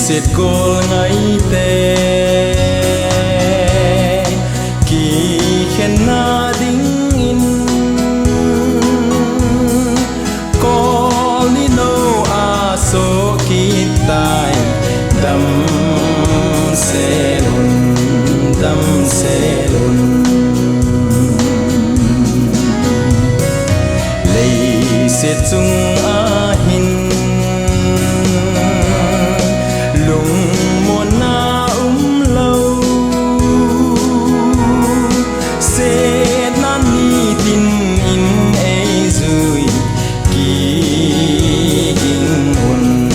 sệt cô ngay tê kỳ khen na đinh in có lý nô a số kỳ tài đâm xe lùn lấy sệt chung a hin lung muôn na lâu sệt nan ni tin in ấy rồi kỳ kinh hồn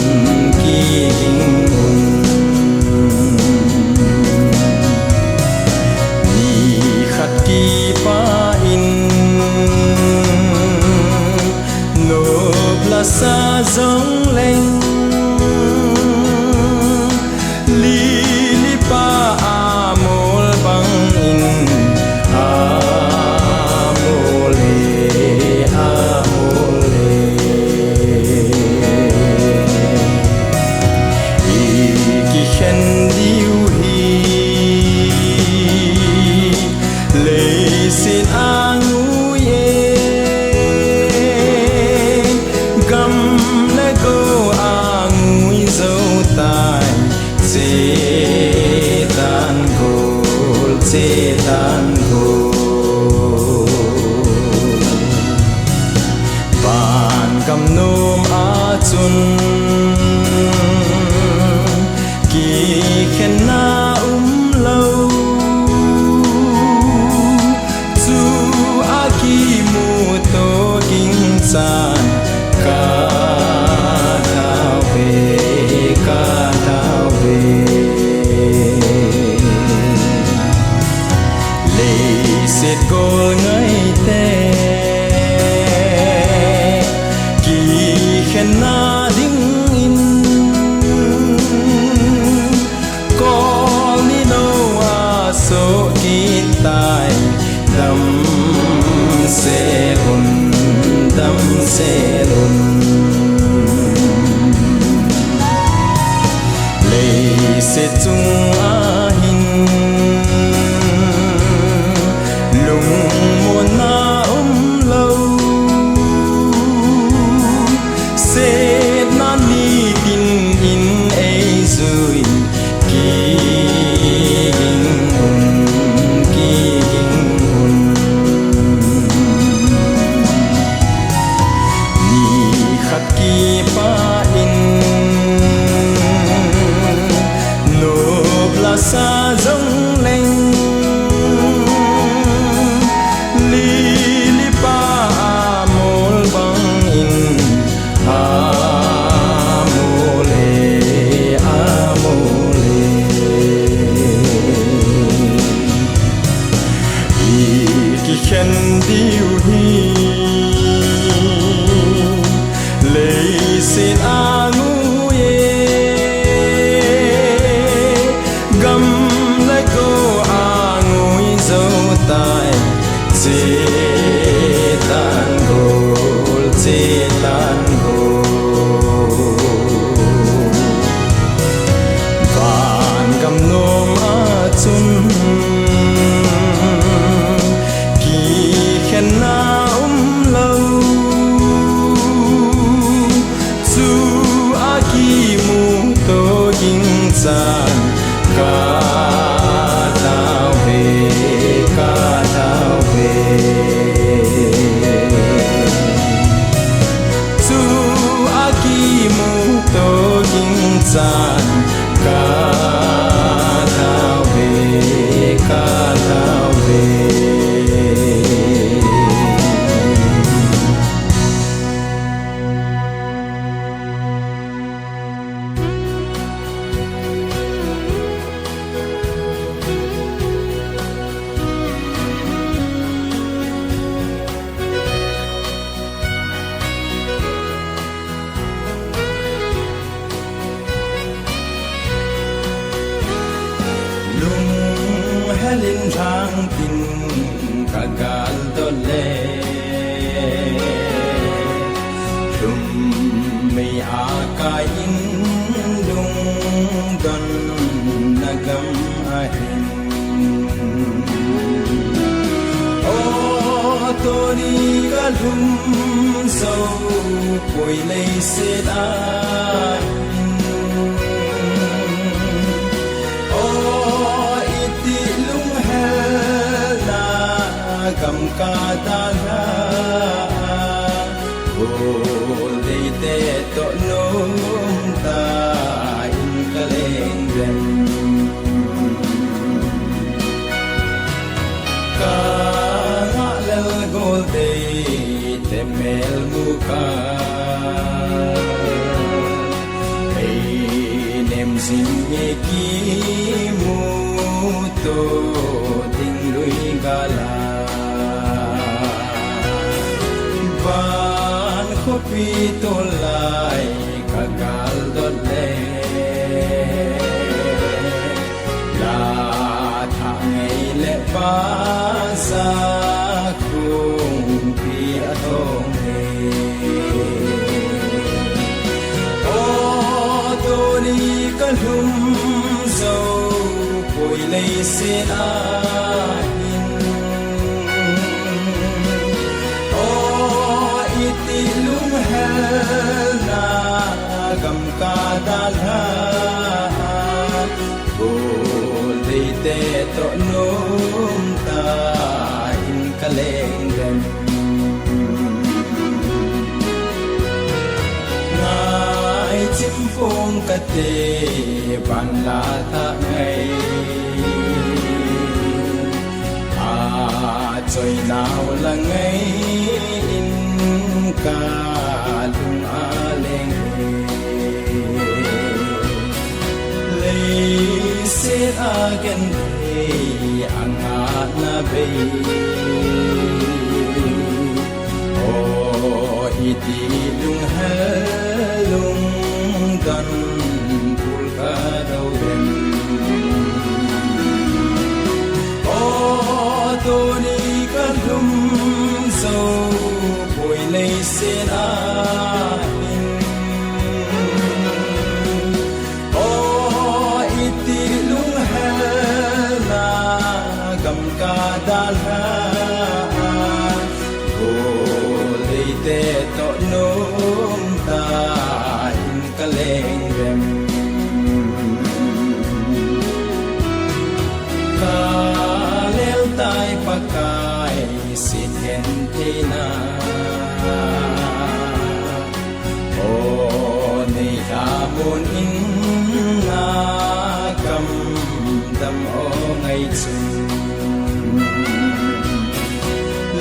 ni khát kỳ pa in nộp là xa giống lên li pa amol bang in amole iki khen diu hi lấy xin angu ye gam le go angu dâu tai chế tan gol bàn cầm nôm a chun kỳ khen na lâu chu a ki mu to kinh san ca thao về lấy sệt cô ngay tê kỳ khen na đinh in có lý nô a số kỳ tài đâm xe lùn lấy sệt chung a hin lung muôn na lâu sệt nan ni tin in ấy rồi kỳ kinh hồn ni khát kỳ pa in nộp là xa giống lên li pa amol bang in amole iki khen diu hi lấy xin angu ye gam le go angu dâu tai chế tan gol bàn cầm nôm a chun kỳ khen na lâu chu a ki mu to kinh san ca thao về chu a ki mu to kinh san ca thao về helin thang tin kagal dole lum mi akain dung tô ni cả lung sâu bồi lấy sẽ ai ô iti lung hel na gam ka ta na ô lấy te to nôm ta in ka lên gần golde temel muka ei nem singe ki muto ting lui gala ban khopi tolai kagal dot le la tha ngei le pa sa lum dâu bồi lấy sẽ in ô iti lum hel na gam ka dal ha bồi te to nôm ta in ka leng gam chim phong cát tê ban la ta ngày trời nào là ngày in ca lung lên lấy sẽ again ang na bay oh iti lung helung dan pulka daw din o toni ka lum so boy lay sin ahin o iti lung hel na gam ka dalha o lay te to nôm ta kaleng rem ka lel tai pakai sit hen thina o nei ta mun in na kam dam o ngai chu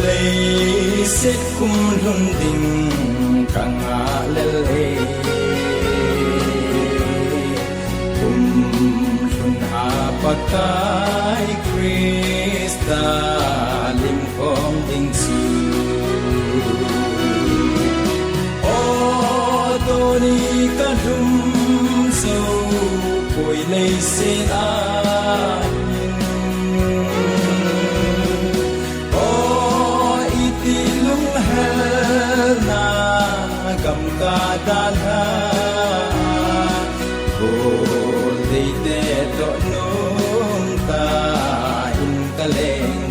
lei set kum lun ding kanga lel e pakai Krista lim kom ding su o toni ka dum so koi lei se ai o iti lung hel na gam ka dal ha o dei te to nôm ta in ka leng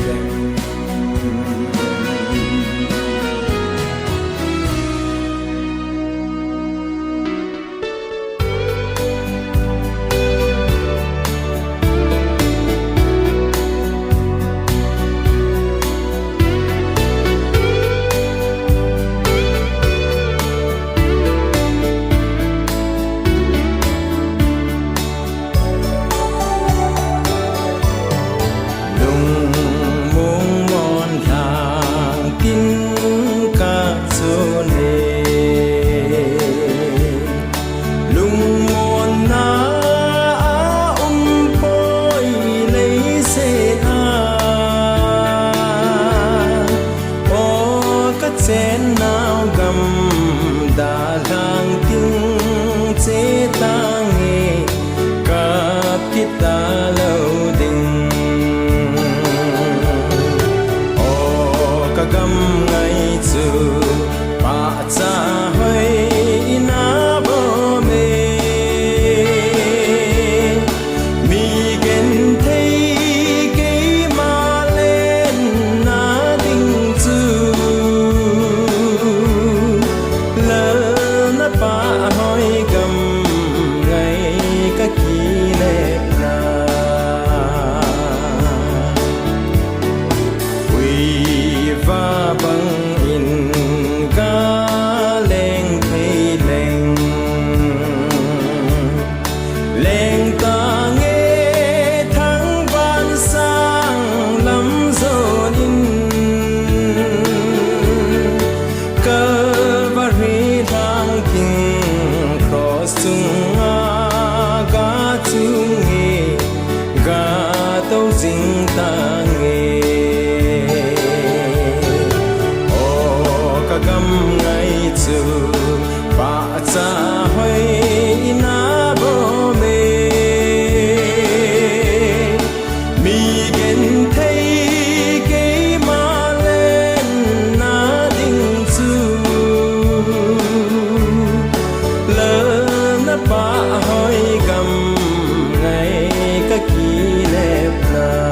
ngày chu ba cha hoi na bo me mi gen thấy cái mà lên na đinh chu lỡ na ba hoi gam ngày ka ki lep na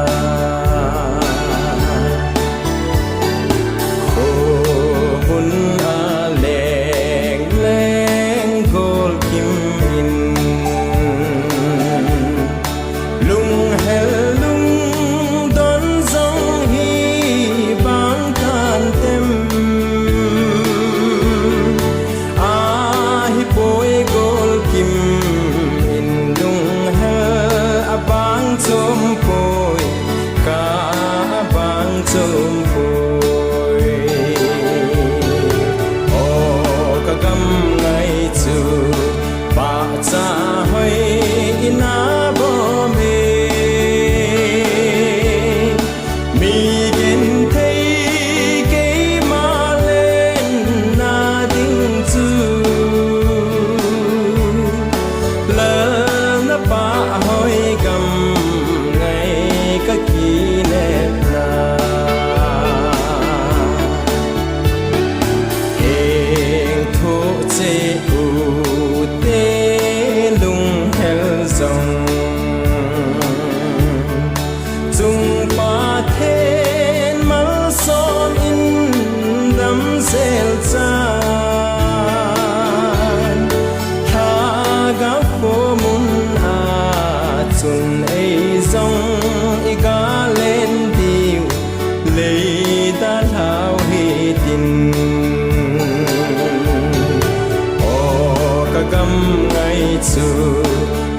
chu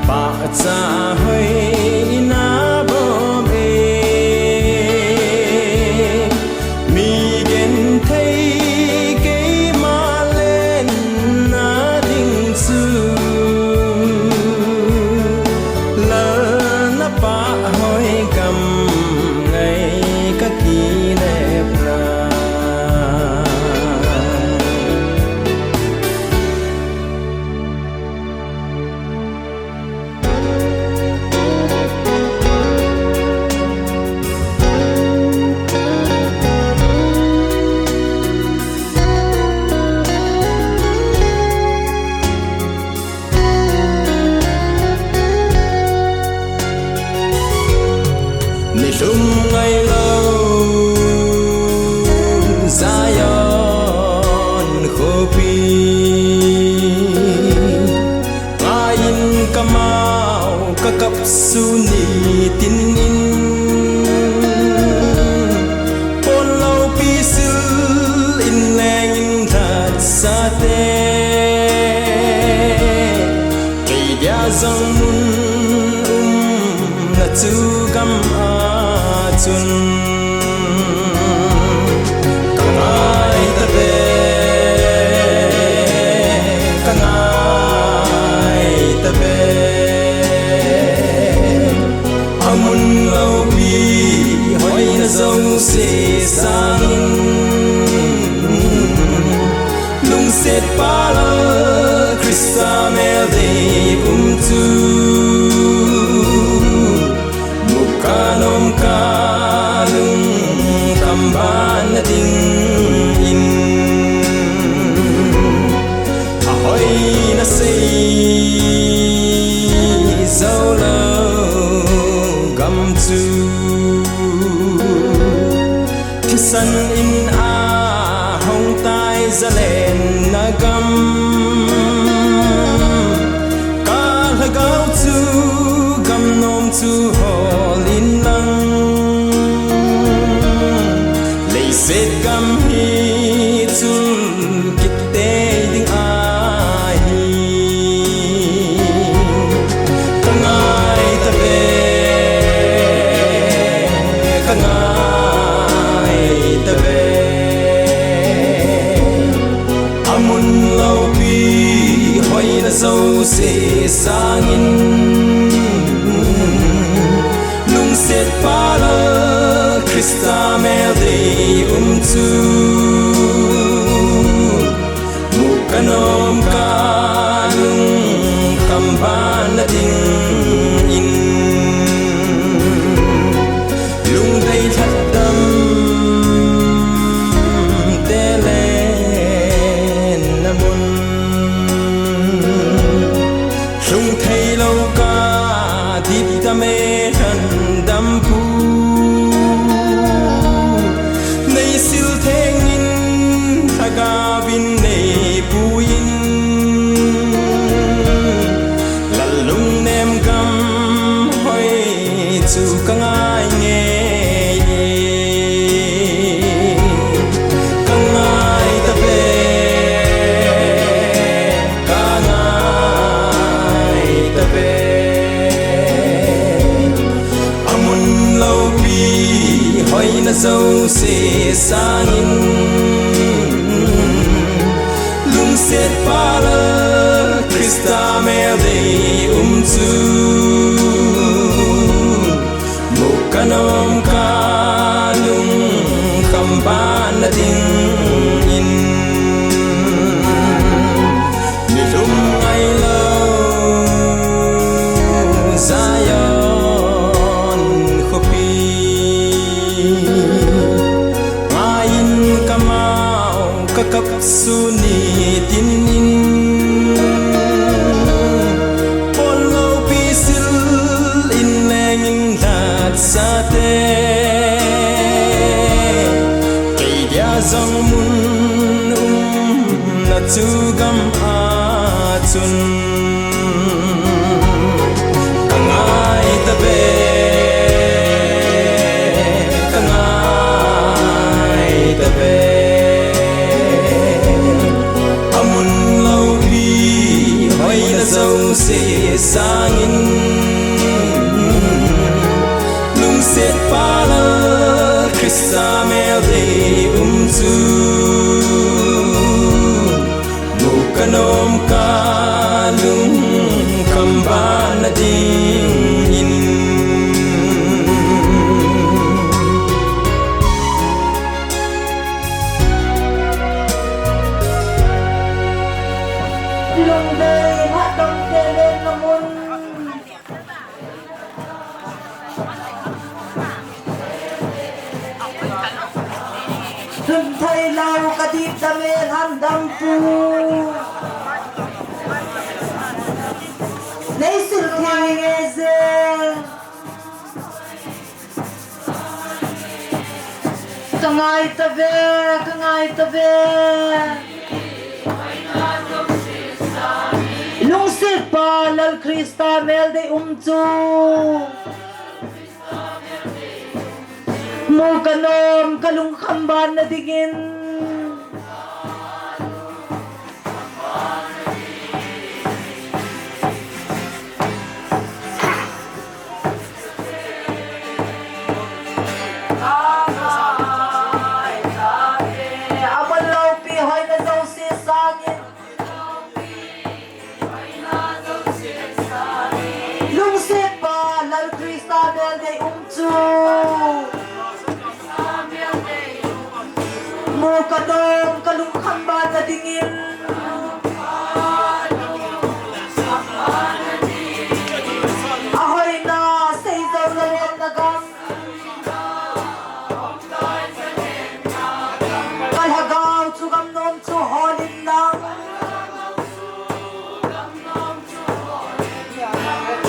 ba cha hoi na bo me mi gen thấy cái mà lên na đinh chu lỡ na ba hoi gam ngày ka ki lep na lung ngày lâu Zion khô pi ngayin kamau kakap suni tin in pon lâu pi sil in leng in that sa te cây dia zong mun na chu gam chun kangai ta be amun lâu bi hoi na zong se sang lung set pa la Krista mel de tu mukanom ka lung kamban na ding in ahoy na say dâu lâu gầm chu thì sân in hông tai ra lên na gầm ca là gạo chu gầm nôm chu hồ linh lăng lấy xét gầm hi chu kịch tê đinh dâu se sang in nung set pa la Krista mel de tu pala Krista mel dei chu Mukanom kanung kamban na ding in Nilum ay law Zion kopi Ngayon kamao kakapsunit in Polo pisil inengin lat sate Kaya zong mun na tugam atun Kangay tabe Kangay tabe Amun lau bi hoy na zau se sangin Lung set pala Krista mel dei chu Mukanom kalung kamban na ding in Lung day hatang tele namun Hừng thầy lao kadip damel handang pu Nei sil thang ezel Kangai tabe Lung sit palal Krista mel de chu Mukanom kalung kamban na digin Aman law pi hoy na daw si sangin Lung sit palal Krista mel de chu Mukanom kalung kamban na dingin Ahoy na sa isaw na rin nagam Kalhagaw tsugam nom tsu holin lang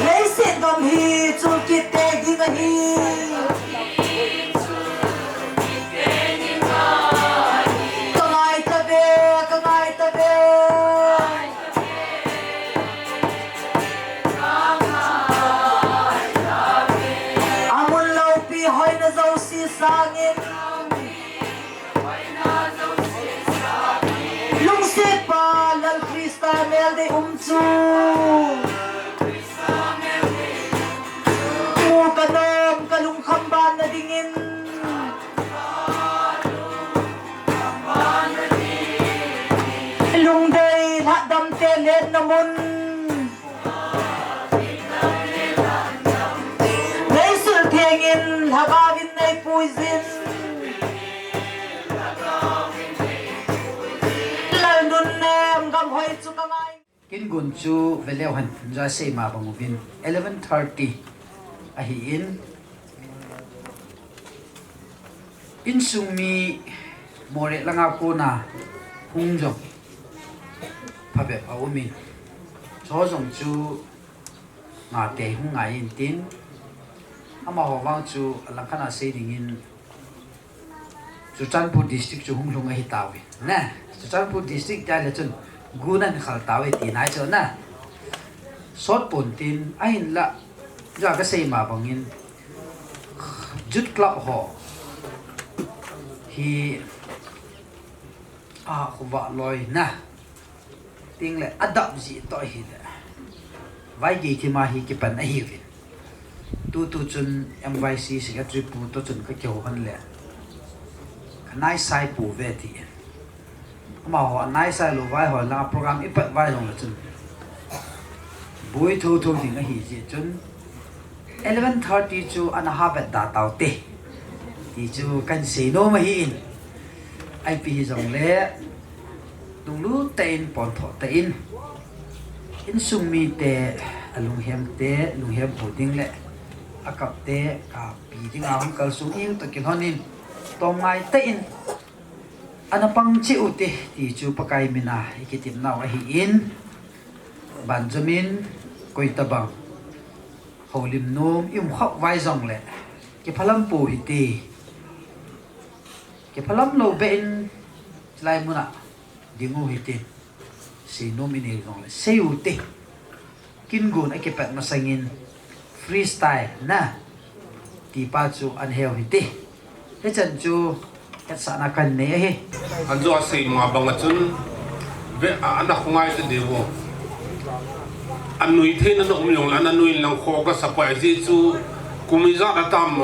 Leisin gam hi tsulkit tegi na hi Kangai tabe Amun law pi hoy na zaw si sangin Lung sit palal Krista mel de chu Mukanom kalung kamban na dingin Lung day hadam telen namun Nay sultengin hagawin nay puizin Lalun nem gam hoy tsukangay Kin gun chu veleu han ja sei ma bangubin 11:30 ahi in sumi more langa ko na hungjong phabe aumin chojong chu nga te hung ngai in tin ama howang chu alangkhana sei dingin Chuchanpur district chu hunglung hi tawi na Chuchanpur district ja le chun gunan khal tawi ti nai cho na sot pon tin ain la ja ka sei ma bangin jut club ho hi khuwa loi na ting le adap ji to hi da vai gi thi ma hi ki pan a hi vi tu chun MYC secretary pu to chun ka kyo han le kanai sai pu ve ti mà họ nãy sai lù vai họ là program ít bật vai rồi là chun buổi thu thu thì nó hỉ gì chun 11:30 chu anh ha bật đã tàu tê thì chu cần xí nô mà hi in ai pi dòng lẽ tung lú tên bọn thọ tên in sung mi tê lung hem bổ ding lẽ akap tê cả pi ding ang kal sung in to kin honin to ngai tên anh pang chịu tê thì chu pakai mina ikitim nào hi in Benjamin koi tabang holim nom im khóc vai dòng lẽ cái phalam pu hi tê cái phalam lo ben lai muna dingu hi tê si nomine dòng lẽ seu tê kin gun ai cái pet masangin freestyle na ti pa chu an heo hi tê he chan chu kat sa na kan ne he an zo sei ma bang chun ve ana khungai te dewo an nui the na nom yong an nui lang kho ka sa pa ji chu kumiza da tam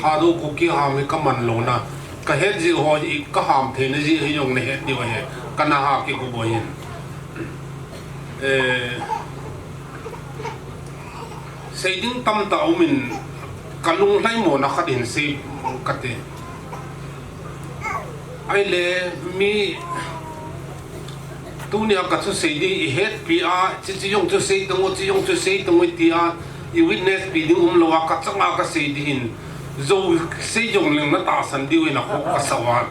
tha do ku ki ha me ka man lo na ka he ji ho i ka ham the na ji hi yong ne he di wa he kana ha ki ku bo yin sei ding tam ta min kalung lai mo na khatin sei kate ai le mi tu nia ka chu sei di het pi a chi yong chu sei tong chi yong chu sei tong ti a I witness pi ding lo ka changa ka sei di hin zo sei yong leng na ta san di we na ko ka sawa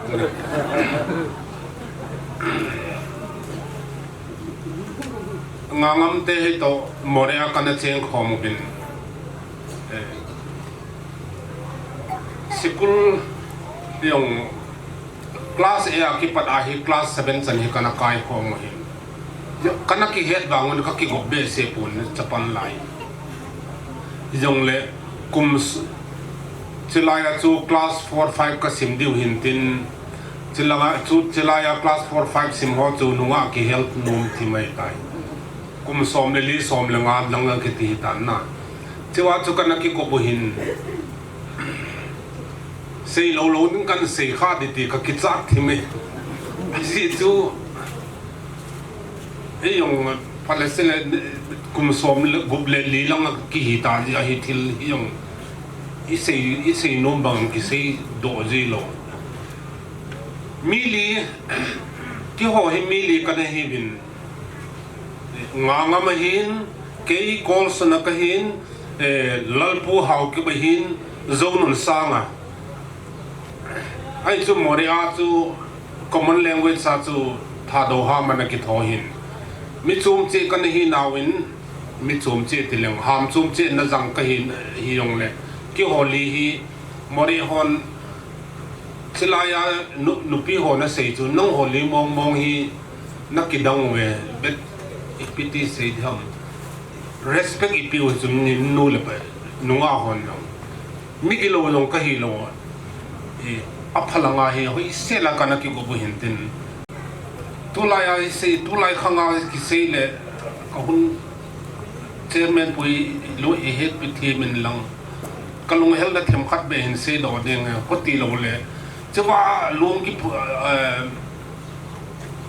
ngangam te he to more a kana cheng khom bin sikul yung class A ki pat ahi class 7 san hi kana kai khom hi kana ki het bangun ka ki go be se pun chapan lai jong le kum chilaya chu class 4 5 ka sim diu hin tin chilaya class 4 5 sim ho chu nunga ki health nom thi mai tai kum som le li som le nga lang ki ti tan na chiwa chu kana ki ko bo hin sei lo lo ning kan sei kha di ti ka ki chak thi me si chu e yong palestine kum som le gob le li lang ki hi ta ji a hi thil yong i sei nom bang ki sei do ji lo mi li ki ho hi mi li ka ne hi bin nga ma hin ke kol sana ka hin lalpu hau ki ba hin zonun sanga ai chu moria chu common language sa chu tha do ha man ki tho hin mi chum che kan hi nawin mi chum che tileng ham chum che na jang ka hin hi yong le ki holi hi mori hon chilaya nu pi ho na sei chu nong holi mong hi na ki dang we bet ipiti sei dham respect ipi o chu ni nu le pa nu nga hon no mi ki lo long ka hi lo aphalanga he hoi sela kana ki go buhintin tulaya sei tulai khanga ki sei le ka hun chairman pui lo e het pi the min lang kalung hel da them khat be hin sei do ding ko ti lo le chawa lung ki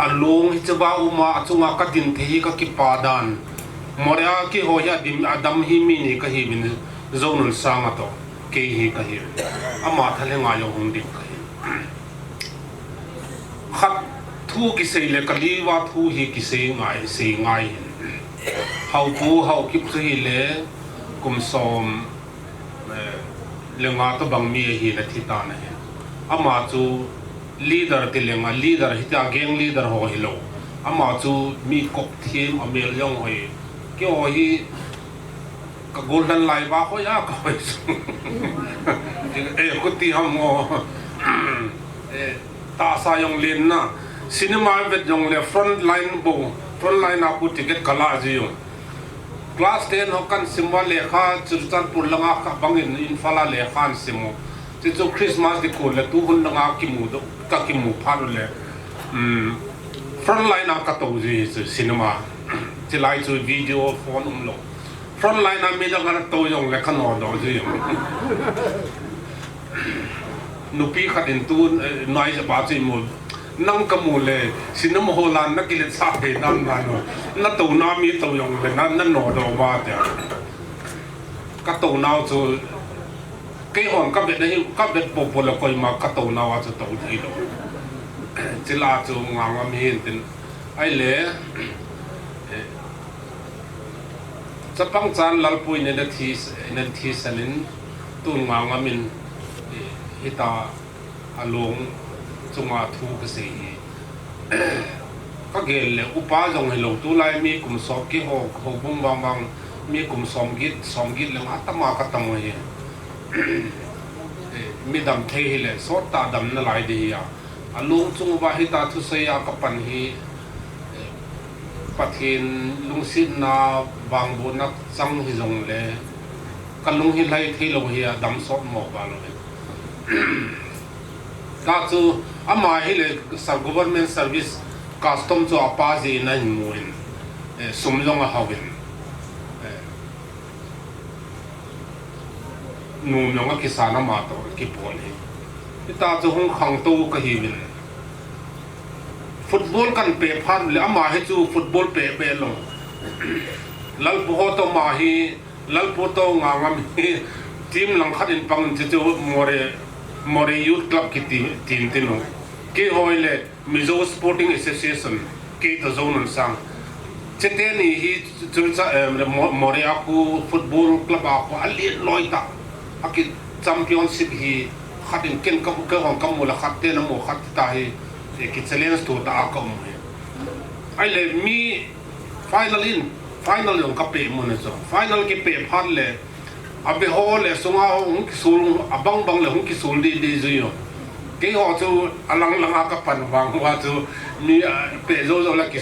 along hi chawa uma chunga ka tin the ka ki padan moria ki ho ya dim adam hi mi ni ka hi min zonun sanga to ke hi ka hi ama thale nga yo hung dik khat thu ki sei le kali wa thu hi ki sei ngai hau pu hau ki hi le kum som le nga to bang mi hi na thi ta na he ama chu leader ti le nga leader hi ta geng leader ho hi lo ama chu mi kop thim amel yong hoi ki ho hi ka golden lai ba ko ya ka hoi ko ti ham mo ta sa yong len na cinema vet yong le front line apu ticket kala ji yong class 10 ho kan simwa le kha churchan pur langa ka bangin in fala le khan simo ti chu christmas di ko le tu hun langa ki mu do ka ki mu pha le front line ka to ji cinema ti lai chu video phone lo front line a mi da ka to yong le khan do ji yong nupi khat in tu noi ja ba chi mu nang kamule sinam holan na kilit sa nam na no na to na mi to yong le na no do ba te ka to na chu cái hòn các biệt đấy các biệt bộ bộ là coi mà các tàu nào cho tàu gì đó chỉ là cho ngang ngang hiền tin ai lẽจะปังจานลัลปุยในนาทีสันินตุนงางามินฮิตาอารมณ์จงอาทูกษีก็เกลเลยอุปาจงให้หลงตุไลมีกลุ่มสอบกี่หกบุ้งบางมีกลุ่มสอมกิดเลยอัตมาก็ตั้งไว้มีดำเทหิเลยสอดตาดำนั่นหลายดีอ่ะอารมณ์จงว่าฮิตาทุเสียกับปันฮีประเทศลุงศิลนาบางบุนักจังฮิจงเลยกันลุงฮิไลที่ลุงเฮียดำสดหมอกบาเลยถ้าจู่อามาฮิเลยสัก government service custom จู่อาป้าจีนั่นมวยสมยงอาหาวินนุ่มยงอาคิสานามาตัวกิปอนฮีถ้าจู่ห้องขังตู้ก็ฮิวินฟุตบอลกันเปย์พันเลยอามาให้จูฟุตบอลเปย์ลงลัลปุโฮโตมาฮีลัลปุโตงางามฮีทีมหลังคัดอินปังจะจูมอเรยูทคลับกิทีมติโนเกี่ยวกับเลยมิโซสปอร์ติ้งแอสโซเชชันเกี่ยวกับโซนนั้นสังเจเตนี่ฮีจูจะมอเรอาคูฟุตบอลคลับอาคูอัลลีลอยตาอากิแชมเปี้ยนชิพฮีคัดอินเก่งกับของกัมมูลคัดเตนมูคัดตาฮีกิจเลี้ยงตัวตาก็มีไอ้เลยมีfinal ของกับเป๋มันนะจ๊ะ final กับเป๋พันเลยอับเบฮอลเลยส่งเอาหงกิสูลอับบังเลยหงกิสูลดีจุยเกี่ยวกับจู่อลังอากับปันบางว่าจู่มีเป๋โจแล้วกิ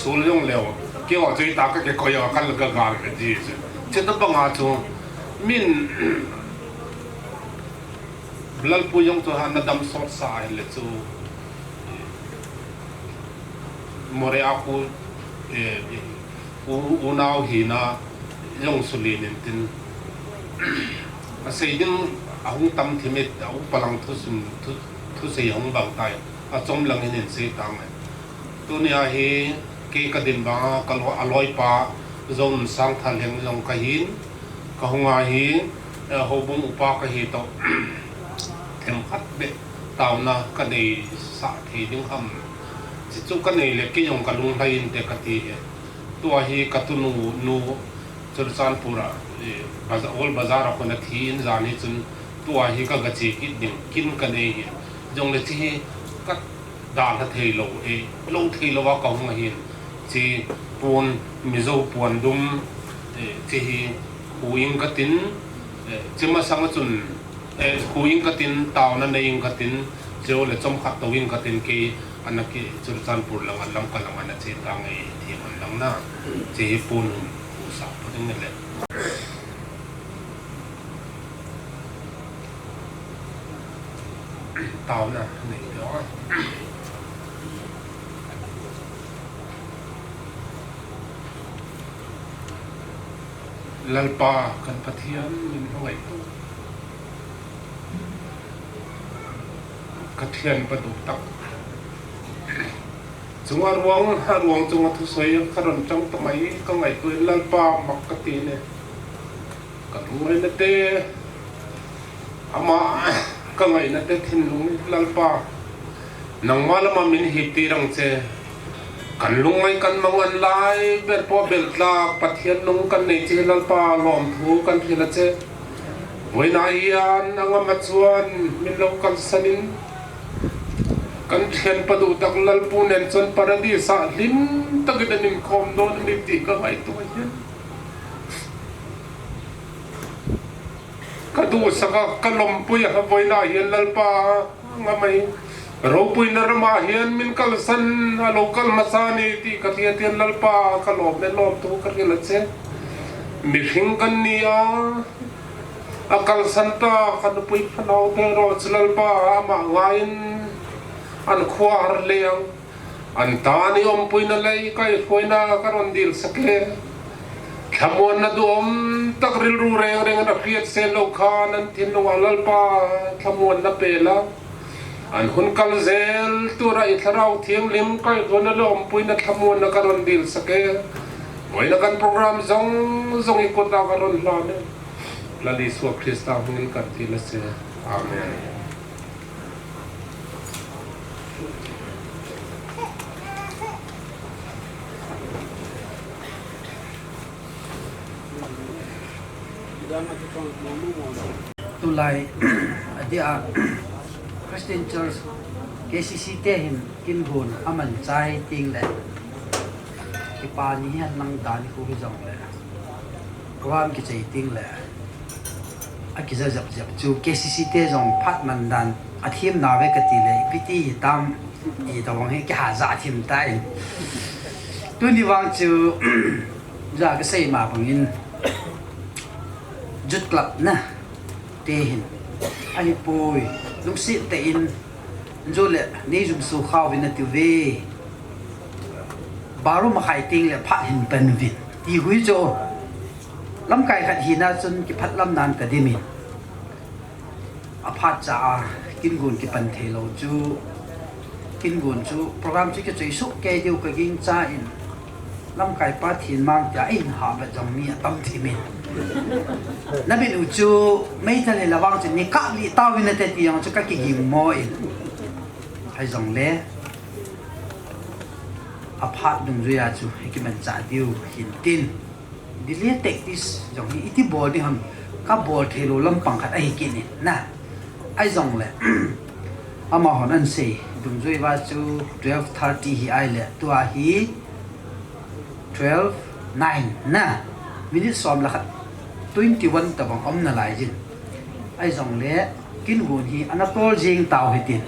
สูลยงเร็วเกี่ยวกับจู่ตาก็เกี่ยวกับกันแล้วก็การกันดีจ้ะเช่นนั้นบางอาจู่มินลัลปุยงจู่ฮันนัดดำสดสายเลยจู่มอเรอาคูอูนาวฮีนาลงสุลีนินตินอาศัยดึงอาหุตั้มทิมิตอาหุพลังทุเสียหงบางไตอาจอมลังเห็นเสียตังตัวนี้อาฮีเกกดินบางกะอลอยปาจงสังทะเลงลงกะหินกะหงอาฮีหบุงอุปากะฮีโตเทมขัดเบตาวนากันในสะทีดึงคำจู่กันนี่เลยกี่ยงกันลุงไทยอินเตกตีตัวฮีกัตุนูจุดสานปูระบาซาร์คนที่อินจานี่จนตัวฮีก็กระจีกินกันเองจงเลยที่ก็ด่านเทโลลงเทโลว่าเขาหงหินที่ปวนมิโซปวนดุมที่หูยิงกตินที่มาสังจุนหูยิงกตินตาวนั่นเองกตินเจ้าเลยจมขัดตัวยิงกตินกีอันนั้นคือจุดสันปูหลังอันลำกันหลังอันนั้นเจตังไอที่มันหลังหน้าเจปูนผู้สาวทั้งนั้นแหละเต่าน่ะหนึ่งร้อยลัลปากันพัทยามันเท่าไหร่ตู้กระเทียนประดุกตักจงอารวงจงอทุสวยขรนจังทำไมก็ไงตัวลัลปามักกตีเนี่ยกันลุงเลยนะเต้อามาก็ไงนะเต้ทิ้งลุงลัลปานังว่าละมามินฮิตีรังเจกันลุงไงกันมังอันไลเบลปอเบลลาปัทเทียนลุงกันในเจลัลปาล้อมทูกันทีละเจวันนายานนังมาชวนมินลงกันสนินกันเทียนประดูตักลัลปูเนนจนปาราดีสาลินตักดันินคอมโดนมิติก็ไงตัวเย็นกระดูสักกลมปุยฮะวันนายลัลปางาไม่รูปุยนรมาเฮียนมินกัลสันฮัลโหลกัลมาซานีที่กระเทียนลัลปากลมเนลมตัวกระเทียนเช่มิหิงกันเนียกัลสันตากันปุยพนาวเทโรสลัลปามาไงอันขวาเลี้ยงอันตานิอมปุยนั่นเลยก็ไอ้ปุยน่าการวันดีลสักเล่ขมวนนัดอมตักริลรูเรงนักเรียนเซลล์ขานันทินวัลลปาขมวนนับเปล่า an hun kal zel tura itharau thiam lim kai gona lom puina thamun na karon dil sake moi na kan program zong ikota karon la ne lali su krista hungil karti la se amen tulai dia Christian Church KCC te hin kin gun aman chai ting le ipani han nang dan ku hi jong le ram ki chai ting le a ki za jap chu KCC te jong phat man dan a thim na ve ka ti le piti tam i tawang he ki ha za thim tai tu ni wang chu za ka sei ma bangin jut club na te hin ai poi lung si te in jo le nei jum su khaw in ti ve baru ma khai ting le phat hin pen vin ti hui jo lam kai khat hi na chun ki phat lam nan ka dimi a phat cha kin gun ki pan the lo chu kin gun chu program chi ke chei su ke deu ka ging cha in lam kai pa thin mang ja in ha ba jong mi tam thi min na bin u chu mai ta le lawang chu ni ka li taw in te ti yang chu ka ki gi mo in hai jong le a phat dum ju ya chu ki man cha diu hin tin di le tek this jong ni iti bol ni ham ka bol the lo lam pang khat ai ki ni na ai jong le ama hon an se dum ju wa chu 12:30 hi ai le tu a hi 12:09 na minute som la khat 21 ta bang om na lai jin ai jong le kin gun hi anatol jing taw hi tin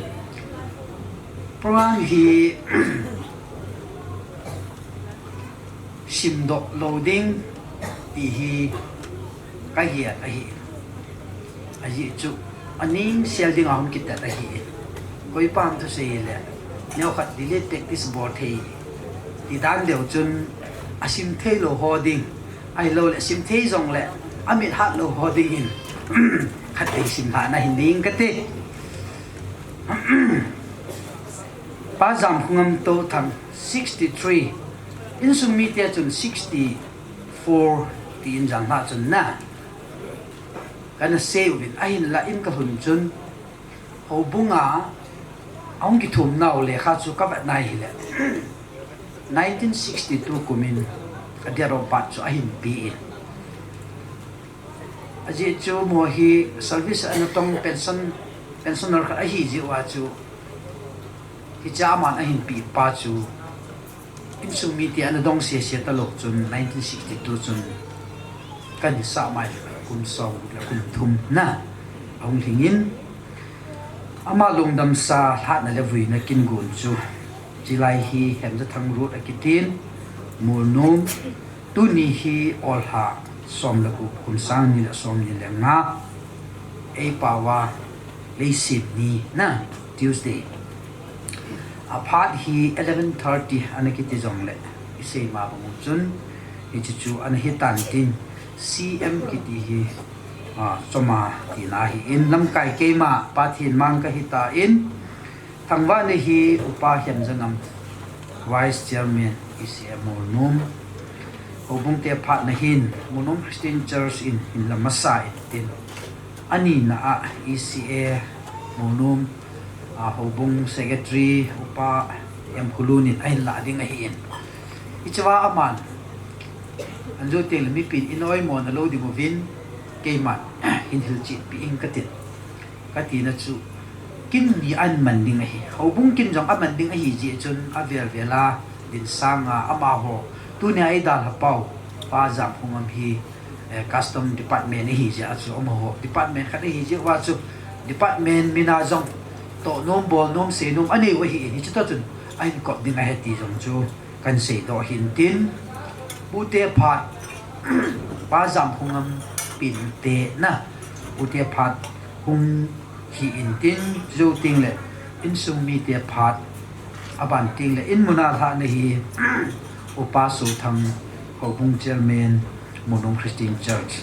program hi sim do loading ti hi ka hi a hi chu aning sel ding ahum kit ta hi koi pam to se le neu khat delete practice board thei ti dan deu chun asim thei lo holding ai lo le sim thei jong le amit hat lo holding in khat thei sim ha na hin ding ka te pa Zamkhongam Touthang 63 in sum media chun 64 ti in jang ha chun na kana save in ahin la in ka hun chun ho bunga ong ki thum naw le kha chu ka ba nai le 1962 kumin adiaro pat chu ahin pi in aji chu mo hi service anotong pensioner kha hi ji wa chu hi chaman ahin pi pa chu in sum media an dong se ta lok chun 1962 chun kan sa mai kum so la kum thum na ong hingin ama lungdam sa hlat na levui na kin gun chu chilai hi hem za thang rut akitin Molnom tu ni hi all ha som la ku kum sang ni la som ni la nga e pawa le sim ni na Tuesday apart hi 11:30 anakiti jong le ise ma bang chun chu an hi tan tin CM kiti hi choma ti na hi in lam kai ke ma pa thin mang ka hi ta in thangwa ne hi upa hiam jangam vice chairman ise Molnom obung te phat na hin Molnom Christian Church in lamasa tin ani na ECA Molnom hobung secretary upa em kulunin ay la ding a hin ichwa aman anjo tel mi pin inoi mo na lo di mo vin keiman in hil chi pi ing katit katina chu kin ni an man ding a hi hobung kin jong a man ding a hi ji chun a vel vela din sanga ama ho tu ne ai dal ha pau pa Zamkhongam hi custom department hi ja chu om ho department kha hi ji wa chu department mina jong to nom bol nom se nom ani wa hi ni chu ta chun ai ko ding a heti jong chu kan se do hin tin ute phat pa Zamkhongam pin te na ute phat hung hi in tin zo ting le in sum mi te phat aban ting le in muna tha na hi upa so thang hobung chairman Molnom Christian Church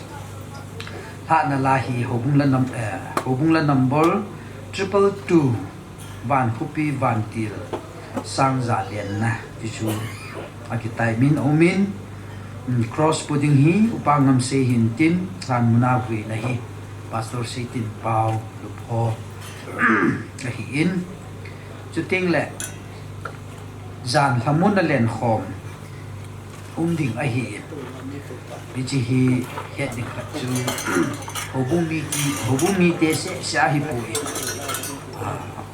tha na la hi hobung la number 222 van khupi van til sang za len na ti chu akitai min omin cross pudding hi upangam se hin tin san munagui na hi pastor se tin pau lupho na hi in chu ting le zan hamun na len khom ding a hi bi chi hi het dik chu hobumi te se sha hi pui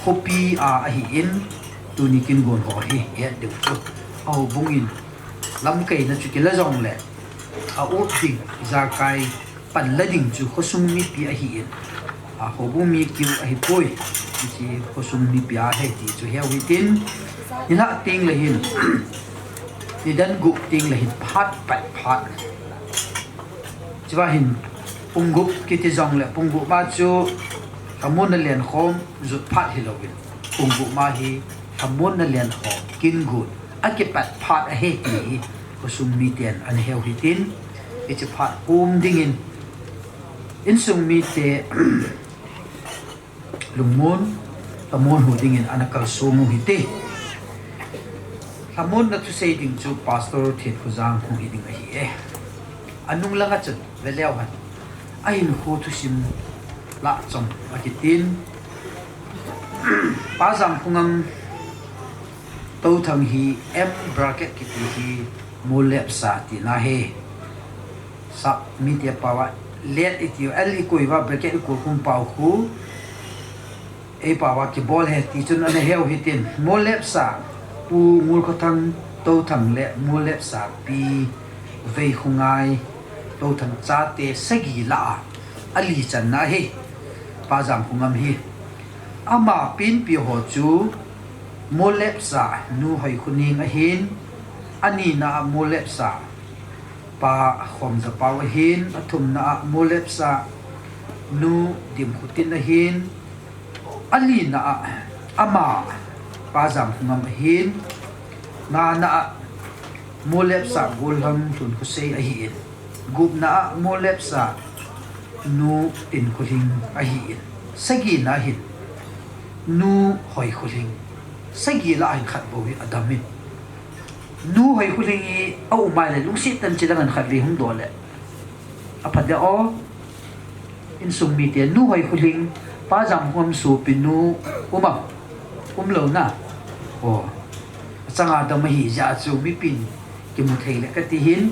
kopi a hi in tunikin gon ho hi het dik chu au bungin lam kai na chu kila jong le a ut ding za kai pan la ding chu khosum mi pi a hi in a hobumi kiu a hi pui bi chi khosum mi pi a he ti chu he wi tin ina ting le hin ni dan gu ting le hin phat pat phat chwa hin pungup kiti jong le pungu ma chu hamun na len khom zut phat hi lovin pungu ma hi hamun na len khom kin gut aki pat phat a he ti ko sum mi ten an heu hi tin e chi phat ding in sum mi te lumon hamun hu ding in anakal sumu hi te hamun na tu sei ding chu pastor thit khuzang hu hi ding a hi e anung langa chut veleu han ain ho tu sim la chom akitin pa Zamkhongam Touthang hi m bracket ki ti hi molep sa ti na he sa mi te pawa let it you ali koi wa bracket ko kum pau khu e pawa ki ball he ti chun an heu hitin molep sa pu ngul ko thang Touthang le molep sa pi vei khungai Touthang cha te sagi la ali chan na he pa Zamkhongam hi ama pin pi ho chu molep sa nu hoi khuning a hin ani na molep sa pa khom za paw hin athum na molep sa nu dim khutin a hin ali na ama pa Zamkhongam hin na na molep sa golham thun ko sei a hi gup na molep sa nu tin khuling a hi sagi na hin nu hoi khuling sagi la hin khat bo wi adamin nu hoi khuling i au mai le lungsi tan chilang khat vi hum do le aphade o in sum mi te nu hoi khuling pa Zamkhongam su pinu lo na o changa da ma hi ja chu mi pin ki mu thei le ka ti hin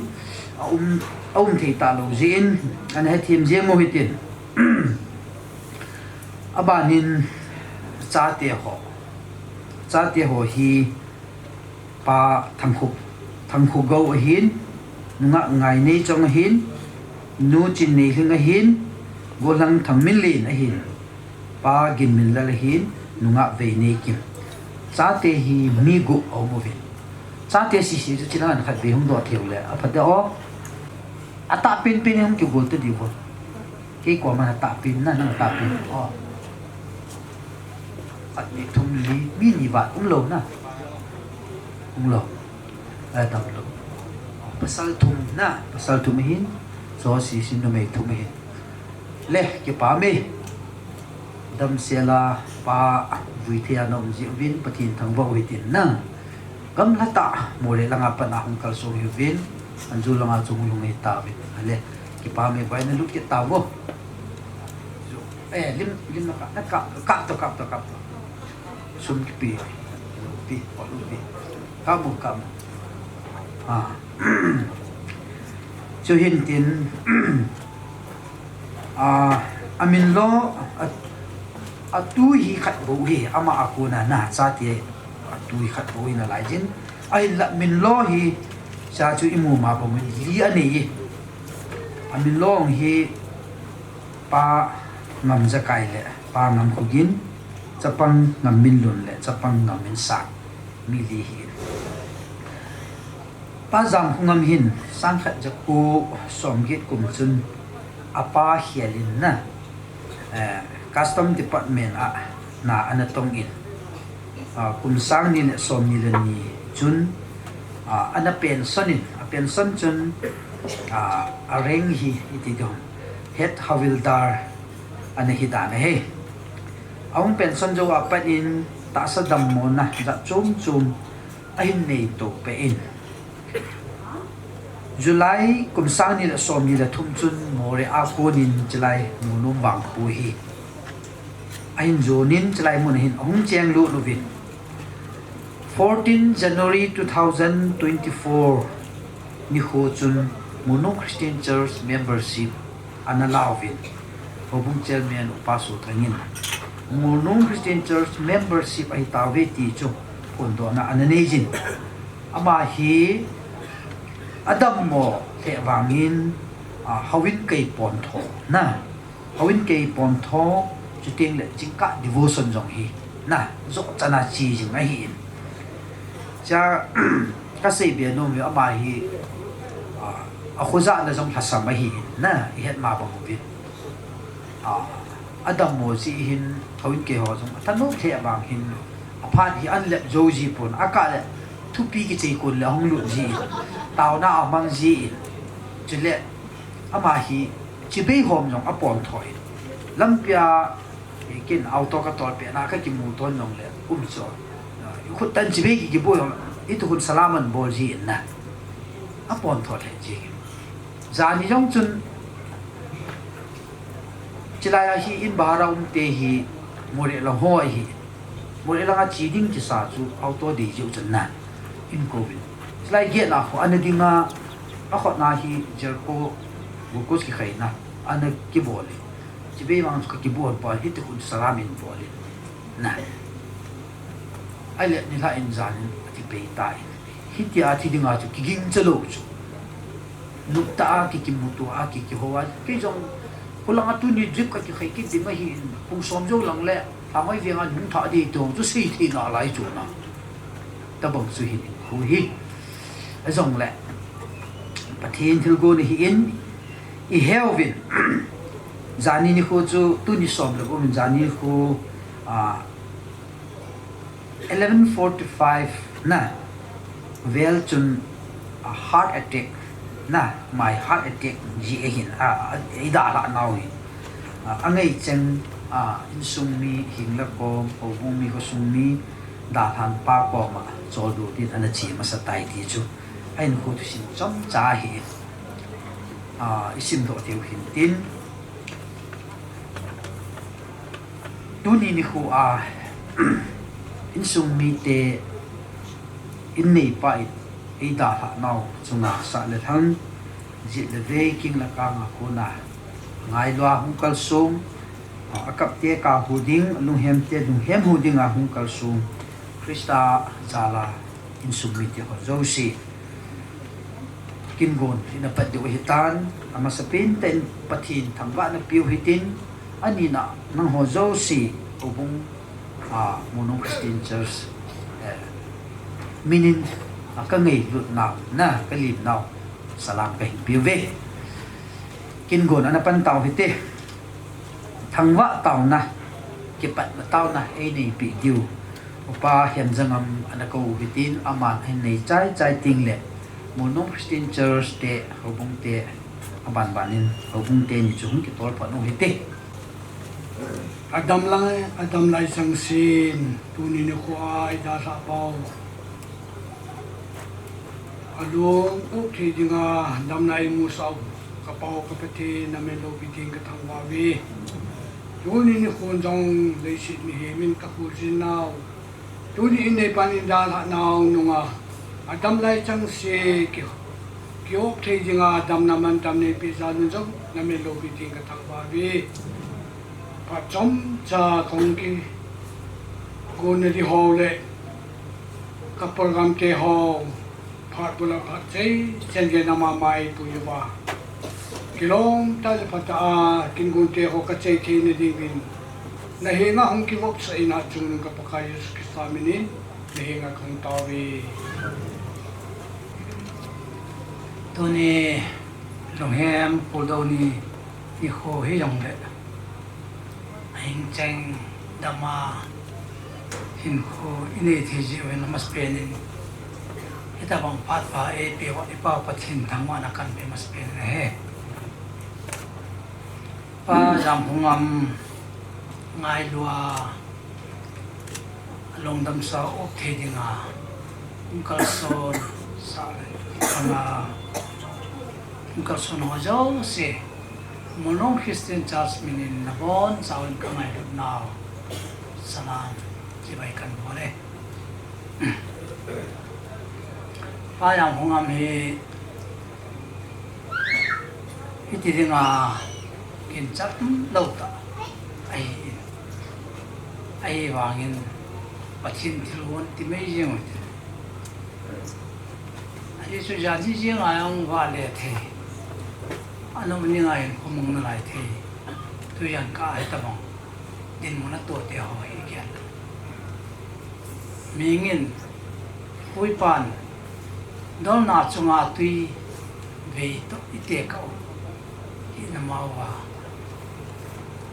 thei ta lo zin an he thim je mo hitin abanin cha te ho hi pa thang khu go a hin nga ngai nei chong a hin nu chin nei hling a hin golang thang min lin a hin pa gin min la hin nunga ve nei kim cha te hi mi gu au mo vin cha te si chu chilang an khat ve hum do theu le a phade o ata pin hum ki gol te di ko ke ko ma ta pin na ta pin o at ni thum li mi ni ba lo na lo ai tam lo pasal thum hin so si sin no me thum hin le ke pa me dam sela pa vui thia nom ji vin pathin thang bo hitin na gam lata mole langa pa na hung kal so hi vin anju langa chung lung nei ta vin ale ke pa me vai na lu ke ta bo lim na ka to sum ki pi kamu cho hin tin amin lo atu hi khat bo hi ama akuna na cha ti atu hi khat bo hi na lai jin ai la min lo hi cha chu imu ma bo mi li ani amin lo hi pa ngam za kai le pa ngam ko gin chapang ngam min lun le chapang ngam min sa mi li hi pa Zamkhongam hin sang khat ja ko som git kum chun apa hialin na custom department na anatong in kum sang ni le som ni le ni chun ana pension chun areng hi iti dong head havildar ana hi da na he aung pension jo apat in ta sa dam mo na za chum ahin nei to pe in July kum sang ni la som ni la thum chun more a konin July munum bang pu hi ahin zonin July mun hin hung cheng lu vin 14 January 2024 ni ho chun Molnom Christian Church membership analawin hobung chairman upasu thangin Molnom Christian Church membership ai tawe ti chu kondo na ananejin ama hi adam mo the wangin hawin kei pon tho na hawin kei pon tho chuting le chingka devotion jong hi na zo chana chi jing mai hi cha ka sei bia no mi ama hi a khuza na jong hasam hi na het ma ba bi adam mo si hin hawin ke ho jong tanu the bang hin aphat hi an le joji pon aka le thupi ki chei kun la hong lu ji tao na amang ji chile ama hi chibe hom jong apon thoi lampia ikin auto ka tor pe na ka ki mu ton nong le so khut tan chibe ki bo itu kun salaman bol ji na apon thoi le ji zani jong chun chilaya hi in bahara te hi more la ho hi more la nga chi ding chi sa chu auto di ju chun na in covid slai ge na ho an dinga a khot na hi jerko bukos ki khaina an ki boli chibe mang ka ki bol pa hit kun salamin boli na ale ni la in zan ti pe tai hit ya ti dinga chu ki ging chalo chu nukta ki mutu a ki ho wa ki jong pulang atu ni drip ka ki khai ki di ma hi pung som jo lang le amai vi nga nun tha di to chu si thi na lai chu na ta bang su hi khu hi azong le pathin thil go ni hi in I helvin zani ni khu chu tu ni som le bom zani khu 11:45 na vel chun a heart attack na my heart attack ji hin ida la nawi angai chen insummi hingla ko obumi ko summi da han pa ko ma chodu tin ana chi ma sa tai ti chu ain khu tu sin chom cha hi isim do tiu hin tin tuni ni khu insummi te in nei pa i da ha nau chunga sa le thang ji le ve king la ka nga ko na ngai lwa hung kal sum akap te ka huding lung hem te lung hem huding a hung kal sum krista zala in submit ho zosi kin gon ina pati o hitan ama sa pinten pathin thangwa na piu hitin anina nang ho zosi obung Molnom Christian Church minin ka ngai lut naw na kalib naw salam ka piu ve kin gon ana pan taw hite thangwa taw na kipat na taw na ai nei pi diu upa hiam jangam anako hitin aman ai nei chai chai ting le Molnom Christian Church te hobung te aban banin hobung te ni chung ki tol pa no hite Adam lai sang sin tuni ni ko ai da sa pau alung u thi dinga dam nai mu sau ka pau ka pati na me lo bi ding ka thang wa wi tuni ni ko jong le sit ni he min ka hu jin naw tuni in nei pan in da la naw nunga Adam lai sang se ki kyo thi dinga dam na man tam ne pi sa nu jong na me lo bi ding ka thang wa wi pa chom cha kong ki go ne di ho le ka program ke ho phat bula phat chei chen ge na ma mai pu yu ba kilong ta le phat a kin gun te ho ka chei thi ne di bin na he nga hong ki wok sa ina chung ka pa kai ki sa minin ne he nga khong ta wi to ni long hem pol do ni ni ho he yong le hình tranh dama hình khu ini thì chỉ về namas penin kita bang pat pa pe wa ipa pathin thangwa na kan pe mas pen he pa Zamkhongam ngai lua long dam sa ok the dinga kalson sa anga kalson ho jo se Molnom Christian Church minin nabon saun kamay now salam jibai kan bole pa yang hongam he iti dinga kin chat lo ta ai wangin pathin thilwon ti mai jeng ai su ja ji jeng ayang wa le the ano mani ngai khomong na lai the tu yan ka ai ta bang din mo na to te ho hi kyan mingin hui pan dol na chunga tui ve to ite ka hi na ma wa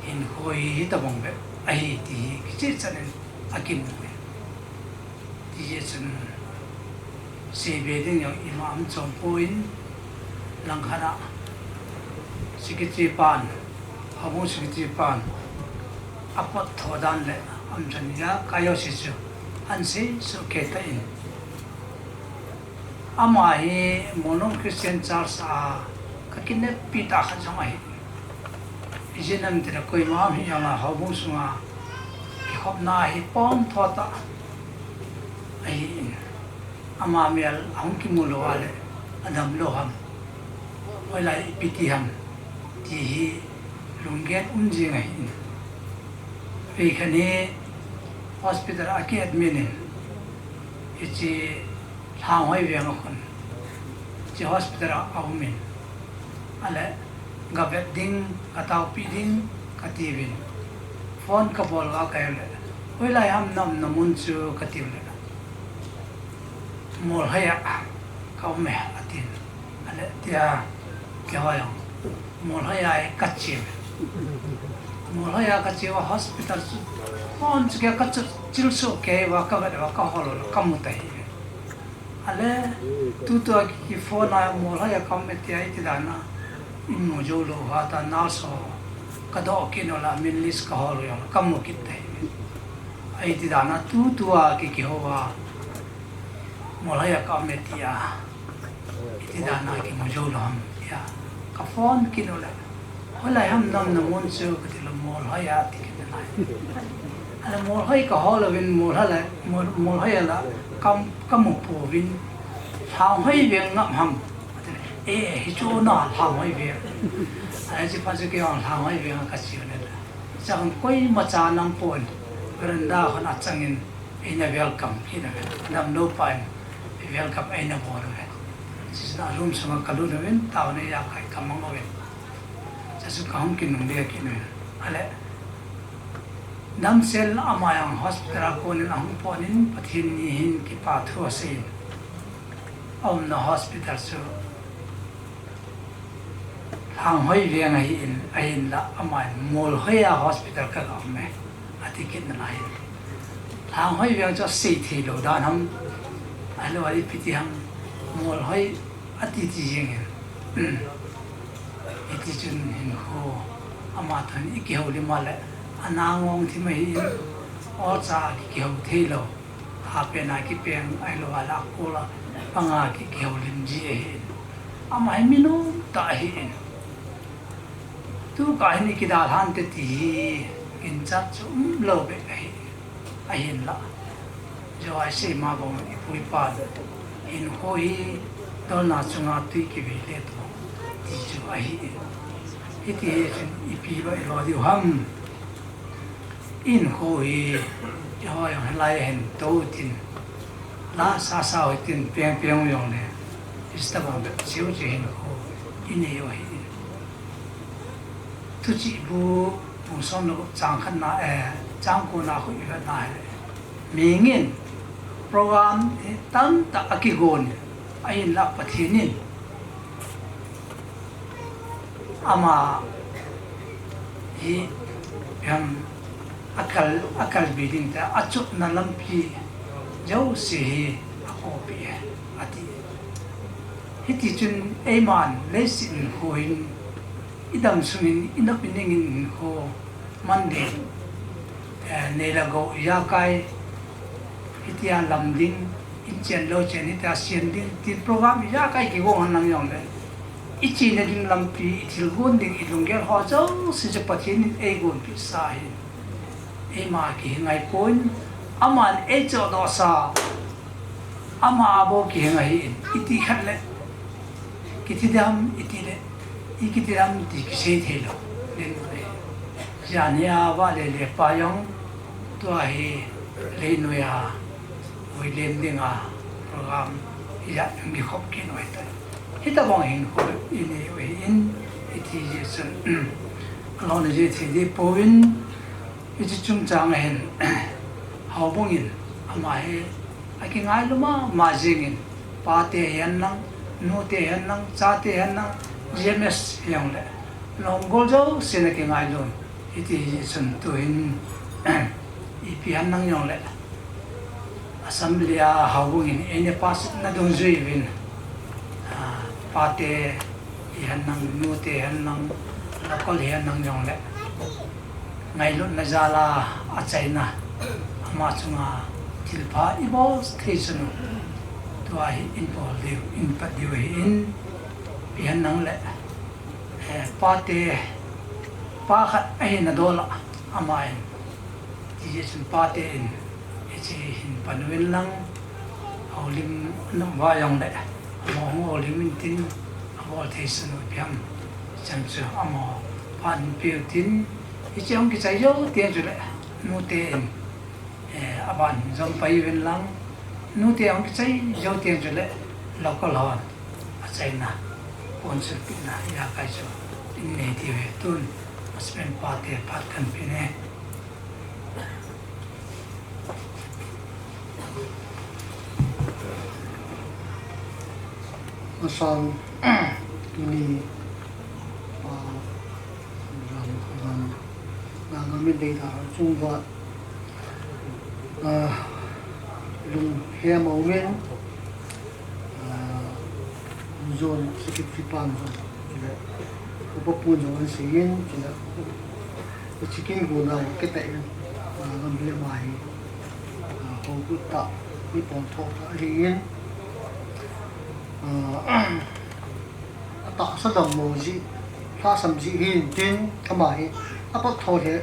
hin hoi hi ta bang be ai ti ki chanen akim be ti je chen se be ding yo imam chom poin lang khana sikiti pan hamu sikiti pan apat thodan le amjania kayo sisu ansi suketa in ama hi Molnom Christian Church a kakine pita khanjamai ijenam tira koi ma hi yanga hamu sunga ki khopna hi pom thota ai ama mel ang ki mulo ale adam lo ham wala piti ham thì lungget unji ngai vì khani hospital aki admin ichi thang hoi ve ngakon chi hospital aumin ale gabet ding katau pi ding kativin phone ka bol ga kaile hoilai ham nam namun chu kativle mol haya kau me atin ale tia kawayang Molhaya kacil, Molhaya kacil wa hospital su, on juga kacil cilso ke wa kabar wa kaholo kamu tahi. Ale tu ki phone ay Molhaya kamu tiai tidana, inu jolo hata naso kado kinola minlis kaholo yang kamu kita. Ay tidana tu ki hoa Molhaya kamu tia, tidana ki mojolo ham ya. Phone kinola wala ham nam namun su kitila mol haya tikina ala mol hay ka hola win mol haya la kam pu win thang hay win ngam ham hi chu na thang hay win ai ji pa ke on thang hay win ka chi ne chang koi ma cha nam pon randa khana changin ina welcome hina nam no pai welcome ina bor sisna room sama kalu nawen taune ya kai kamang nawen jasu kahum kin nundia kin ale nam sel amayang hospital ko ni ang ponin pathin ni hin ki pa thu asin om na hospital so hang hoi riang ai in ain la amai mol hoya hospital ka me atikin na lai hang hoi riang cho si thi lo dan ham ale wali piti ham mol hoi ati ti jeng iti chun hin ho ama than iki ho li male anangong thi mai o cha ki ho the lo ha pe na ki peng ai lo ala ko la panga ki ho lim ji e ama ai minu ta hi tu ka ni ki da han te ti in cha chum lo be ai hin la jo ai se ma bong i pui pa in ho hi dol na chunga tui ki vi le to ti chu ai iti i pi ba i lo di ham in ho hi jo yang lai hen to tin la sa sa ho tin piang piang yong ne ista bang chiu chi hin ho in ye wa hi tu chi bu bu som lo chang khan na chang ko na hu i na mingin program tam ta akigon ayin la pathinin ama hi yam akal building ta achuk na lampi jau se ako pi ati hiti chun eman lesin hoin idam sunin inapiningin ho mande nelago yakai hitia lam ding in chen lo chen hitia sian ding tin program ya kai ki go han nam yong le ichi ne ding lam pi thil gun ding ilung gel ho chau si che pathin e gun pi sa hi e ma ki ngai poin aman e cho do sa ama abo ki ngai iti khat le kitidam itile ikitiram di kise thelo len re jania wa le payong to hi le noya oi lem dinga program ya ngi khop ki noi ta hita bong hin ko ini we in iti jesun lon je thi di povin iti chung chang hen hau bong in ama he aki ngai luma ma jingin pa te yan nang no te yan nang cha te yan nang GMS yang le long gol jo sene ke ngai lon iti sun tu in ipian nang yang le assembly a hawung in ene pas na dong zui win pate yan nang no te yan nang lokal yan nang yang le ngai lon na jala a chaina ama chunga tilpa ibo station to ai in pa diu in pian nang le pate pa khat ai na dola amai ti je sun pate in che hin panwin lang holim nam wa yong le mo holim tin amo the sun piam chan chu amo pan pi tin i chong ki chai yo te ju le nu te in aban jong pai wen lang nu te ong ki chai yo te ju le local hon a chai na sponsor pina ya kai so in ne ti ve tun spend party pat kan pine asal ini Zamkhongam dei da chung wa lung he mo wen zone security pan zone upo pun zone sin chila chicken guna ke ta ngam le mai ho ku ta ni pon tho rin ta sa dam mo ji ta sam ji hin tin kamai apa tho he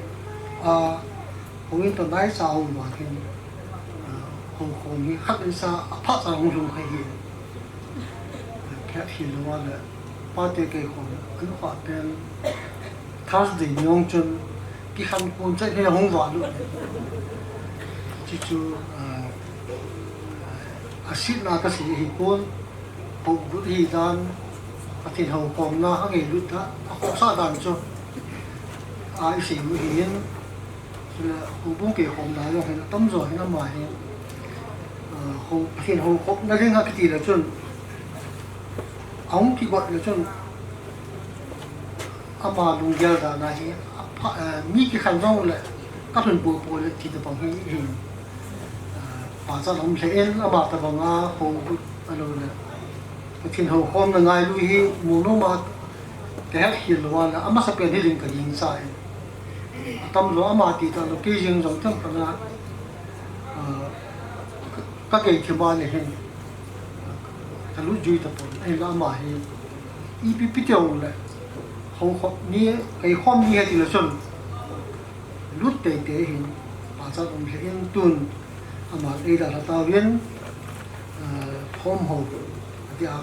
hongin to nai sa ho ma hin hong kong ni khat sa apa sa hong lung khai hin kẹp hin lo la pa te ke hong an fa ten Thursday nyong chun ki han kun chai he hong wa lu chi chu Ahsi na ka si hi kun ho bu hi dan atin ho kom na ang lu ta ko sa dan chu ai si mu hin la hu bu ke hom da lo hen tam zo hen ma he ho atin ho kop na ring ha ki ti la chun ong ki got la chun ama lung gel da na hi mi ki khan zong le ka thun pu pu le ti da bang hi hi pa za lom le en ama ta bang a ho bu alo le atin ho khom na ngai lu hi mu no ma ke ha hi lo wa na ama sa pe ni ling ka yin sa tam lo ama ti ta lo ki jing zong tam pa na ka ke ki ma ne hen ta lu ju ta pon ai la ma hi i pi pi teo le ho kho ni kai khom ni ha ti la sun lut te te hin pa cha dom le in tun ama e da ta win thom ho dia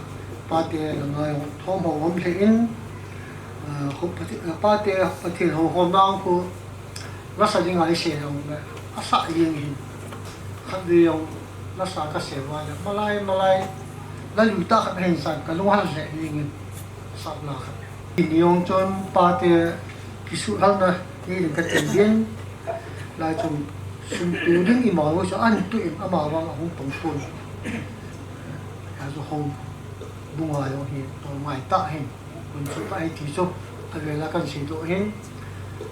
pa te la ngai thom ho om le in ho pa te pa te ho ho nang ko la sa ding ai se dong le a sa yin hin khan de yong la sa ka se wa le malai la lu ta khat hen san ka lu han se yin sa na khat ni yong chon pa te ki su hal na ni ka chen bien lai chung sun tu ding i ma wo so an tu im ama wa hong tong pun ha zo hong bunga yo hi to mai ta hen kun chu ta ai ti so a ve la kan si to hen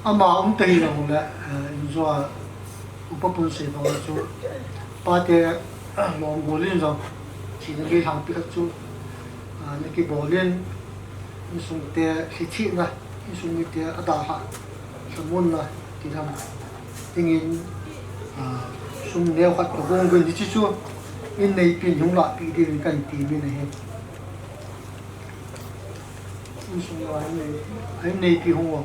ama te hi long la in zo upa pun se ba chu pa te long bo lin zo chỉ là cái hàng bị chu những cái bộ liên những sung te khi chi na những sung mi te ada ha samun na thì làm tình hình sung leo khát của gông gần chỉ chú in này pin hung lạ bị đi cần tì bên này hết in sung lạ anh này pin hung vào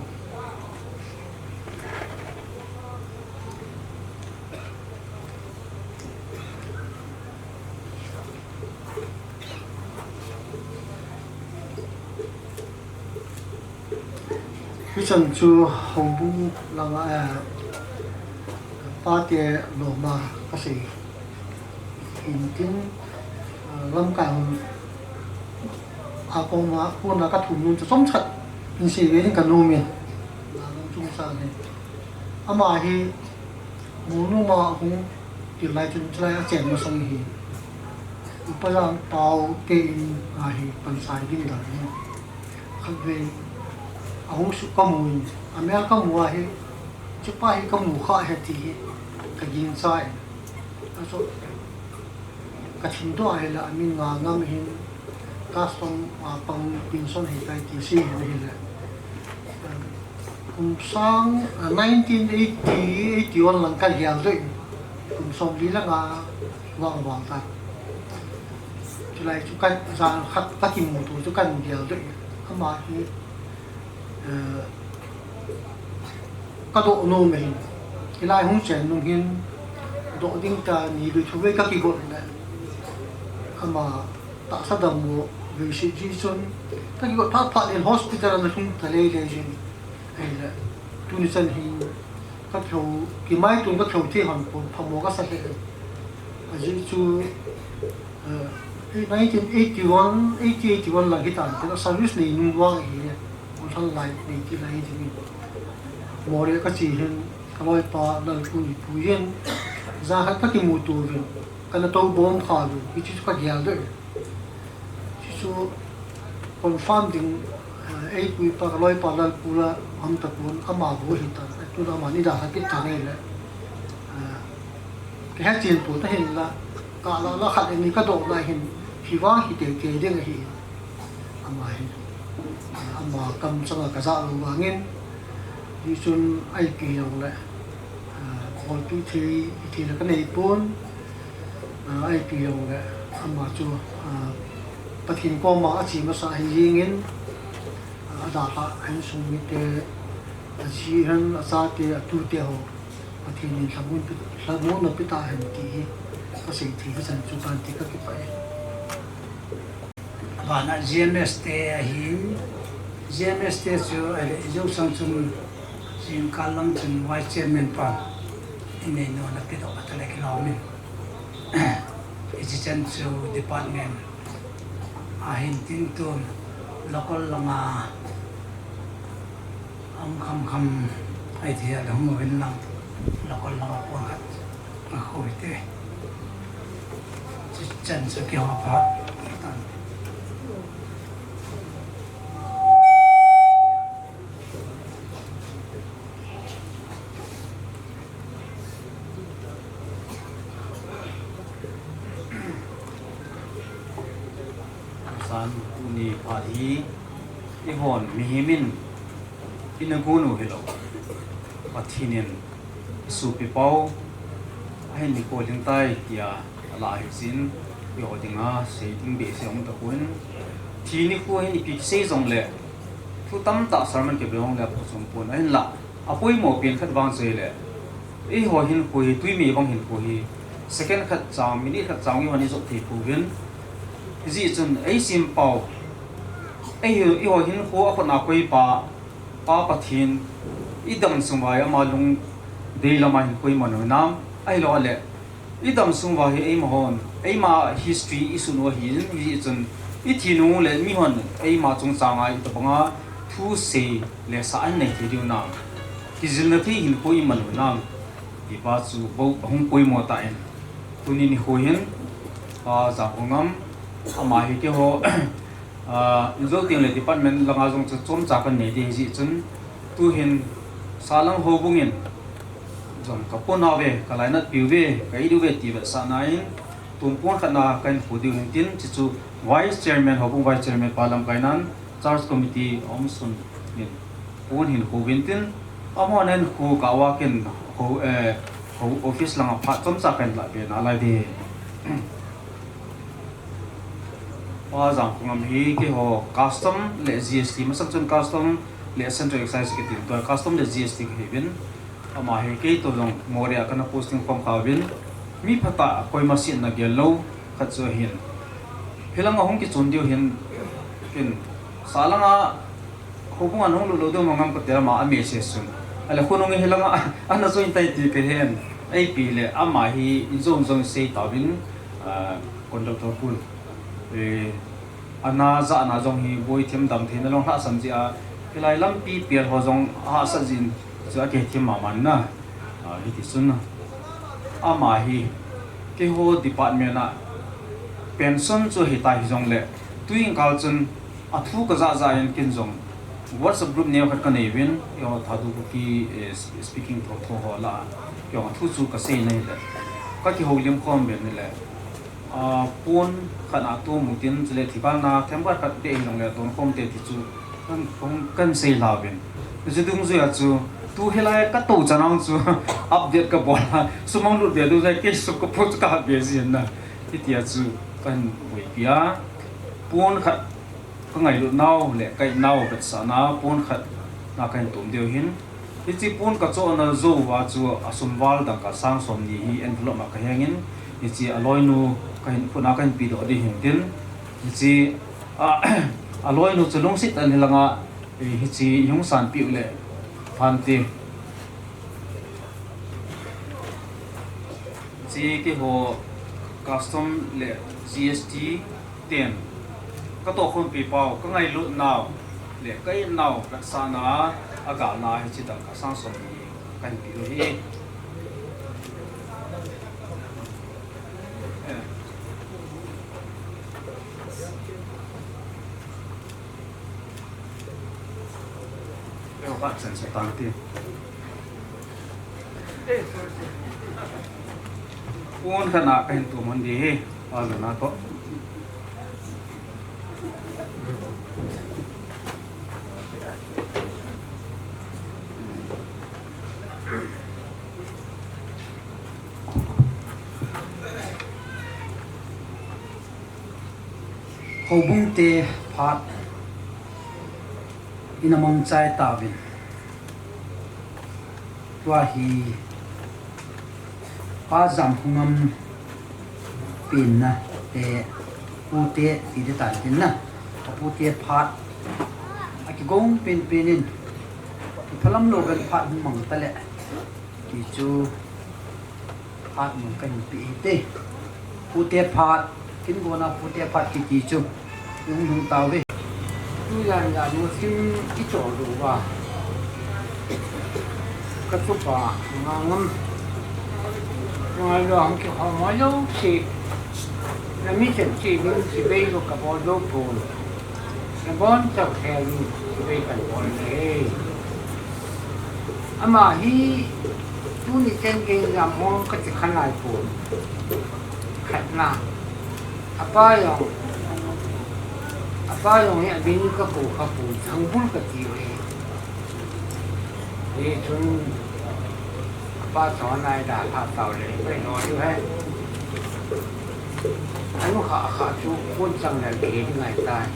cái chân chú hồng bung là ba tia lò mà cái gì hình tiếng lâm càng con mà con là cái thủ luôn cho sống thật mình sẽ về đến cả nông miền là nông trung sa này mà thì muốn mà cũng điều lại chúng ta chèn mà xong thì bây giờ tàu tiền thì phần sai đi rồi không về ông sự có mùi mẹ có mùi thì chụp bài có mùi khó hết thì cái gì sai rồi cái trình độ này là mình ngắm hình custom bằng pin son hệ cái gì xí này là cũng sang 1981 lần cái gì rồi cũng xong đi là ngang vàng ta cho lại chú căn ra khắc các kim mù chú căn gì rồi mà thì các độ nô mình cái lai không chèn nông hiên độ tinh ta nhị được chú với các kỳ hội này mà tạo ra đồng bộ về sự di xuân các kỳ hội thoát đến hospital là không thể lấy gì hay là tu ni chân hình các kiểu cái máy tu các kiểu thi hoàn phòng mổ các sản phẩm ở dưới chú 1981 là cái tàn cái service này nung vang gì một thằng lại này cái này thì mổ đấy các chị hiện các loại pa là phụ hiện ra các cái mô tô hiện cái là tàu bom khá rồi cái chú các nhà đấy chú confirming ấy quý pa cái loại pa là pura ham tập vốn mà vô hiện tại tôi đã mà đi ra cái thằng này là cái hết tiền của ta hiện là cả là khát này cái độ này hiện khi vang thì để kể đến hiện mà cầm sang là cái dạng luôn mà nghe đi xuân ai kỳ lòng lại còn cái thì là cái này bốn ai kỳ lòng lại mà cho bắt hình qua mà chỉ mà sai gì nghe đã là anh sung mit chỉ hắn sa te tu te ho bắt hình làm muốn nó biết ta hình thì cóสิ่งที่ก็จะจุดการที่ก็ไปvà na GMST hi GMST chu jo sang chun jin kalang chun vice chairman pa ine no na pe do atale ki no min chen chu department hin tin tun local langa kham ai thì là không bên lăng local langa po hat a khoi te chen chu ki ho pa san uni padi ihon mihimin inagunu hilo pathinin supi pau ahin ni ko ling tai tia ala hisin yo dinga seiting be seong ta kun thini ko hin pi sei jong le thu tam ta sarman ke beong le phosum pon ahin la apoi mo pin khat wang sei le e ho hin ko hi tui mi bang hin ko hi second khat chang minute khat chang hi wani zo thi pu gen gì chun ấy sim pau ấy ho hin kho a na koi pa pathin idam sumai ama lung de lama hin koi manu nam ai lo le idam sumwa hi em hon ai ma history isu no hi ji chun I thinu le mi hon ai ma chung changai to banga thu se le sa an nei thi na ki zil na thi hin koi manu nam di pa chu bo hong koi mo ta en tunin ho hin Zamkhongam ama hi ke ho resulting le department langa jong chom cha kan nei de ji chun tu hin salang ho bungin jong kapona ve kalaina piwe kai du ve ti ve sa nai tumpon khana kan phudi tin chu vice chairman ho bung vice chairman palam kainan charge committee omsun min pon hin ho vintin amon hen ho kawa ken ho office lang apa chom cha kan la be na lai de pa Zamkhongam hi ki ho custom le GST ma sang chon custom le central excise ke tin to custom le GST ke bin ama he ke to jong moria kana posting form ka bin mi phata koi machine na gel lo khat cho hin helanga hong ki chon dio hin kin salanga hobung an hong lo do mangam ko tera ma ame se sun ala khonong helanga ana so in tai ti ke hen ai pi le ama hi zong zong se ta bin conductor pul ana za na jong hi boi them dam the na long ha sam ji a kelai lam pi pier ho jong ha sa jin cha ke thim ma man na hi ti sun na ama hi ke ho department na pension chu hi ta hi jong le tuing kal chun a thu ka za za yan kin jong WhatsApp group ne khat ka nei win yo thadu ko ki speaking tho ho la yo thu chu ka sei nei le ka ki ho lim khom ben ne le pon khana tu mutin chile thikal na thembar khat te long le ton khom te ti chu kan sei la ben ju dung zu ya chu tu helai ka to chanang chu update ka bola sumang lu de du jai ke su ko put ka be zin na ti tia chu kan boi pia pon khat ko ngai lu nau le kai nau ka sa na pon khat na kan tum deu hin ti chi pon ka cho na zo wa chu asum wal dang ka sang som ni hi envelope ma ka hangin ti chi aloi nu kan puna kan pi do di hin tin ti chi aloi nu chalong sit an hilanga hi chi yung san pi le phan ti chi ki ho custom le GST 10 ka to khon pi pau ka ngai lu naw le kai naw ka sa na aga na hi chi dang ka sang som ni kan pi do hi các sản xuất tăng tiền. Pun khana kain tu mandi, alu na to. hậu bung te phat inamong chai tawin tua hi pa Zamkhongam pin na te pu te ti de tan tin na pu te phat aki gong pin pinin ki phalam lo gan phat mang ta le ki chu phat mang kan pi te pu te phat kin gona pu te phat ki chu yung hung tawe tu yan ya no sim ki cho ru wa ka chu pa ngam ngoài lo không kêu họ nói đâu thì là mi chuyện chỉ mình chỉ bây giờ cả bao lâu buồn là bọn chọc theo như chỉ bây cần buồn này mà hi tu ni chân cái làm mong cái gì khăn lại buồn khát na apa yang ni abin ka po thang bul ka ti we chun ba chó này đã thả tàu để phải nói như thế anh nó khá chú quân sang là kế như ngày tai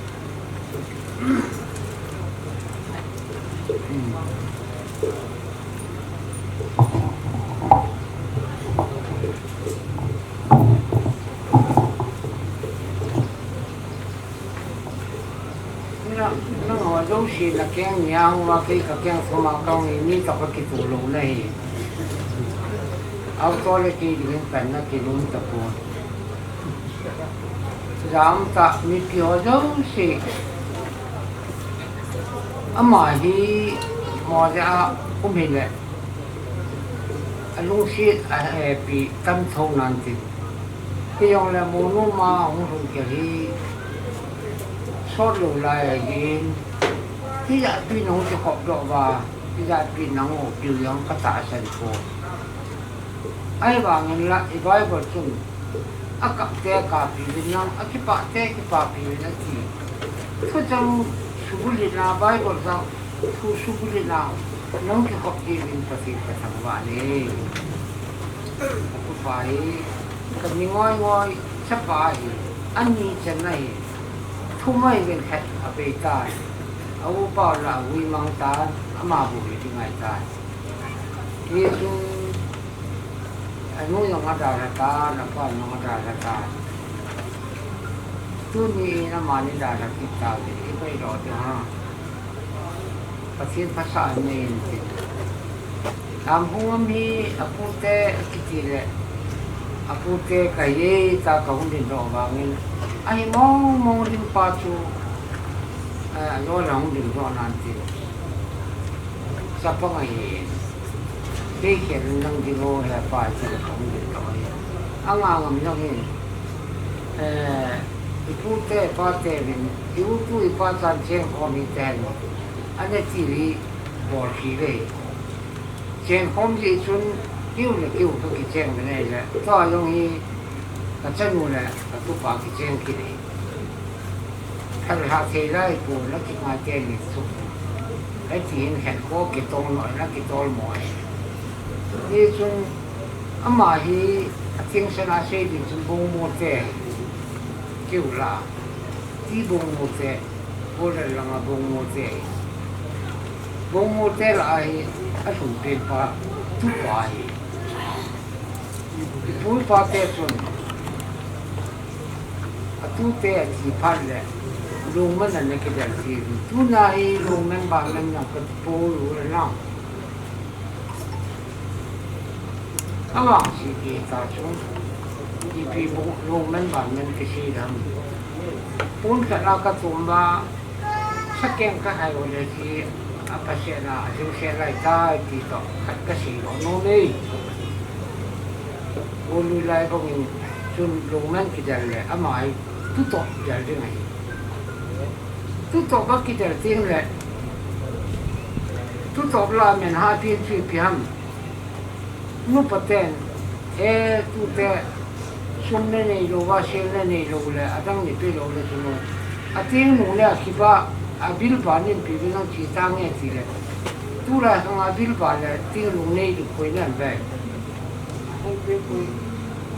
nó ngồi dấu xì là cái nhau mà cái phong màu cao này mi tập cái tủ lù này auto le ki din kan na ki lun ta po ram ta mi ki ho jo si ama hi mo ja hi le alung si a pi tam thong nan ti ki yong le mo no ma hong ru ki hi so lu lai yin ti ya pi no ki khop do wa ti ya pi nang o pi yang ka ta san po ai bảo người lại vai vào chung à cặp te cà phê Việt Nam à cái bà phê Việt Nam gì thôi trong số lịch nào vai vào sao thu số lịch nào nấu cái cặp gì mình phải thằng bạn đi tu pai kan ni ngoi sa pai an ni chen nai thu mai ben khat a pe ta au pa la wi mang ta ama bu ti ngai ta ni tu anu yang ada ta na pa no ada ta tu ni na ma ni da la ki ta ni pe ro ta ha pa sin pa sa ni Zamkhongam hi apute kitire apute kaye ta kahun din ro bangin ai mong din pa chu lo lang din ro nan ti sa pa ngai ke khen nang di ro la pa chi kahun din ro ang mi nang ipute pa te bin iutu ipa chan chen ko mi ten ane ti ri bor hi le chen khom ji chun kiu to ki chen ne le to yong hi ka chen nu le ka tu pa ki chen ki ni thal ha the lai pu la ki ma chen ni su ai ti hin hen ko ki tong noi la ki tol moi ni chun ama hi a ting sa na se di chun bong mo te kiu la ti bong mo te bo le la nga bong mo te la ai a sun pe pa tu pa hi pu pa te sun a tu te ti pa le lung man na ke dal ti tu na hi lung men ba lam na ka pu lu na ama si ki ta chung di pi bu lung men ba men ke si dam pun ka la ka tum ba sa ken ka hai o le ki apa siya na yung siya lai ta dito at kasi no may ulu lai ko ng chun luman kidal le amay tuto kidal din ay tuto ba kidal din le tuto la men ha pin chi piam no paten tu te sun ne lo wa siya ne lo le adang ni pe lo le suno ating mo le kiba abil banin pibinang chitang e tile tura sang abil bala ting lung nei du koi nan ba ai pe koi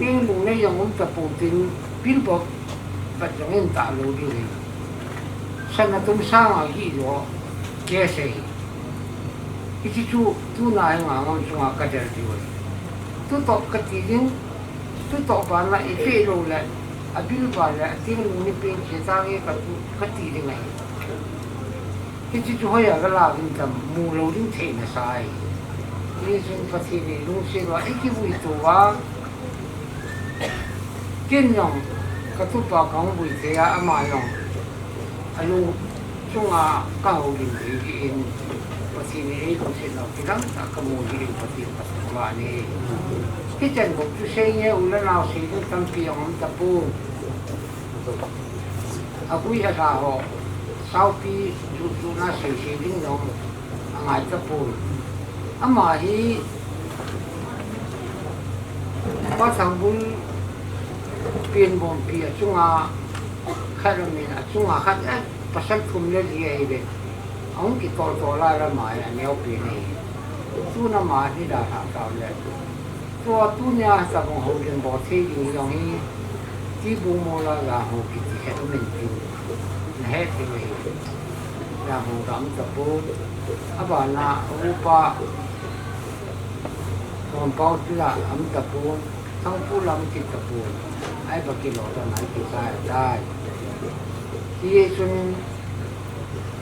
ting lung nei yang ta pu ting bil bo ba jang en ta lo di ni sana tum sang a hi lo ke se ichi tu na nga ngam chung a ka der di wo tu to ka ti ding tu to ba na e pe lo la abil bala ting lung ni pe chitang e ka ti ding ai cái chú hỏi là cái nào cũng tầm mù lâu đến thế là sai, nên chúng ta thì luôn xem là cái vui tổ á, kiên nhẫn, cái tu bà công vui thế à mà nhẫn, anh luôn chúng ta cao điểm cái in, và thì này luôn xem là cái đó là cái mù điểm và thì là này, cái chân của chú xem nhé, uống nào xem cũng tâm kỳ ông tập bu, à vui là sao sau khi chú na xây dựng nó ngay tập bồi, ama hi có thằng bún pin bom pia chung à khai ra mình chung à khai ấy pasal thum le gì ấy đấy, ông cái to la mai là neo pin này, chú na mai đi đã thằng tao le, chú nhà sao cũng hậu dân bỏ thế gì giống như chỉ bù mò là hậu cái hết mình tin hết thì là hồ đắm tập bố à bà na upa còn bao nhiêu là ấm tập bố thằng phu làm cái tập bố ai bà kia lọt ra này thì sai đây thì xuân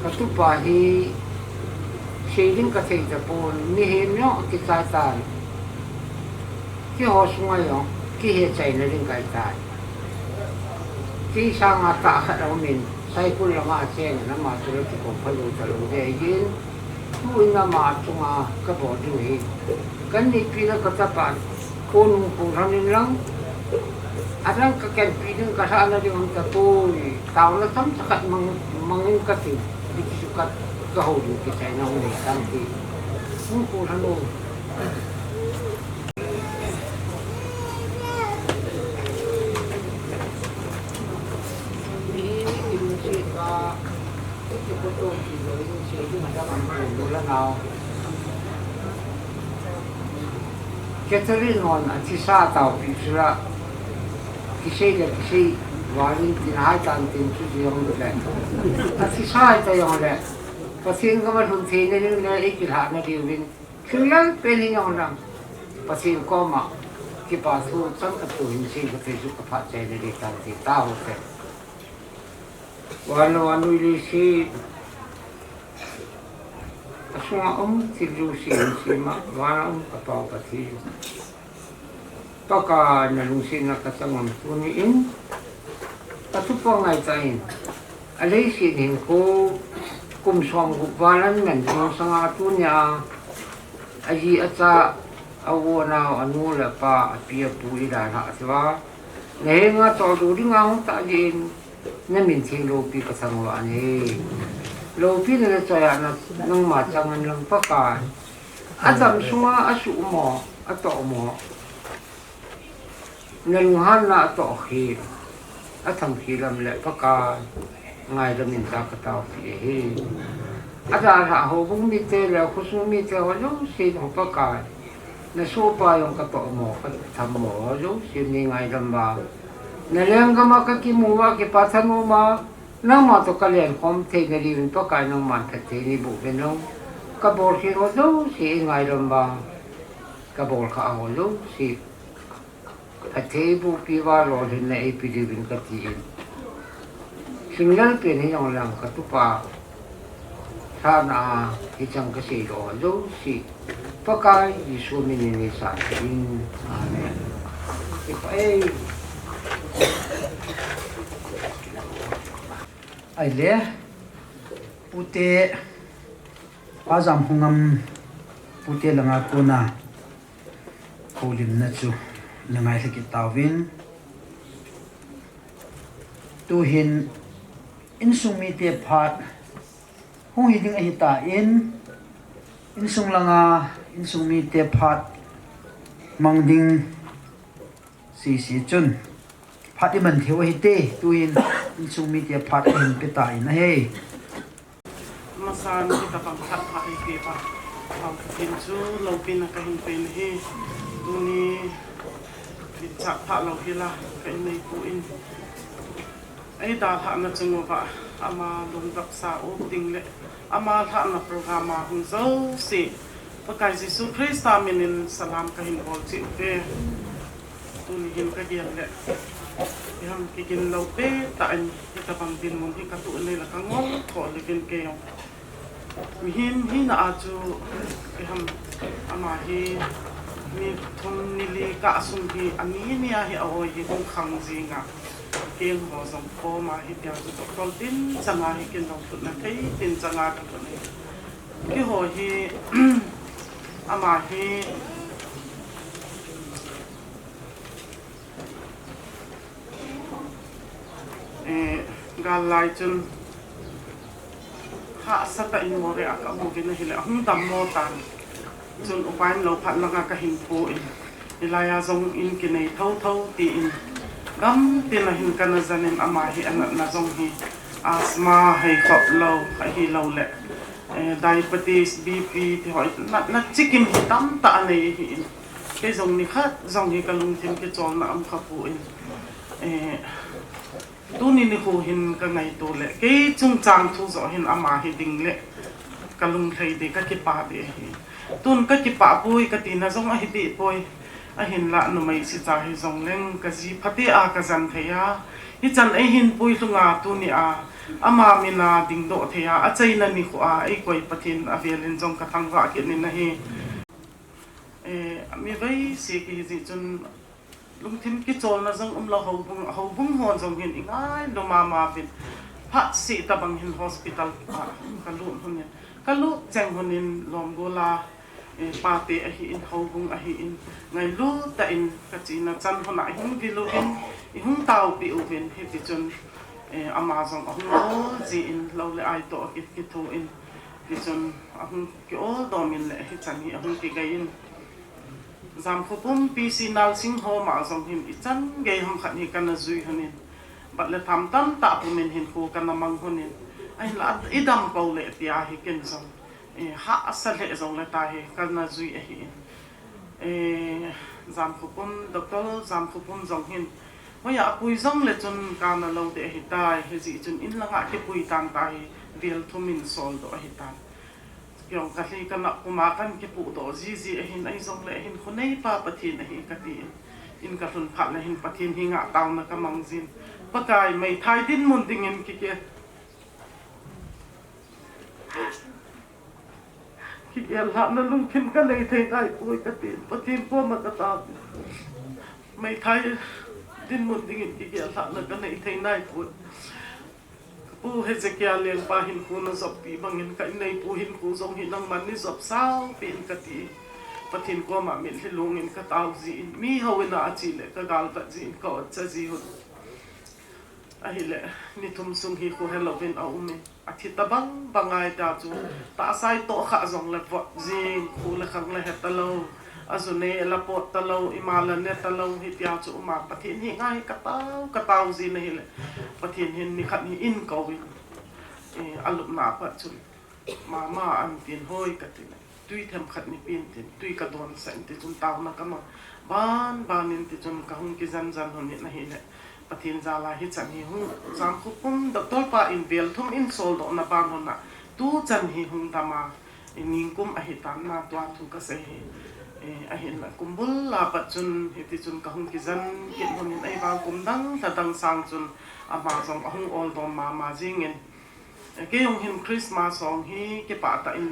cái tu bà hi xây dựng cái tập bố mi hiểm nhá cái sai sai cái họ xuống ai đó cái hệ chạy nó lên cái sai cái sang ngã ta hết đâu mình sai pun lama chen na ma chu ti ko phalu talu de yin tu na ma chunga ka bo du hi kan ni pi na ka ta pa ko nu ko ran lang adang ka ken pi ding ka sa na ding ta tu ni taw na tam sa kat mangin ka ti di ki ka ka ho du ki chai na ni tam ti nu ko ran lo Catherine on at si sa tao picture kisi warin tinahai tan tin chu yung le at si sa ito yung le pasin ka man tin ni le ikilha na diwin kailan pwede yung lang pasin ko ma kipasu sang katuhin si katisu kapatay na ditan si tao te wano ili si asuma tilu si ma wano kapau pati paka nalungsin na kasamang tuniin patupang ay tayo alay sinin ko kumsong gupalan men sa nga ato niya aji at sa awo na anula pa at piya po ilala diba nahin nga todo di nga akong taadin na minting lopi kasangwaan lopi na nasaya na ng matsangan lang pakan atam sunga asu mo ato mo nalunghan na ato akhir atam kilam le pakan ngay da minta kataw fiye ada ho bung mite le khusu mite walo sin ho pakan na sopa yung kato mo katam mo yo sin ngay damba naleng ka makakimuwa kipatan mo ma nang mato kalian kom te nalilin pakan ng mantate ni bubenong kabor sino do si ngay damba kabor ka ako do si at table piwa lo din na ipilibin katiin. Similar pinayang lang katupa sana isang kasi lo si pagka isumin ni sa atin. Amen. Ai le pute Zamkhongam pute langa kuna kolim na chu nangai leki tawin tuhin insung mi te phat hong hiding ahita insung langa insung mi te phat mangding si chun phat iman thewa hite tuhin insung mi te phat hin peta in he masan kita pangkat ha ike pa ang kinsu lopin na kahin pen he duni cak pak lau hila kai nei puin ai da tha na chungo ba ama lung dak sa o ting le ama tha na programa hung zo si pakai Yesus Krista minin salam kahin ol chi pe tuni hin ka gian le yang kikin lau pe ta an kita pang din mon hi ka tu nei la ka ngol ko le kin ke yong mi hin na aju ham ama hi mi thon nili ka sumbi ani ni a hi aoi hi kong khang ji nga ken ho zong ko ma hi pya zu to tol tin changa hi ken dong tu na kai tin changa ka tu ni ki ho hi ama hi gal lai chun ha sa ta in mo re a ka mo vin hi le hung dam mo tan chun upain lo phat langa ka hin po in ilaya zong in kinai thau ti in gam tin na hin kana zanin ama hi an na zong hi asma hai khop lo hi lo le diabetes bp ti hoi na chicken hi tam ta nei hi in ke zong ni khat zong hi ka lung thim ke chol na am kha pu in tu ni ni ho hin ka ngai to le ke chung chang thu zo hin ama hi ding le ka lung thei de ka ki pa de hi tun ka ki pa pui ka tin na zong a hi ti poi a hin la no mai si cha hi zong leng ka ji phati a ka zan theya hi chan ai hin pui lunga tu ni a ama mina ding do theya a chai na ni kho a ai koi pathin a velin zong ka thangwa ki ni na hi mi vai si ki ji chun lung thim ki chol na zong lo ho bung hon zong hin ingai lo ma fit phat si ta bang hin hospital ka lu hun ne ka lu cheng honin lom gola pa te a hi in ho bung a hi in ngai lu ta in ka chi na chan hona hin vi lu in I hung tau pi u vin hi ti chun amazon a hung lo ji in lo le ai to ki thu in ti chun a hung ki o domin le hi chan hi a hung ki gai in Zamkhongam PC nal sing ho ma zong him I chan gai hum khat hi kana zui hanin bat le tham tam ta pu min hin ko kana mang honin ai la idam ko le tia hi ken zong ha asal le zong le ta hi kana zui a hi Zamkhongam Dr. Zamkhongam zong hin hoya pui zong le chun kana lo de hi tai he ji chun in langa ke pui tan tai vel thumin sol do hi tan kyong ka hi kana kuma kan ke pu do ji hin ai zong le hin khunei pa pathin hi ka ti in ka thun phat le hin pathin hi nga taw na ka mang jin pakai mai thai din mun ding in ki ke la na lung phin ka nei thei tai oi ka ti pathin ko ma ka ta mai thai din mun ding in ki la na ka nei thei nai pu pu he zekia len pa hin ku na zop pi bangin ka nei pu hin ku zong hin nang man ni zop sao pin ka ti pathin ko ma min lung in ka taw ji mi hawina achi le ka gal ta ji ko cha ji hu ahile ni thum sung hi ko helovin au me athi tabang bangai ta chu ta sai to kha zong le vo jing khu le khang le hetalo azune la pot talo imala ne talo hi tia chu ma pathin hi ngai ka tau ji ne le pathin hin ni khat ni in ko wi alup na pa chu ma an tin hoi ka ti tui them khat ni pin tin tui ka don san ti chun taw na ka ma ban in ti chun ka hung ki zan hon ni na hi le pathin zala hi chan hi hu Zamkhongam Dr. pa in vel thum in sol do na ban hon na tu chan hi hung tama ning kum a hi tan na twa thu ka se hi a hin la kumbul la pa chun hi ti chun ka hung ki zan kin hon in ai ba kum dang ta dang sang chun a ma song hung ol do ma jing in ke yong hin Christmas song hi ke pa ta in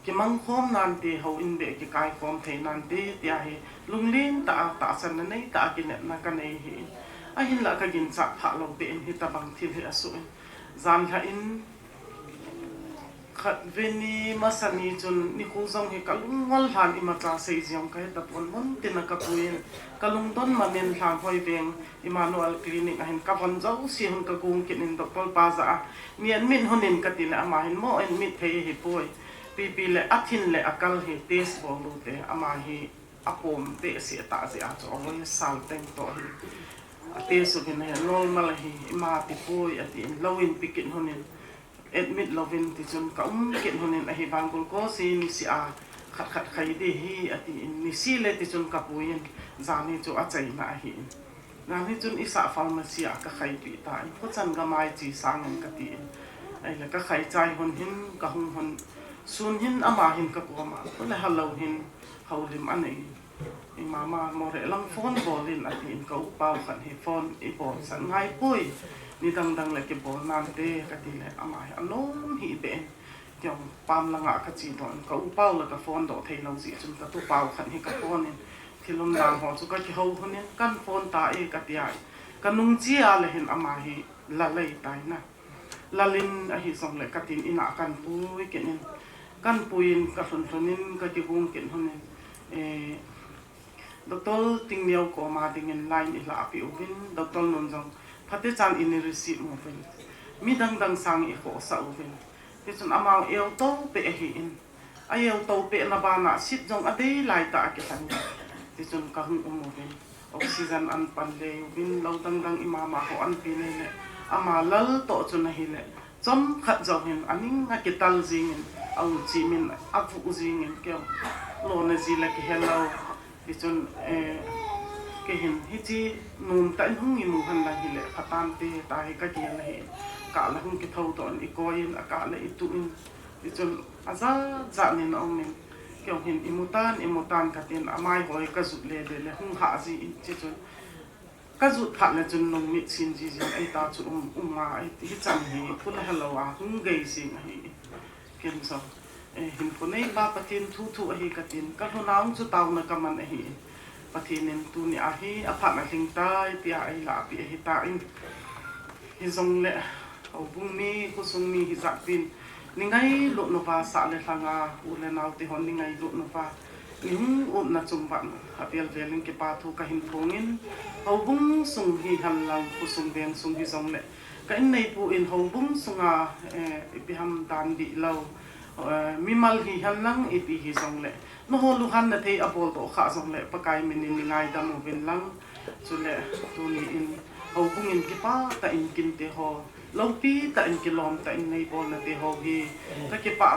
ki mang khom nan te ho in be ki kai khom the nan te tia hi lunglin ta san na nei ta ki na ka nei hi a hin la ka gin cha pha lo be in hi ta bang thil hi asu zan ha in khat veni masani chun ni khu zong hi kalung ngol han ima cha sei jiang ka ta pon mon tin na ka puin kalung don manen hlang hoi veng Emmanuel clinic a hin ka von zo si hun ka gung kin in Dr. pa za mian min honin ka tin ama hin mo en mit thei hi poi pi le athin le akal hi test bol lu te ama hi apom te si ta si a cho ngoi sal teng to hi te su bin he normal hi ma pi poi ati in lowin pikin honin admit lovin ti chun ka kin honin a hi bangul ko si ni si a khat khai de hi ati in ni si le ti chun ka puin zani chu a chai na hi na ni chun isa pharmacy a ka khai pi ta i ko chan ga mai chi sang an ka ti ai la ka khai chai hon hin ka hung hon sun hin ama hin ka ko ma ko le halo hin haulim anei i mama more lang phone bolin ati in ko pau khan hi phone i bon san ngai pui ni dang le ke bol nan te ka ti le ama anon hi be kyong pam langa ka chi don ko pau la ka phone do thei lo ji chun ka tu pau khan hi ka phone in thilum dang ho chu ka ki ho honin kan phone ta e ka ti ai kanung chi a le hin ama hi la lei tai na lalin a hi song le ka tin ina kan pui kenin kan puin ka thun ka ki gung kin honin Dr. ting niaw ko ma dingin line ila api ubin Dr. non jong phate chan in receipt mo pen mi dang sang i ko sa ubin ti chun amang el to pe hi in ayel to pe na ba na sit jong ade lai ta ke san ti chun ka hung mo pen oxygen an pan le ubin lo dang imama ko an pi ne ama lal to chun hi le chom khat jong hin aning nga ke tal jing au chi min afu jing in ke lo na ji la ke hello ti chun ke hin hi chi num ta hung i mu han la hi le khatan te ta hi ka ki la hi ka la hung ki thau ton i ko in aka la i tu in ti chun aza za ni na min ke hin imutan ka tin amai hoi ka zu le hung ha ji in chi chun ka zu pha le chun nong mi chin ji ai ta chu ma ai ti chan hi phun hello a hung gei sing hi ken so hin ko nei ba patin thu hi ka tin ka lo naung chu taw na ka man hi patinin tu ni a hi a pha na hling tai ti ai la pi hi ta in hi zong le au bung mi ko sung mi hi za pin ni ngai lo no pa sa le thanga u le nau ti hon ni ngai lo no pa in na chum ba a pial velin ke pa thu ka hin phongin au bung sung hi han lang ko sung beng sung hi zong le ka in nei pu in ho bung sunga bi ham dan di lo mi mal hi han lang e pi hi zong le no ho lu han na thei apol to kha zong le pakai min ni ngai da mo ben lang chu le tu ni in ho bung in ki pa ta in kin te ho lâu pi ta in kilom ta in nei bol na te ho hi ta ke pa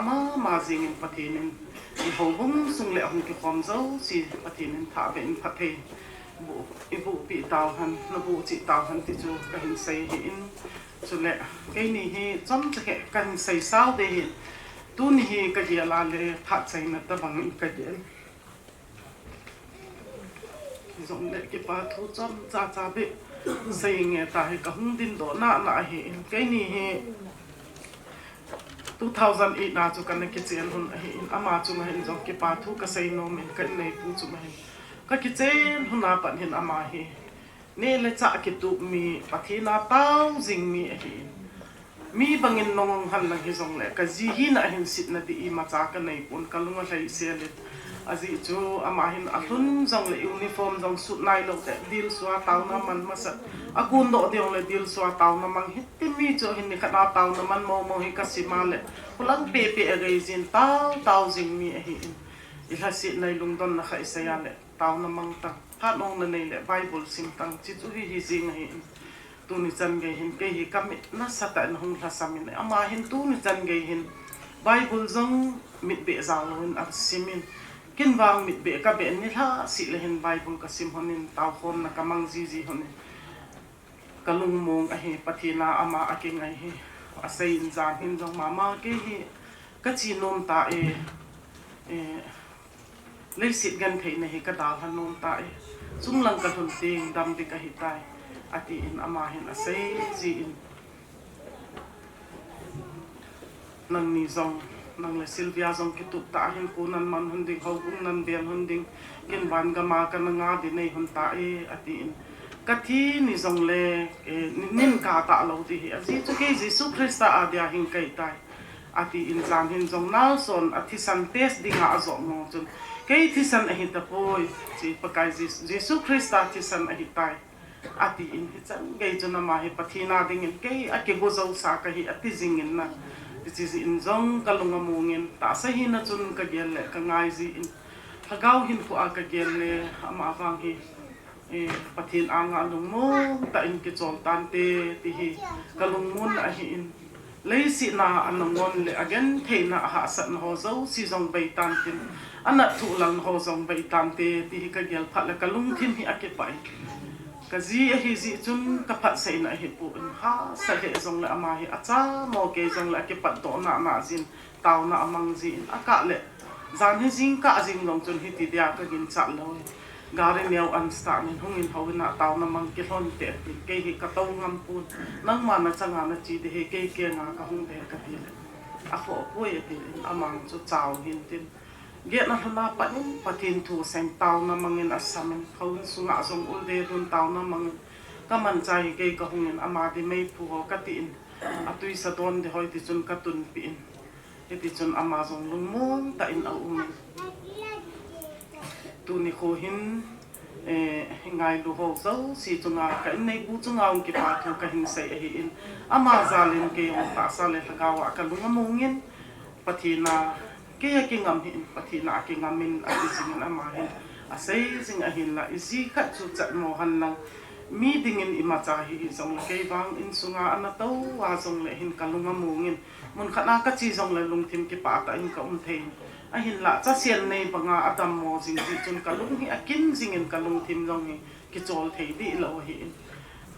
ma jing in pathin in i ho bung sung le hong ki khom zo si pathin in tha ben pathe bu i bu pi tao han na bu chi tao han ti chu ka hin sei hi in chu le cái ni hi chom che ke kan sei sao de hi tu ni hi ka dia la le pha chai na ta bang in ka dia giống lệ cái ba thu chom cha bị xây nghe ta hay cả hung tin đó na hi cái ni hi 2008 na chu kan cái chen hun hi ama chu ma hin giống cái ba thu ka xây no men kan nei pu chu ma hin ka cái chen hun na pan hin ama hi ne le cha ki tu mi pathina tao jing mi hi mi bangin nong han lang hi giống lệ ka ji hi na hin sit na ti i ma cha ka nei pun ka lunga hlai se le azi chu ama hin athun jong le uniform jong suit nai lo te dil swa taw na man masat akun do diong le dil swa taw na mang hit ti mi chu hin ni khana taw na man mo hi ka sima le pulang pe pe gai jin taw jing mi hi i ha si nai lung don na khai sa ya le taw na mang ta phat ong na nei le bible sim tang chi chu hi jing hi tu ni chan ge hin ke hi kam na sa ta na hung la samin ama hin tu ni chan ge hin bible jong mit be za lo in ar simin kin wang mit be ka be ni tha si le hin bible ka sim honin taw khom na kamang ji honin kalung mong a hi pathina ama aking ai hi asai in zan hin jong mama ke hi ka chi nom ta le sit gan thei na hi ka dal han nom ta chung lang ka thun ting dam ti ka hi tai ati in ama hin asai ji in nang ni zong nang le Sylvia zong ki tup ta hin ko nan man hun ding ho bung nan bian hun ding kin ban ga ma ka na nga di nei hun ta ati in ka thi ni zong le nin ka ta lo ti hi aji chu ke Jesus Christ a dia hin kai tai ati in zan hin zong nal son athi san test dinga azo mo chun ke thi san a hi ta poi chi pakai Jesus Christ a thi san a hi tai ati in hi chan ge chu na ma hi pathina ding in ke a ke go zo sa ka hi ati jing in na ti ji in zong kalunga mungin ta sa hi na chun ka gel le ka ngai ji in hagau hin ku a ka gel le ama wang hi pathin anga lung mo ta in ki chol tan te ti hi kalung mun a hi in lei si na anangon le again theina ha sat na ho zo si zong bai tan tin ana thu lang ho zong bai tan te ti hi ka gel phat la kalung thin hi ake pai ka ji a hi ji chun ka phat sei na hi pu in ha sa le zong le ama hi acha mo ke zong le ke pat do na jin taw na amang ji in aka le zan hi jing ka jing long chun hi ti dia ka gin cha lo gari neo an sta min hungin hawina taw na mang ki hon te ke hi ka taw ngam pu nang ma na changa na chi de he ke nga ka hung de ka ti le a kho poi ti amang chu chaw hin tin ge na hana pa ni pathin thu sen taw na mangin asamin khawin sunga zong ul de dun taw na mang ka man chai ke ka hungin ama di mei pu ho ka ti in atui sa don de hoi ti chun ka tun pi in ti chun ama zong lung mon ta in au tu ni ko hin ngai lu ho zo si chunga ka nei bu chunga ong ki pa thu ka hin sei hi in ama zalin ke ong ta sa le ga wa ka lunga mongin pathina ke ki ngam hin pathina ki ngamin a jing ama hin a sei jing a hin la isi kha chu chat mo han lang mi dingin ima cha hi zong le ke bang in sunga ana to wa zong le hin ka lunga mongin mun khana ka chi zong le lung thim ki pa ta in ka thein a hin la cha sian nei banga adam mo jing ji chun ka lung hi akin jing in ka lung thim jong hi ki chol thei di lo hi in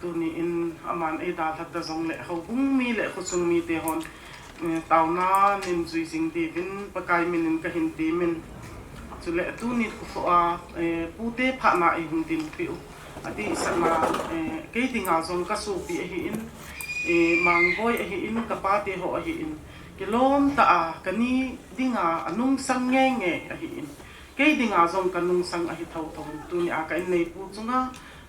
tu ni in aman e da that da jong le ho bung mi le khu chung mi te hon taw na nin zui jing di vin pakai min in ka hin ti min chu le tu ni khu a pu te pha na i hun tin pi ati sa na ke tinga jong ka su pi hi in mang boy hi in ka pa te ho hi in kilom ta a kani dinga anung sang nge a hi in ke dinga zong kanung sang a hi thau tu ni a ka in nei pu chunga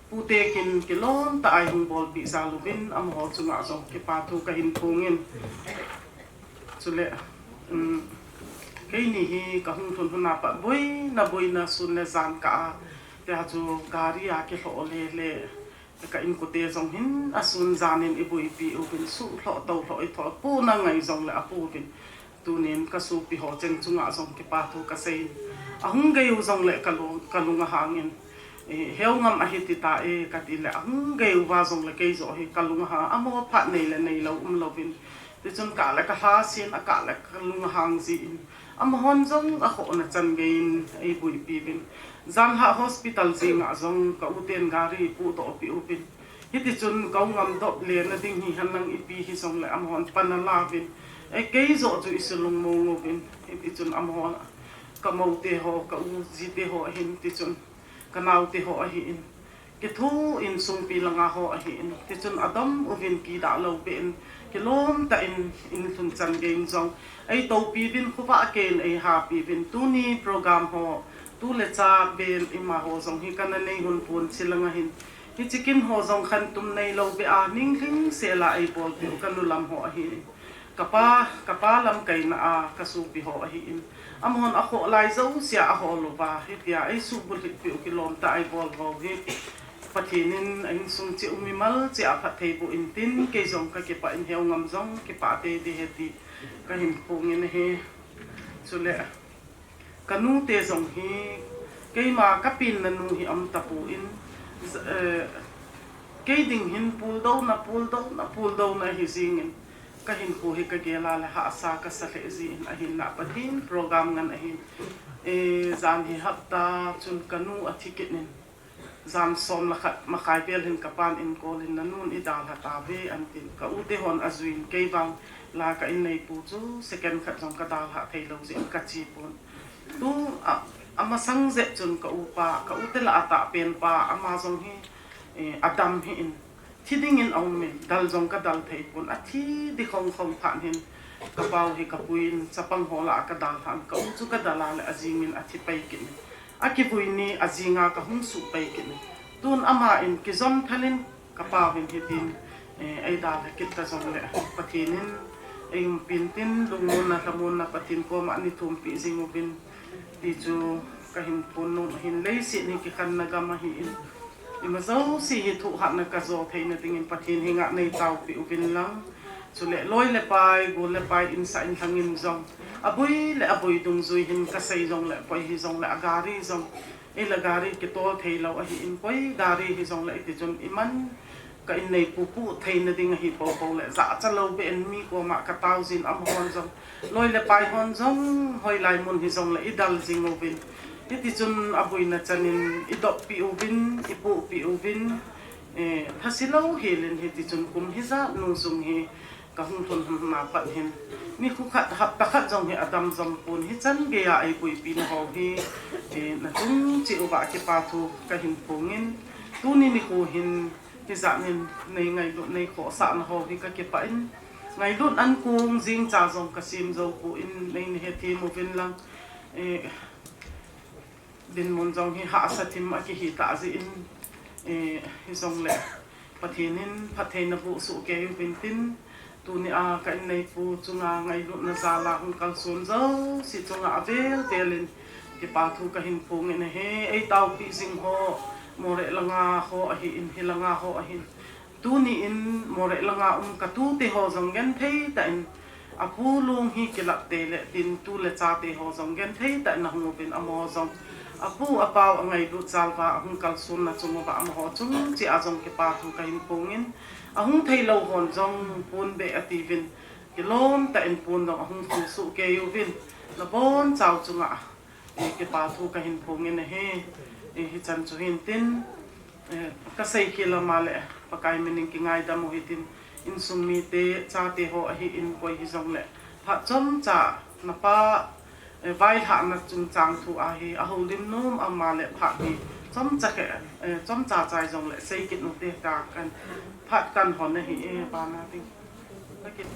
pu te kin kilom ta ai hung bol bi za lubin am ho chunga zong ke pa thu ka hin pungin chule ke ni hi ka hung thun huna pa boi na sun le zan ka te ha chu gari a ke ho le ka in ko te zong hin asun zanin ibui pi u bin su tho to tho i tho pu na ngai zong la pu bin tu nen ka su pi ho cheng chunga zong ki pa thu ka sei a hung ge u zong le ka lu nga hangin heo ngam a hiti ta ka ti le ang ge wa zong le ke zo hi kalung ha amo phat nei le nei lo lovin ti chun ka le ka ha sin a ka le kalung hang ji in am hon zong a kho na chan ge in ei bui pi bin zan ha hospital ji nga zong ka uten gari pu to pi upin hiti chun ka ngam dop le na ding hi hanang i pi hi zong le am hon pan na la vin e ke zo chu isulung mo ngobin hiti chun am hon ka mo te ho ka u ji te ho hin ti chun kanau te ho hi in ke thu in sung pi langa ho hi in ti chun adam ovin ki da lo ben ke lom ta in thun chan game jong ai to pi vin khuwa ken ai ha pi vin tu ni program ho tu le cha ben ima ho jong hi kana nei hun pun silanga hin hi chicken ho jong khan tum nei lo be a ning ling se la ai bol pi kan lam ho hi kapa lam kai na a kasu pi ho hi in amon ako lai zo sia a ho lo ba hi tia ai su bul pi kilom ta ai bol ho hi pathinin anh sung chi umi mal chi a pha thei bu in tin ke jong ka ke pa in heu ngam jong ke pa te de he ti ka him pung in he chule kanu te jong hi ke ma ka pin na nu hi am ta pu in ke ding hin pul do na hi sing in ka hin ko hi ka gela la ha sa ka sa le ji in a hin na patin program ngan a hin zan hi hapta chun kanu a ticket nin zam som la khat ma khai bel hin kapan in kolin nanun i dal ha ta ve an tin ka u te hon azuin ke bang la ka in nei pu chu second khat jong ka dal ha thei lo ji ka chi pun tu ama sang ze chun ka u te la ata pen pa ama jong hi adam hi in thiding in ong me dal jong ka dal thei pun a thi di khong phan hin ka pau hi ka puin chapang hola ka dal han ka u chu ka dala le ajimin a thi pai ki akipui ni azinga ka hung su pai kin tun ama in kizon thalin kapawin hitin ai da kit ta jong le pathinin ai pintin lungun na thamun na patin ko ma ni thum pi jingubin ti chu ka hin pun hin lei si ni ki khan na gama hi in imazo si hi thu hat na ka zo thein tingin pathin hinga nei tau pi ubin lang chule loi le pai in sa in thangin jong abui dung zui hin ka sei jong le poi hi jong le agari jong e la gari ke to thei lo a hi in poi gari hi jong le ti chun iman ka in nei pu thei na ding hi po le za cha lo be en mi ko ma ka tau jin am hon jong loi le pai hon jong hoi lai mun hi jong le idal jing ovin ti chun abui na chanin idop pi ovin ipu pi ovin thasilo helin hi ti chun kum hi za nu sung hi ka hung thon na pat hin ni khu khat hap ta khat jong he adam jam pun hi chan ge ya ai pui pin ho hi na chung chi u ba ke pa thu ka hin pungin tu ni khu hin ki za nin nei ngai lu nei kho sa na ho hi ka ke pa in ngai lut an kung jing cha jong ka sim zo pu in nei ni he thi mo vin lang din mon jong hi ha sa thim a ki hi ta ji in hi jong le pathinin pathe na bu su ke vin tin tu ni a ka nei pu chunga ngai lu na za la hung kal sun zo si chunga avel telin ki pa thu ka hin pung in he ei tau pi sing ho more langa ho a hi in hilanga ho a hin tu ni in more langa ka tu te ho jong gen thei ta in apu lung hi kilap te le tin tu le cha te ho jong gen thei ta na hu pin amo jong apu apau ngai lu chal ba hung kal sun na chunga ba am ho chung chi a jong ki pa thu ka hin pung in ahung thei lo hon jong pun be ativin kilom ta in pun dong ahung thu su ke yu vin na bon chau chunga ke pa thu ka hin phung in he hi chan chu hin tin ka sei kila male pakai mening ki ngai da mo hitin in sum mi te cha te ho hi in koi hi jong le pha chom cha na pa vai ha na chung chang thu a hi a holim num amale pha hi chom cha ke chom cha chai jong le sei kit no te ta kan phat kan hon hi pa na ting nakit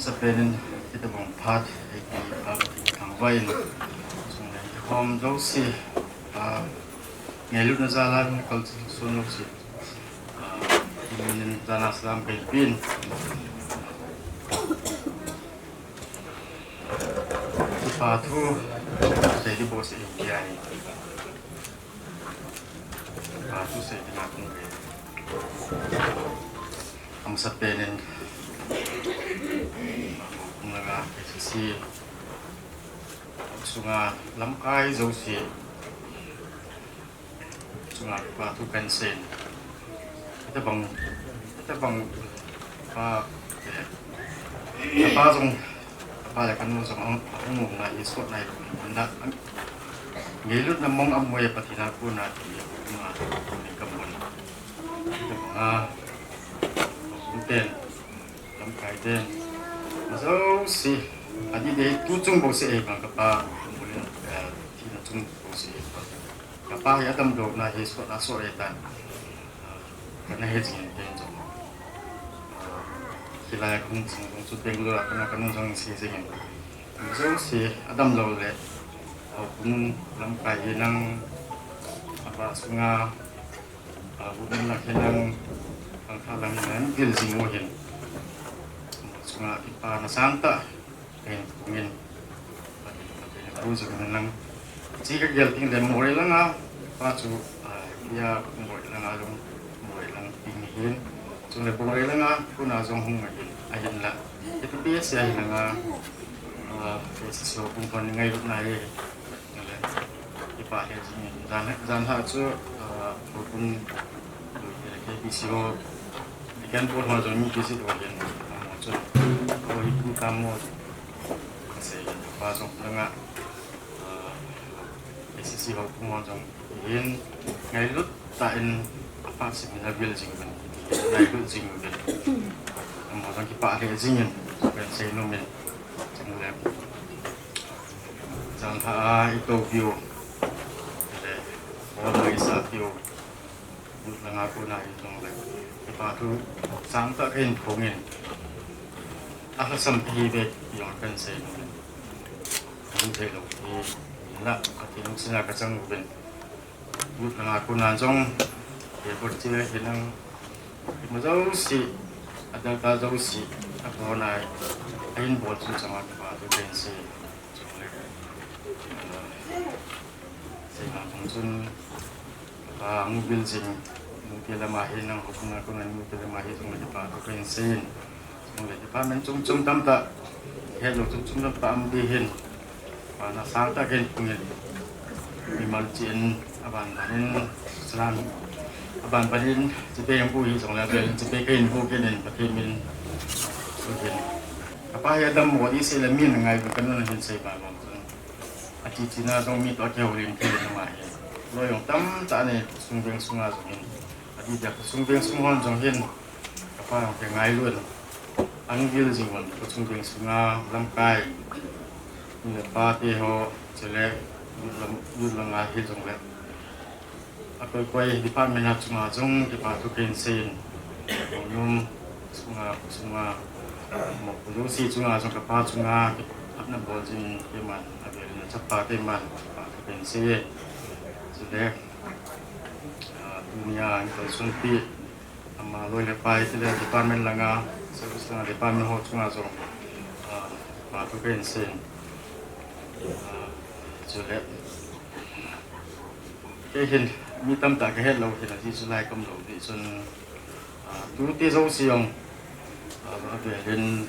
sa penen ito bang phat ay ang vain so na hom do si ngelu na zalan kal sunok si inin tanas lam kay pin patu sa di bos ikiani patu sa di natin ang sa penen nga si sunga lamkai zo si cuma batu bensin kita bang apa song apa ya kan song ngomong na isot na anda ngilut na mong amoy patina ko na mga kamon ito mga uten lam kaiden so si adi de tutung bo se bang kapa mulin tina tung bo se kapa ya tam do na isot na so etan karena hejin den jo sila kung su denglo na kanung sang si singin so si adam lo le kung lam kai nang apa sunga bukan lagi nang pangkalan nan gil singohin sunga ipa na santa kungin terus nang jika gil ting dem mulai lang pacu ya mulai lang alung mulai lang pingin sungai mulai lang kuna zong hung ngin ayin la itu biasa ya nga sesuatu pun ngai nai ipa ya sini dan ha chu pun kayak bisio ikan pun macam ni bisi tu kan macam kalau ibu kamu saya pasang dengan sisi pun macam ini ngai lut tain apa sih nabil jingben ngai lut jingben macam kita ada jingin kan saya nomen jangan jangan itu view orang isa view lang ako na itong ipatu sang ta ken pungin ako sampibe yung pensay mo ang telo na ating sinakasang ubin but lang ako na jong iportile hinang mazaw si ada tazaw si ako na ayin bol sa mga ipatu pensay sa mga mobil sing mungkin lamahin ng hubungan ko ng mobil lamahin ng lipa ko pensin ng lipa men chung tam ta hello chung tam ta ambihin para santa ken pungin imalcin aban banin selan aban banin jibe yang buhi song la bel jibe ken bu ken patimin sugen apa ya dam mo di selamin ngai kan nan hin sai ba mam ati cina dong mi to ke ulin ke lamahin lo yung tam ta ne sungbeng sunga jongin adi ja sungbeng sungon jongin apa yang kengai luôn ang gil jingwon ko sungbeng sunga lamkai ni pa te ho chele yul nga hi jongle akoy koy department na sunga jong di pa to kensin Molnom sunga mo pulo si sunga jong ka pa sunga apna boljin keman abel na chapa keman pa kensin sudah dunia itu sunti ama loy lepai itu department langa sebesar department hot cuma so batu pensin sudah kehin mitam tak kehin lo kita di sulai kamdo di sun tu ti so siang ada den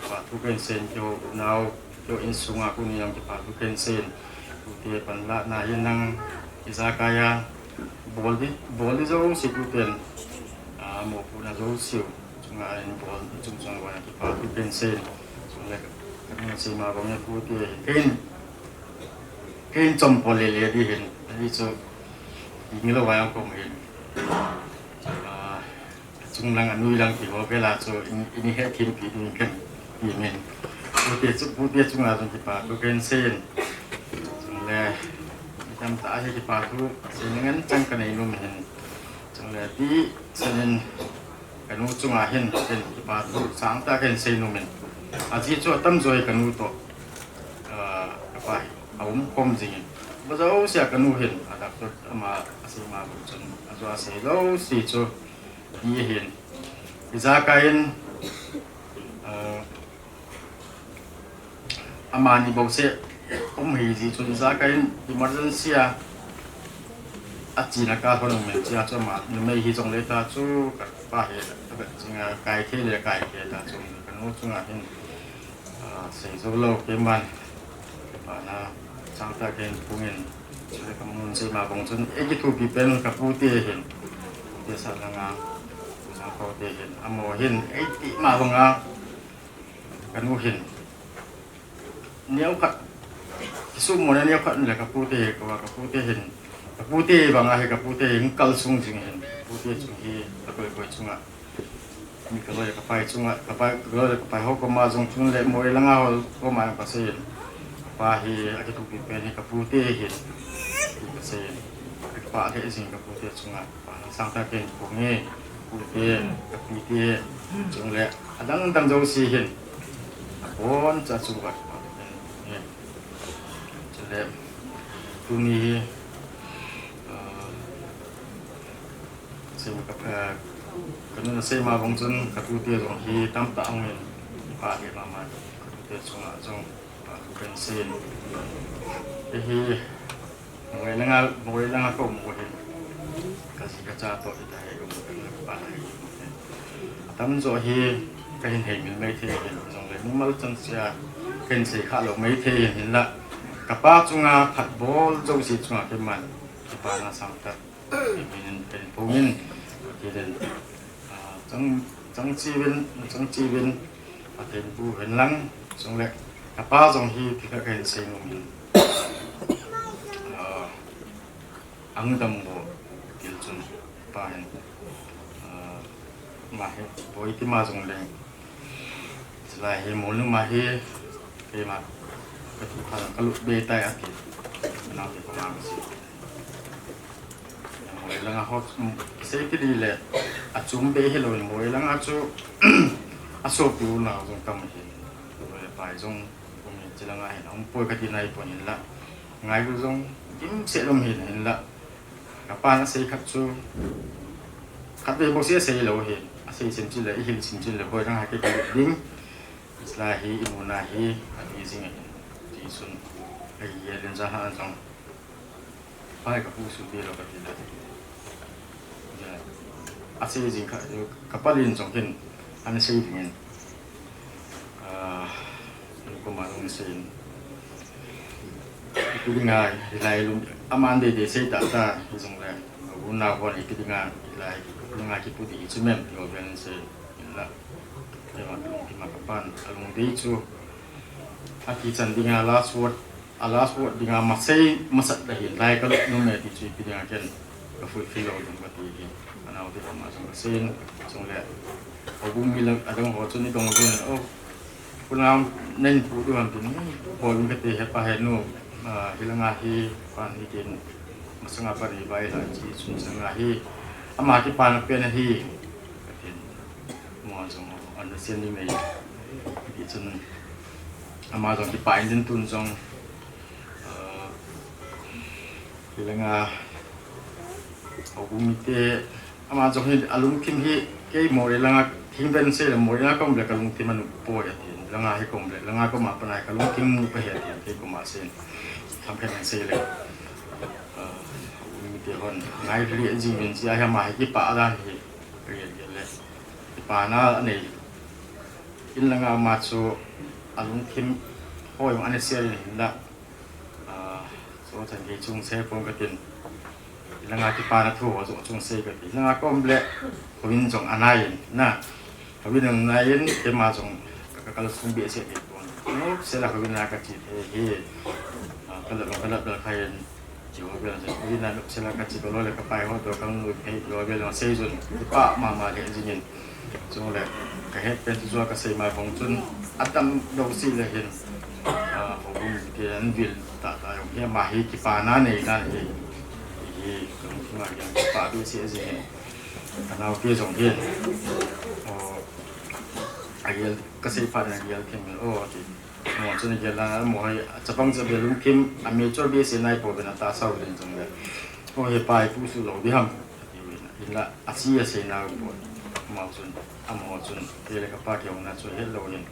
batu pensin jo now jo insunga aku ni yang batu pensin dia panla na yun ng izakaya boldi zo si kuten mo po na zo siyo nga ayun boldi chung wala kipa pensil so like kami si mabang niya po kain chompolele dihin so ingilo wayang kongin chung lang anu lang kiho pela so ini he kim pidun kan imen puti chung azong kipa pensil le jam ta he ki patu senengan chang kana inu men chang le ti senen kanu chunga hen ken ki patu sang ta ken se nu men a ji cho tam joi kanu to apa awum kom jing ba zo sia kanu hen adak to ama asima bu chun azwa se lo si cho di hen iza kain amani bo se hi ji chun za kain emergency a chi na ka thon me chi a cho ma me hi jong le ta chu ka pa he ta jinga kai the le kai ke ta chu kan no chu nga hin se zo lo ke man pa na sang ta ken pungin ใช้คำนวณใช้มาบางจนถูกปีเป็นกับผู้เตเห็นเตสัตว์ละงาผู้สาวเขาเตเห็นอโมเห็นติมาบางงากันงูเห็นเนี้ยขัดซุ่มหมดเนี้ยขัดนี่แหละกับผู้เตก็ว่ากับผู้เตเห็นกับผู้เตบางงาเห็นกับผู้เตเห็นกัลซุงจึงเห็นผู้เตจึงเห็นตะกุยกุยจุงอ่ะมีกระโดดกับไปจุงอ่ะกับไปกระโดดกับไปเขาก็มาจงจุงเล็บมวยละงาเขามากับเสียป้าเฮียอาจจะถูกปีเป็นกับผู้เตเห็นกับเสียป้าเทสิ่งกับผู้เตจุงอ่ะป้าสร้างตาเป็นพวกนี้ผู้เตกับผู้เตจุงเล็บอันนั้นตั้งใจสิเห็นคนจะสุขเนี่ยจะเล็บตรงนี้เสียกับกันนั่นเสียมาบางจนกับผู้เตจงที่ตั้มตาเงินป้าเดี๋ยวมากับผู้เตจงอ่ะจงป้าเป็นเสียที่มวยละงาก็มวยกสิกระจาตัวที่ไทยก็มวยละป้าตั้มจ่อที่ก็เห็นไม่เที่ยงจงเลยมุ่งมั่นจนเสียเป็นสีขาวเราไม่เที่ยงเห็นละกับป้าจงอาผัดบอลจงสีจงอาเข้มมันที่ป้าน่าสังกัดเป็นผู้มินที่เด่นจังจีวินประเทศผู้เห็นหลังจงเลยกับป้าจงที่ก็เห็นเสียงมินอังดำโบกิลจุนป้าเห็นมาเห็นโบยที่มาจงเลยสลายเห็นมูลมาเห็นเห็นมาก็ถูกพาก็ลุกเบต้อาทิตย์น้ำที่ประมาณสิมวยแล้วเขาเสียที่ดีเลยอาจุ่มเบให้เรามวยแล้วอาจุอาสูบอยู่เราจงกำเห็นเลยไปจงผมเห็นจะละไงน้องป่วยกตินัยปนเห็นละไงก็จงยิ้มเสียลมเห็นละกับป้าเสียขัดจูขัดไปบอกเสียเราเห็นเสียสิมจิเลยเห็นสิมจิเลยป่วยทั้งหายไปดิ้งสลายอิมูนาฮีอันนี้สิ่งที่สุนไอ้เยเดินจะหาจังไปกับผู้สุดที่เราก็ติดเลยอาศัยจริงกับป้าลินจงเห็นอันนี้สิ่งนี้ลูกมาลงสิ่งคือง่ายหลายลุงอามันเด็ดๆเสียแต่ที่จงเลยวุ้นนาวันอีกคือง่ายหลายง่ายที่พูดอีกชั่วโมงที่เราเป็นสิ่งละที่มาลงที่มากับป้านลงดีจูอาทิตย์จันทร์ที่งานlast word di nga masat dahil lahi kalau nume di cui pidang akan ke fulfill orang berarti ini karena waktu itu masuk mesin langsung lihat hubung bilang ada orang hocun ni tong tong oh pulang nen pudu hampir ni boleh kita hepa henu hilang ahi pan hikin masang apa ni baik lagi sunjang ahi ama ki pan pen ahi katin mo jong understanding ni di chun ama jong ki pain din tun jong bilang aku minta ama jong ni alung tim hi ke mo lang tim ben se mo ya kom le kalung tim anu po ya tin lang hi kom le lang ko ma panai kalung tim mu pa ya tin ke ko ma sen tham kan se le aku minta hon ngai ri ji min sia ha ma ki pa la hi ri le pa na ani in lang ma chu alung tim hoi ma ani se ni la so thành cái chung xe phong cái tiền là ngài cái pa nó thu vào chung xe cái tiền là ngài có lẽ có bên trong anh này na có bên trong này cái mà trong cái không biết sẽ được nó sẽ là có bên này cái gì thì cái là khai chỉ có bên này sẽ là cái gì có lẽ cái phải hoặc là cái người cái rồi bên là xây dựng cái pa mà cái gì nhìn trong lẽ cái hết bên cho cái xây mà phong chân atam đầu xí là hiện hubung cái anh vil tak tahu dia mahir kipana ni kan kalau yang kipa dia sih karena dia jongin agil kesifat agil kemil mau cina jalan mau Jepang sebelum kim amateur biasa naik po benata sau dan jongga hepai pusu lo diham ila Ahsi sih naik po mau cun dia lekas pakai orang nak cuci lo yang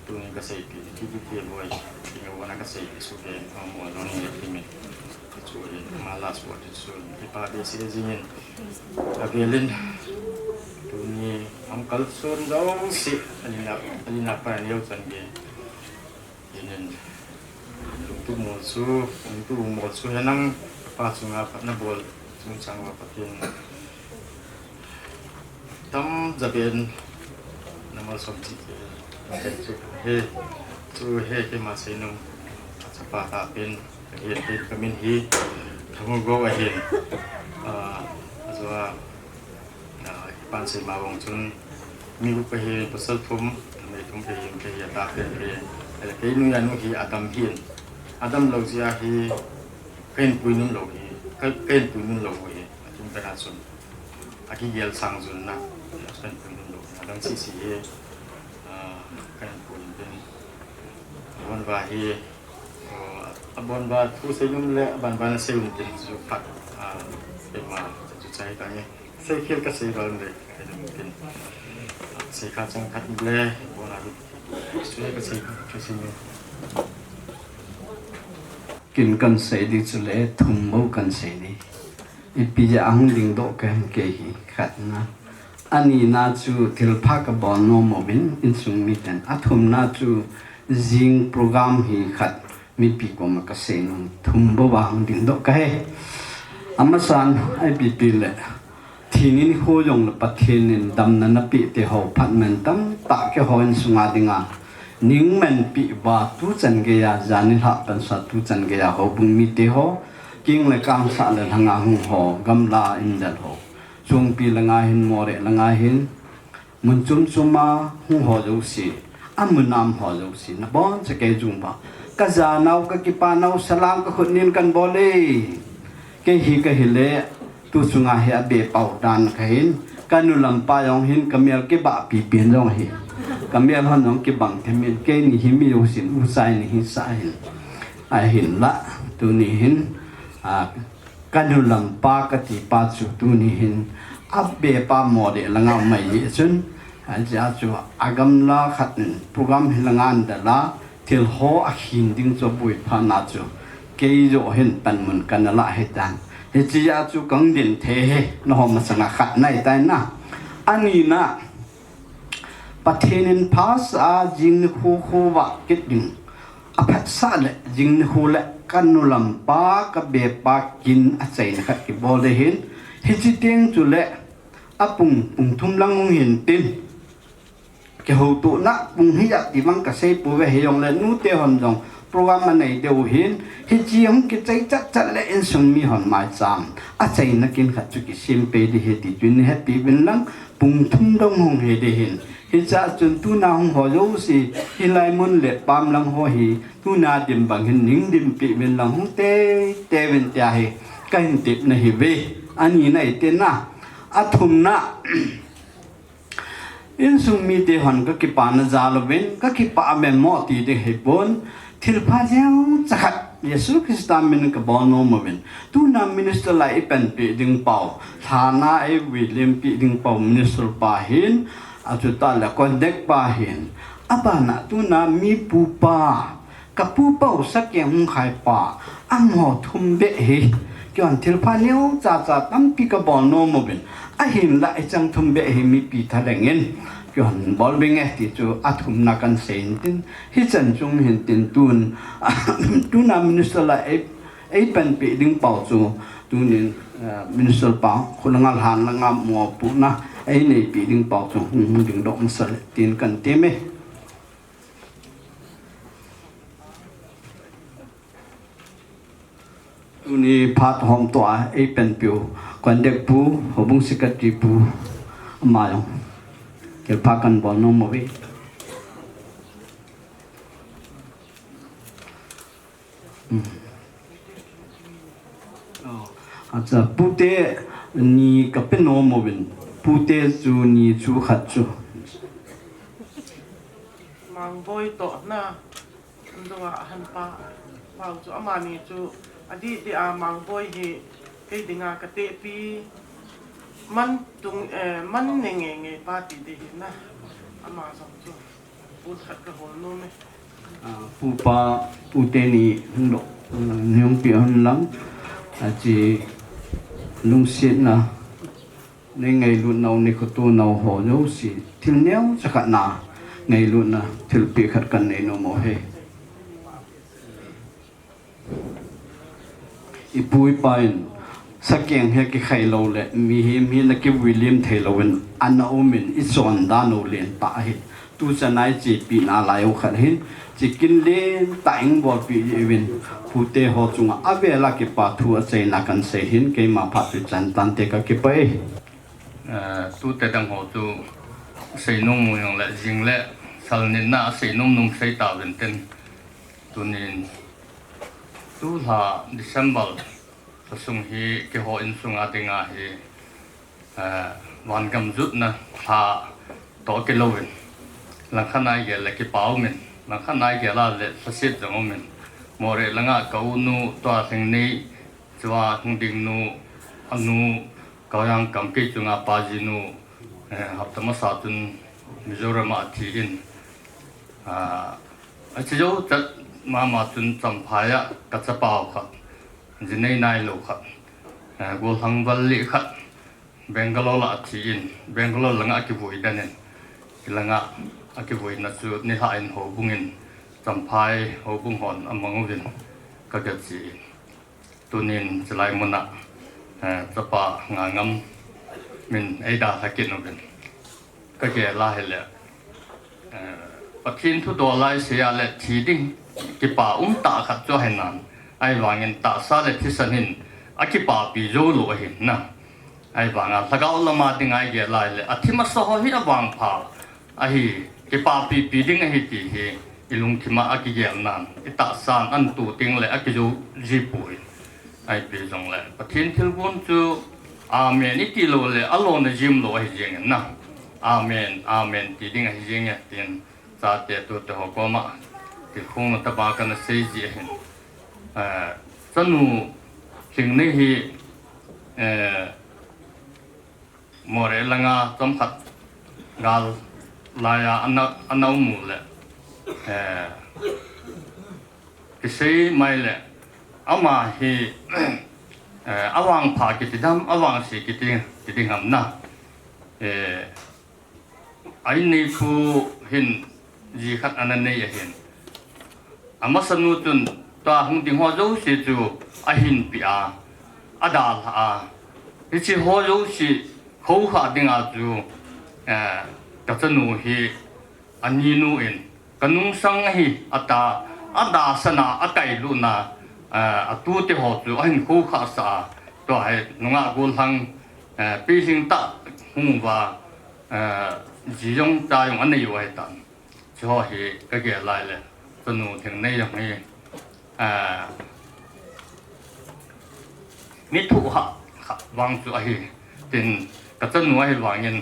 tu ni kasih kita boy tinggal orang kasih suka mau orang ni timin cuci malas buat cuci kita dia sih jingin tapi lin tu ni angkal sun jauh sih ani apa ni yang sendiri ini untuk musuh henang pa chunga na bol chung changwa patin tam jaben namal somti chu he ke ma senu chapa ta pin he te kamin hi thamu go a hin azwa pan se ma bong chun mi u pe he pasal phum me thum ke yin ke ya ta ke ke nu ya nu hi adam lo sia hi ken pui nun lo hi ken pui nun lo hi chung ta na sun aki yel sang zun na ken pui nun lo adam si he ken pui ben bon va hi bon va thu se num le ban se un tin su pat pe ma chu chai ta ni se khil ka se ral le tin se kha chang khat ble bon a su ka se chu se ni กินกันเสดีจุเล่ทุ่มมูกันเสดีอีปีจะอังดิงโดกันเกหีขัดนะอันนี้น่าจูทิลพักบอลโนมบินอินสุงมิเตนอัทุมน่าจูจิงโปรแกรมฮีขัดมีปีกมากเสนุทุ่มบ่วางดิงโดกันอามาสันไอปีปีเล่ทีนี้โคยงละประเทศนินดำนันปีเตหอพัดเมนตั้มตากหอยสุงาดิงานิ่งมันปีว่าตู้จันเกียจานิหักเป็นสัตว์ตู้จันเกียหอบุญมีเตหอกิ่งเลยกางสัตว์เลยทางหงหอกำลาอินเดลหอช่วงปีละงาหินมอเรละงาหินมันจุ่มมาหงหอจุสีมุนน้ำหอจุสีนะบ้านจะเกยจุ่มบ่กะจานาวกะกิปานาวสลามกะคนนินกันบ่เลยเกยฮีกะฮิเลตู้สุงาเฮียเบเป่าดานกะหินกันนุลำปายองหินกะเมียลกิบะปีเปลี่ยนยองหินกำเนิดฮันน้องกิบังเทมินเกนี่หิมิโยสินอุไซนี่หิสายหินละตัวนี้หินกันดูลำปากติปาจุตัวนี้หินอับเบปาโมเดลงาไม่ยิ่งจนจะจูอากำลาขัดโปรแกรมลงานเดล่าที่หัวหินดิ้งจะบุยพานาจูเกยโยเห็นเป็นเหมือนกันละเหตุการณ์เหตุจะจูกังดินเทน้องมาสังขัดในแต่นะอันนี้นะประเทศนินภาษาจิงฮูวะกิดดึงอภัสสะเลจิงฮูเลกันนุลำปากเบปากินอาศัยนะครับที่บอลเห็นฮิจิเตียงจุเลปุ่งทุ่มลังเห็นตินเกี่ยวตัวนักปุ่งฮิจัดที่มังกะเซปูเวหยองเลนูเตหอนจงโปรแกรมมันในเดียวเห็นฮิจิยงกิจจัดเลอินสงมีหอนหมายจามอาศัยนักกินขัดจุกิซิมเปดีเฮติจุนเฮปีเป็นลังปุ่งทุ่มดงหงเฮเดเห็นฮิจาจนตูนาหงหอโยสีฮิไลมุนเล็บปามลังหอฮีตูนาดิมบังหินนิ่งดิมปีเป็นลังหงเตเวนเตียเฮกันติบในฮิเวอันนี้ในเตน่าอัทุมนะอินสุมีเตหันก็กิปานจาลเวนก็กิปาเมมอตีเดเฮบอนทิลพาเจ้าจักเยซูคริสต์มินกับบ้านโนมเวนตูนามินิสเตอร์ไลเป็นปีดึงเป่าฐานะไอวิลิมปีดึงเป่ามินิสเตอร์ปาหินอาจุตาละคนเด็กปาหินอาบานะตูนามีปูปากับปูเป่าสักอย่างหายปาอังหอทุ่มเบะเฮก่อนทิลพาเนียวจ่าตั้มปีกับบ้านโนมเวนอาหินละไอจังทุ่มเบะเฮมีปีทะเลเงินก่อนบอลเบงเอติจูอาทุ่มนักกันเซนตินฮิจันจุงเห็นตินตูนามินิสเตอร์ละไอเป็นปีดึงเป่าจูตูนินมินิสเตอร์เป่าคนงานหันละงามมัวปูนะไอ้ในปีดึงเป่าจูดึงดอกมันสลตินกันเต็มไหมตูนี่พัดหอมตัวไอ้เป็นปิวควันเด็กปูหัวบุ้งสิกติปูมาอย่างเกี่ยวพักกันบอลน้องมาวิอาจจะปูเตนี่ก็เป็นน้องมาวินปูเตจูนี่จูขัดจูมังบอยโตนะอันตัวหันปาเป่าจูอามานี่จูอดีตอามังบอยเฮไอ้ดิงากะเตปีมันตุงมันเงงปาติดีนะอามาสองจูปูขัดกระหัวนู้นไหมปูปาปูเตนี่หลงนิยมเปียนหลังอาจีลุงเสียนะในไงลุ่นเอาในขตัวเอาหัวโยสีทิลเนี้ยจะขัดนาไงลุ่นนะทิลปีขัดกันในโนโมเฮ ปุยไปสักแกงเฮกิไข่เราเลยมีนักวิลเลียมเทลวินอันนั้นมินอิสวนดานโอเลนตาหิตูจะนายจีปีนาลายขัดหินจีกินเลนตาอิงบอลปีวินผู้เตะหัวจุงอาเวลาเก็บปะทัวใจนักกันเสียหินเกี่ยมาพัดจันตันเตะก็เก็บไปตูเตะดังหัวจูเสียนุ่มอย่างละจริงละสัลนินน่าเสียนุ่มเสียตาเป็นเต็นตัวนี้ตูหาดิเซมเบอร์ส่งฮีเกี่ยวอินส่งอาติงาฮีวันกำจุดนะหาต่อกิโลวินหลังขณะเกี่ยวกับกี่เป้ามินหลังขณะเกี่ยวกับเรื่องสิทธิ์ของมินมอเรหลังอ่ะเขาหนูตัวสิ่งนี้จะว่าคงดิ่งหนูอันหนูเขายังกำกิจงอาปาจิหนูหับธรรมศาสตร์จนมิโซรามาที่อินอาจจะอยู่จัดมาจนจำพายะกัจจเป้าครับจีนนายโลครับกูหังวัลลิครับเบงกาโลละที่อินเบงกาโลหลังอากิบุยเดนินหลังอากิบุยนัดสุดนี่หาอินหัวบุงินจำพายหัวบุงหอนอมังวินก็เกิดจีตัวนินจะไล่มุนะจะป่างางมมินไอดาทักินวินก็เกี่ยลาเฮเลปะทินทุตัวไล่เสียเลทีดิ้งกิป่าตาขัดจ่อเห็นนั้นไอ้วางเงินตาซาเลที่สันหินอากิป่าปีโจโลหินนะไอ้วางถ้าเขาละมาดิ้งไอเกี่ยลายเลยอาทิมาสหหินวางผาไอ้กิป่าปีดิ้งไอ้ที่เฮอิลุงที่มาอากิเกี่ยนั้นอิตาซานอันตูดิ้งเลยอากิโจจีปุยไอ้ปีจงเลยปะทินทิลบุนจูอาเมนอิติโลเลยอัลโลนจิมโลไอ้เจงนะอาเมนที่ดิ้งไอ้เจงเตียนซาเตตัวเตหกมาที่คงตบากันเสียจีเห็นสนุสิ่งนี้มอเรลังอาจำขัดกาลลายอันนั้นมูลกิเซไม่เลยอามาฮีอวังพากิติดำอวังสีกิติหำนะไอ้นี่ผู้เห็นจีขัดอันนั้นเนี่ยเห็นอามาสนุตุนตัวหงดิหัวจูสิจูอาหินปีอาดาลที่ที่หัวจูสิเขาขาดิงอาจูกัจนูฮีอันนี้นูอินกันนุ่งสังฮีอาดาสนาอาไก่ลูนาตัวที่หัวจูอาหินเขาขาสาตัวให้นุ่งอากุลหังปีสิงตาหงว่าจีจงใจของอันนี้อยู่ให้ตันช่วยให้ก็เกี่ยไรเลยสนุถึงในอย่างนี้มิถุหะวางจุไอ้ถึงก็จะหน่วยวางเงิน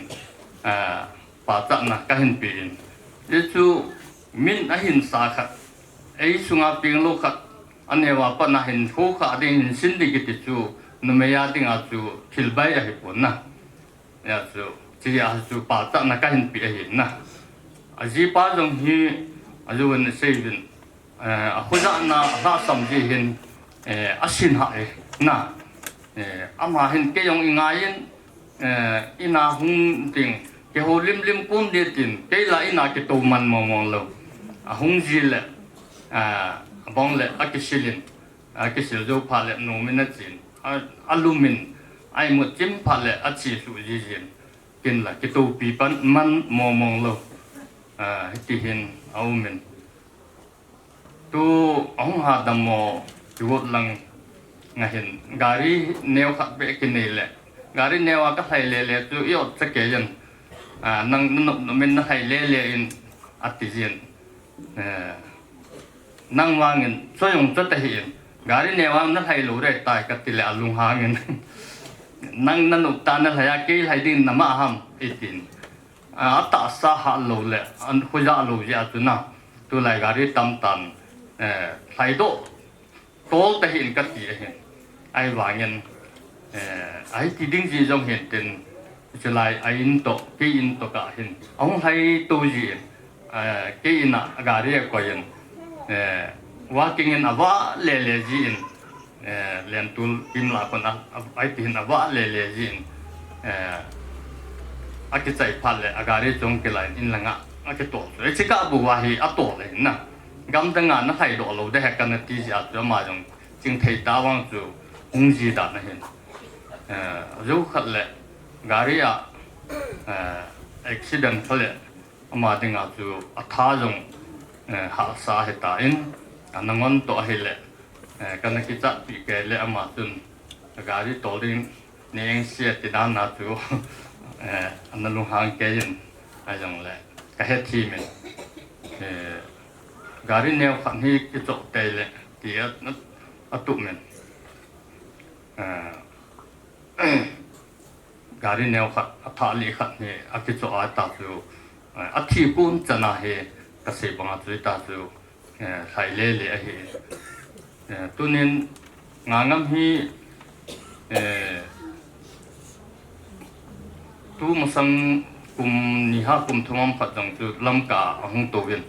ป่าจันนะก็เห็นปีนยิ่งจูมินไอ้หินสาขัดไอ้สุงาปิงโลขัดอันนี้ว่าปนเห็นคู่ขัดดิ่งสินดิกิติจูนุ่มยาดิ่งอาจูคิลใบไอ้ปุ่นนะยาจูที่อาจูป่าจันนะก็เห็นปีไอ้หินนะอาจีป่าจงฮีอาจูวันเซวินคุยกันนะถ้าสมจีเห็นอาศินหายนะอามาเห็นเกี่ยงง่ายอินาหงติงเกี่ยวลิมปุ่มเดียดินเกี่ยละอินาเกี่ยวมันมองเราหงจีเล่บองเล่อากิสิลจูพาเล่โนมินจินอาลูมินไอ้หมดจิมพาเล่อาชีสุจีจินกินละเกี่ยวปีปันมันมองเราที่เห็นเอามินตัวองหาดมอจุดลังงาเห็นการีเนวขัดเบกินนี่แหละการีเนวก็ไทยเล่ตัวยอดสเกยันนั่งมันไทยเล่อินอัติจินนั่งวางเงินช่วยยงจุดแต่เห็นการีเนวนั่งไทยรู้ได้ตายกัติเลอลุงหาเงินนั่งอุตานั่งไทยกี่ไทยดินน้ำahamอิตินอัตตาสาหัลโลเล่อันคุยาโลเยอะจุน่ะตัวไหลการีตั้มตันไทยโตโตแต่เห็นกัติเห็นไอ้วางเงินไอ้ที่ดิ้งจีจงเห็นเป็นจะไล่ไอ้อินโตกี่อินโตก็เห็นองไทยตัวจีกี่อินะการีก็ยันว่ากิ่งอินอวะเล่จีอินเลียนตุลกิมลาคนไอ้ที่อินอวะเล่จีอินอากิใจพันเลยอาการีจงกี่ไล่อินละงะอากิโตไอ้ชิคาบัวฮีอัตโตเลยนะกำตั้งงานนักไทยโดดเราได้แหกกันที่จะจะมาจงจึงไทยตาวังจู hung gì đã này hiện dấu khát lệ gari à accident thôi lệ mà tiếng à chú thà dùng hạ sa hết ta in anh ngon to hết lệ cái này kita bị cái lệ mà chun gari to lên neng xe thì đang na chú anh luôn hàng cái gì ai dùng lệ cái hết thì mình gari neo khát hi cái chỗ tây lệ thì nó tụ mình gari neo khát thà li khát hi cái chỗ ai ta chú thi cũng chân à hi cái gì bằng chú ta chú sai lệ lệ hi tu nên ngam hi tu mà sang cùng ni ha cùng thong phát trong tu lâm cả hong tu viên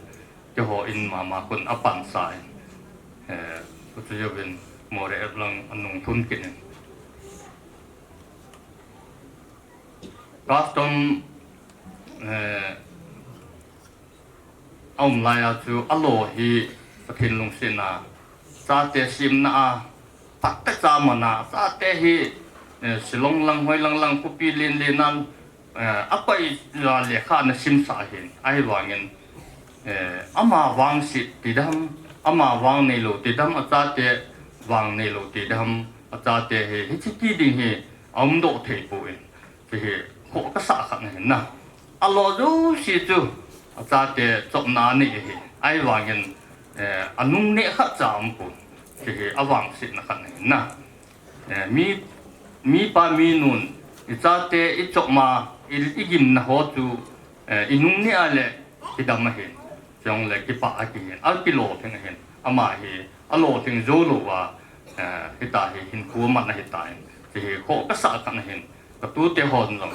cho họ in mà quân áp bản sai tu cho viên mua để lang anh nông thôn kinh các trong ông lại chú alo hi phát hiện lông xin à sa te sim na phát tất cả mà na sa te hi silong lang hoi lang kupi lin nan apai la le kha na sim sa hin ai wangin ama wang si tidam ama wang nei lo tidam ata te wang nei lo tidam ata te hi chi ki ding hi om do thei pu in hi ko ka sa kha na alo du si chu ata te chop na ni hi ai wangin anung ne kha cham pu hi awang si na kha na mi pa mi nun ita te ichok ma igim na ho chu inung ni ale kidam he jong le ki pa ki al kilo thing hen ama hi alo thing zo lo wa hita hi hin ku ma na hita hi ko ka sa ka na hen ka tu te hon lo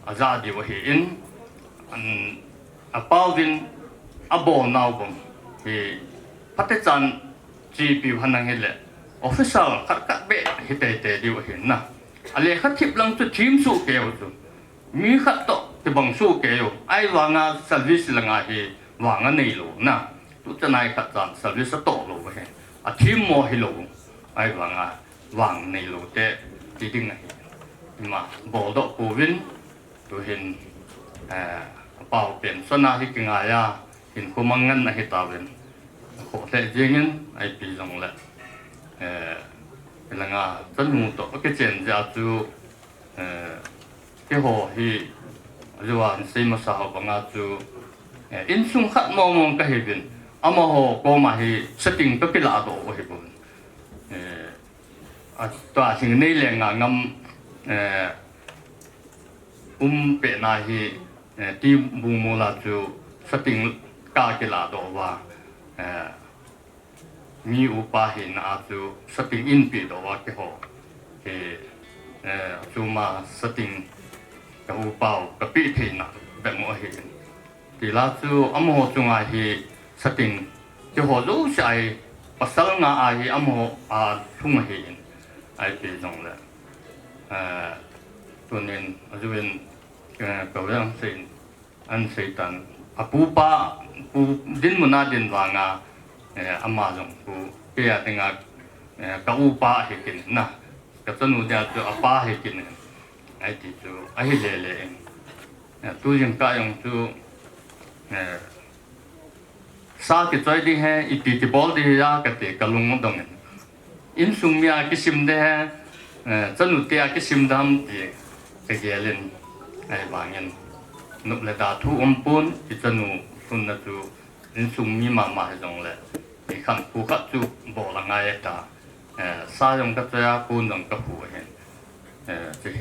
azadi wa hi in apawin abo naw bom hi patechan GP hanang hele official kat be hite diu hin na ale khatip lang chu team su ke chu mi khat to te bang su ke yo ai wanga service langa hi wanga nei lo na tu chanai khat chan service to lo he a team mo hi lo ai wanga wang nei lo te ti ding hi ma bo do ko win tu hin pau pen sona hi kinga ya hin ko mangan na hi ta wen ko te jingin ai pi long la là ngà真唔到cái chuyện gia chú cái hồ hi rồi xem mà sao bằng ngà chú in sung khát mong cái gì ama hồ có mà hi setting cái lạ độ hi bun tòa sinh này là ngà ngâm bệ na hi ti bu mô là chú setting cả cái lạ độ và mi upa hi na chu setting in pi do wa ke ho ke chu ma setting ka upa ka pi thi na be mo hi ti la chu am ho chu nga hi setting ke ho lu sai pasal nga a hi am ho a thung hi ai pi jong la tu nen ju wen ka yang sin an seitan apu pa pu din muna din wa nga ama jong ku pe atinga ka upa he kin na ka chanu dia chu apa he kin ai ti chu ai le le tu jing ka yong chu sa ki choi di he iti ti bol di ya ka te ka lung dong in sung mia ki sim de he chanu te ki sim dam ti ke ge len ai bangin nup le da thu pun ki chanu tun na chu in sung mi ma jong le thì khăn phụ khắc chú bộ là ngay ta sa dùng các gia quân đồng các phụ hiện thì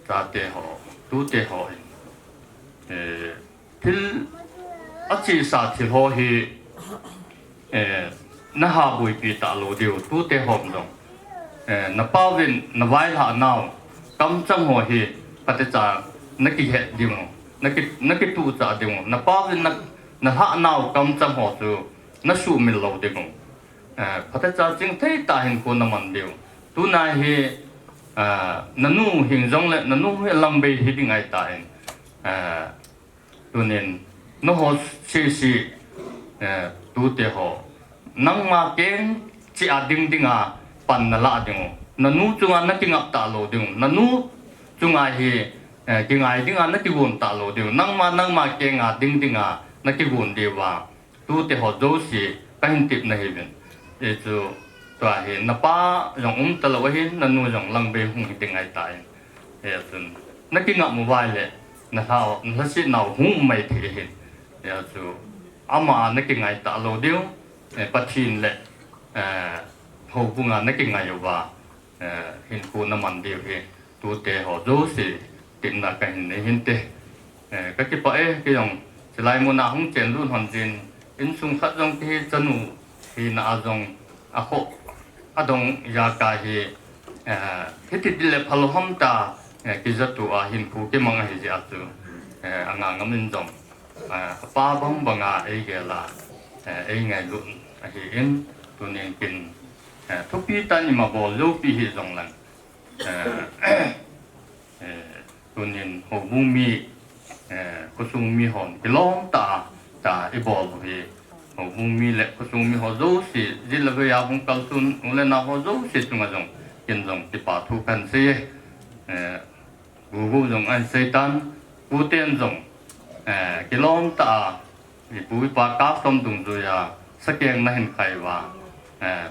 ta tê họ tu tê họ thì ở chỉ sa thì họ thì nó hà bùi bị tạ lộ điều tu tê họ đồng nó bao viên nó vai hạ nào cắm trong họ thì bắt cha nó kỳ hệ điều nó kỳ tu cha điều nó bao viên nó hạ nào cầm chăm họ chú nó su mình lâu đi cũng phát ra chính thế ta hình của nó mình điều tu này thì nó nu hình dung lại nó nu làm bề thì ngày tại tu nên nó họ xì tu để họ nang ma keng chi ading dinga pan na la dingo nanu chunga na king up ta lo dingo nanu chunga hi kingai dinga na ki gun ta lo dingo nang ma keng ading dinga na ki gun de wa tu te ho zo si ka hin tip na hi ben e chu twa hi na pa jong ta lo hi nanu jong lang be hung dingai tai e chun na ki ngap mobile le na hao na si nau hung mai the hi e chu ama na ki ngai ta lo diu pathin le ho bunga na ki ngai wa hin ku na man diu hi tu te ho zo si tin na ka hin ne hin te ka ki pa e ki jong lai mo na hung chen lu hon jin in sung khat jong ki chanu hi na jong a kho adong ya ka hi hiti dile phalo hom ta ki zatu a hin ku ki manga hi ja tu anga ngamin jong pa bong banga e ge la e ngai lu a hi in tu nen kin thu pi ta ni ma bo lu pi hi jong lang tu nen ho bu mi ko sung mi hon ki long ta i bol hi ho bu mi le ko sung mi ho zo si ji la ya hong kal sun le na ho zo si tu ma jong kin jong ti pa thu kan se gu jong an se tan gu ten jong ki long ta ni pu pa ka tom dung zu ya sa keng na hin khai wa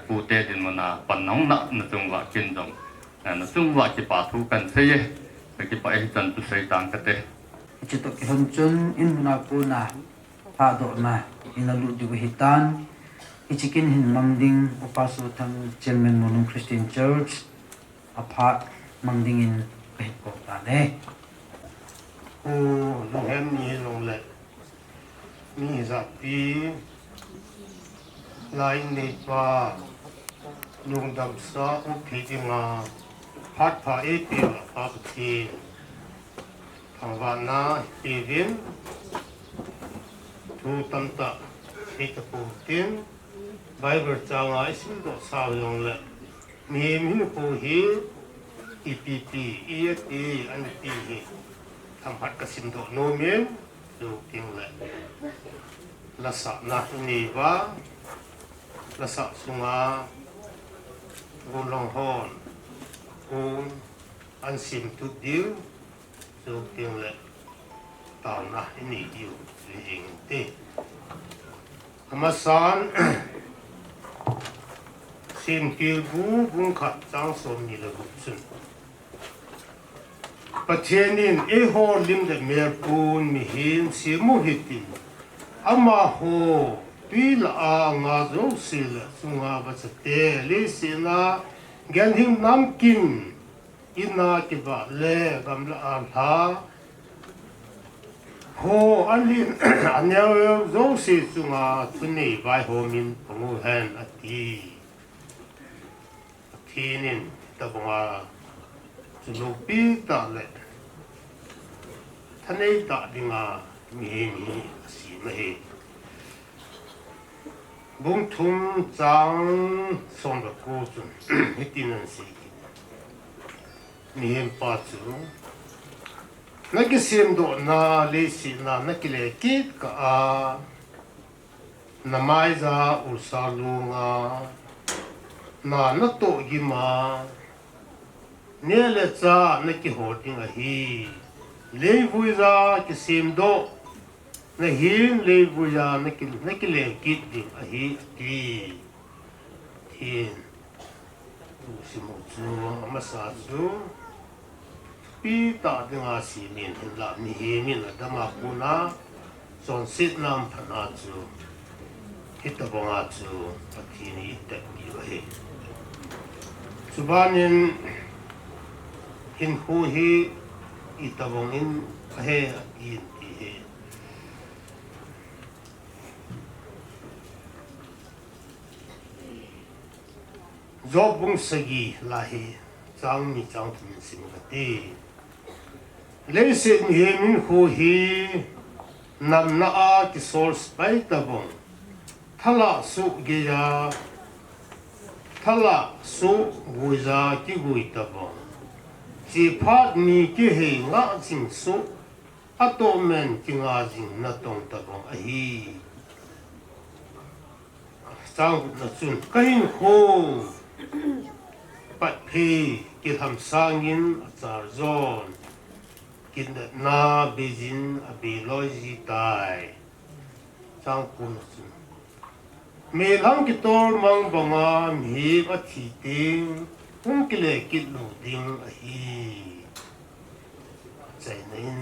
pu te din mo na pan nong na chung wa kin jong na chung wa ki pa thu kan se ye ki pa e chan tu se tang ka te chỉ tụi cái hôn chun in na pu na pha độ na in lu du hitan ichikin hin mangding upasu thang chairman Molnom Christian Church apart mangding in hit ko ta ne o long hem ni long le mi za pi lai nei pa lung dam sa u phi ti nga phat pha e pi pa ti thằng vạn na thì viên thu tâm ta khi tập phù tiên Bible trang ai xin độ sao dùng lệ mi phù hi EPP EFT anh ti hi tham phát cái xin độ nô miên dù tiếng lệ là sa na ni va là sa sunga gồm long hòn gồm anh xin tu điêu dù tiếng lệ tao na ini diu ling te amasan sim kil bu bung khat chang som ni la gup chun pathianin e ho lim de mer pun mi hin si mu hitin ama ho tui la a nga zo sil sunga ba te le sina gan him nam kin ina ki ba le gam la am tha ho alin anyao zo si chunga tuni vai ho min pongu hen ati thinin ta bonga chulu pi ta le thanei ta dinga mi si me bung thum chang som da ko chun hitinan si mi pa chu nagisim do na le si na nakile kit ka a namaiza usalunga na nato gima nele cha naki holding a hi leivuiza kisim do na hin leivuiza nakile kit ding a hi ti tin simu chu amasa chu pi ta dinga si min la mi he min la dama kuna son sit nam phana chu hita bonga chu pathini te bi wa he subanin hin hu hi itabong in he in ti he zobung sagi la he chang mi chang thum sim ga ti le se mi he min hu hi nam na a ki source pai tabong thala su ge ya thala su buiza ki gui tabong chỉ phát ni cái hệ ngã chính số atomen ki ngã chính na tông ta bong ai sang na chun kain kho pat phi ki tham sangin achar zon kin na bezin abiloji tai sang kun chun me lang ki tor mang banga mi a thi ting kung ki le ki lu ding a hi chai nin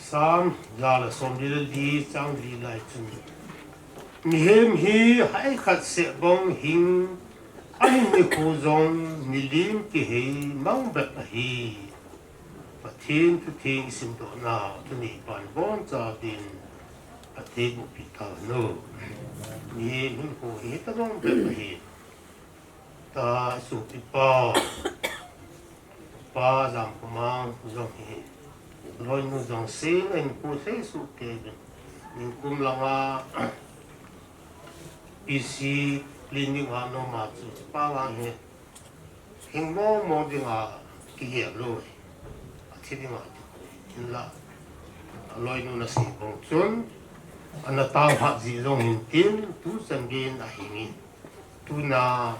sam la la som di chang di lai chun mi hem hi hai khat se bong hing ai ni khu zong mi lim ki he mang ba hi pathin tu thing sim do na tu ni ban bon cha din pathe bu pi ta no mi hin khu hi ta bong ba hi ta su pi pa zam kumang zong hi loi nu zong sing en ku sei su ke nin kum langa isi clinic ha no ma chu pa wa he hing mo dinga ki ye lo a thi dinga in la loi nu na si bong chun ana ta ha ji zong hin tin tu san gen a hingi tu na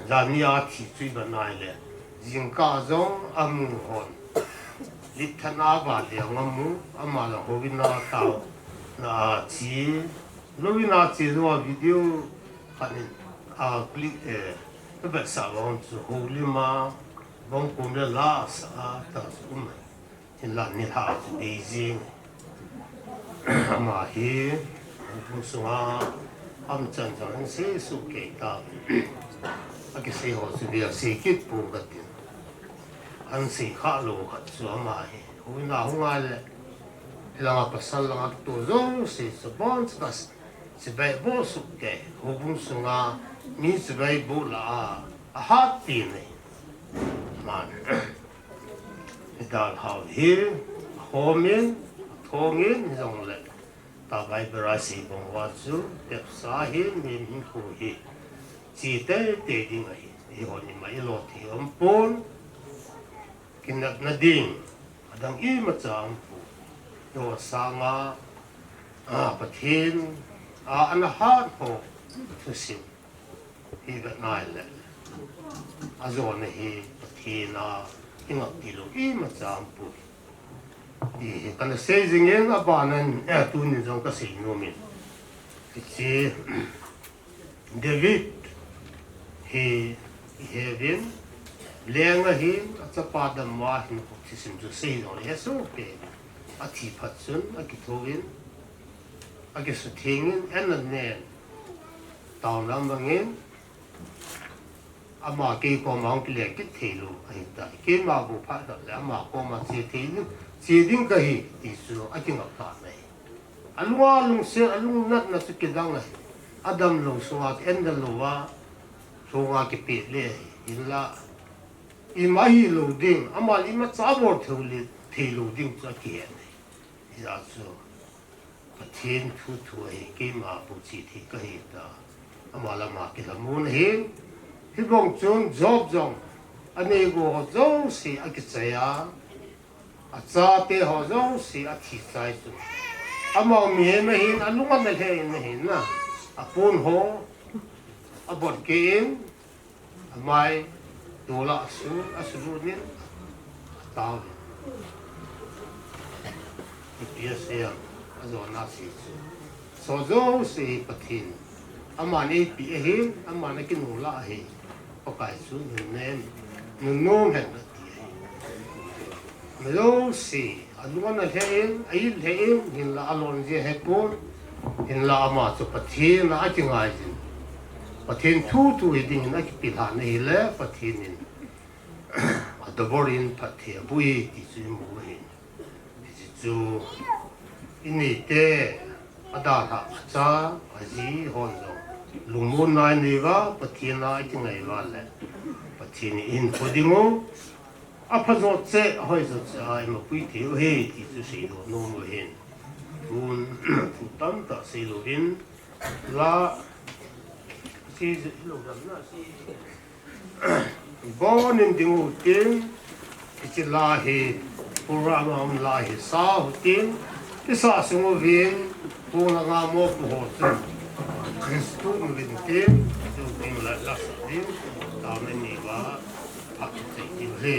za ni a thi chui ba nai le jing ka zong am hon litana ba le ngamu ama la hobina tao na chi lovina chi zo video hanin a click ba sa bon zu holima bon kum le la sa ta sum in la ni ha beijing ama hi bu suwa am chan chan se su ke ta a ke se ho su dia se kit pu ga tin an si kha lo kha chu ma hi hu na hu nga le la pasal la to zo se so bon spas se bai bo su ke hu bu su nga mi se bai bo la a ha ti ne man dal ha hi ho min thongin zong le ta bai bra si bong wa chu te sa hi mi min khu hi chi te te ding ai hi ho ni mai lo thi om pon kinak na ding adang i ma chang pu yo sanga pathin an ha ho thu sim hi ga nai le azo ne hi pathina ingak ti lo i ma chang pu di kan se jing yen abanan tu ni jong ka sei no min chi David he hevin lenga hi achapa da ma hin ko tisim ju sei no le so pe a thi phat chun a ki thovin a ki su thingin en ne taw lam bangin ama ke ko mang ki le ki thelu ai ta ke ma bu pha da le ama ko ma che thelu che ding ka hi ti su a ki ngak ta nei alwa lung se alung nat na su ki dang lai adam lo so at en da lo wa so wa ki pe le illa i mai lo ding ama li ma cha bor thuli thelu ding cha ki ne ya so pathin thu thu ai ke ma bu chi thi ka hi ta ama la ma ki la mun he hi bong chun job jong ane go ho zo si a ki cha ya a cha te ho zo si a thi sai chu ama mi me hin alunga na he ne hin na a pun ho a bot ke mai dola asu nin taw ipia azo na si so zo si pathin ama ni pi he ama na kin la he ko kai su nen nu no hen me lo si alunga na he ai he hin la alon je he pon hin la ama chu pathin na ki ngai jin pathin thu ding na ki pi la nei le pathin in adoborin pathia bui ti chu mu hin ti chu ini te ada ha cha aji hon zo lungmun nai ni wa pathin na ki ngai wa le pathin in phodingo apa zo che hoi zo cha ai ma pui ti he ti chu sei do no mo hin un tam ta sei lo hin la si lo dam na si bon in dingu tin ti la he pura ngam la hi sa hutin ti sa sungu vin pula nga mo pu ho chu Kristu min tin chu ding la la sa din ta me ni ba phak chei ni le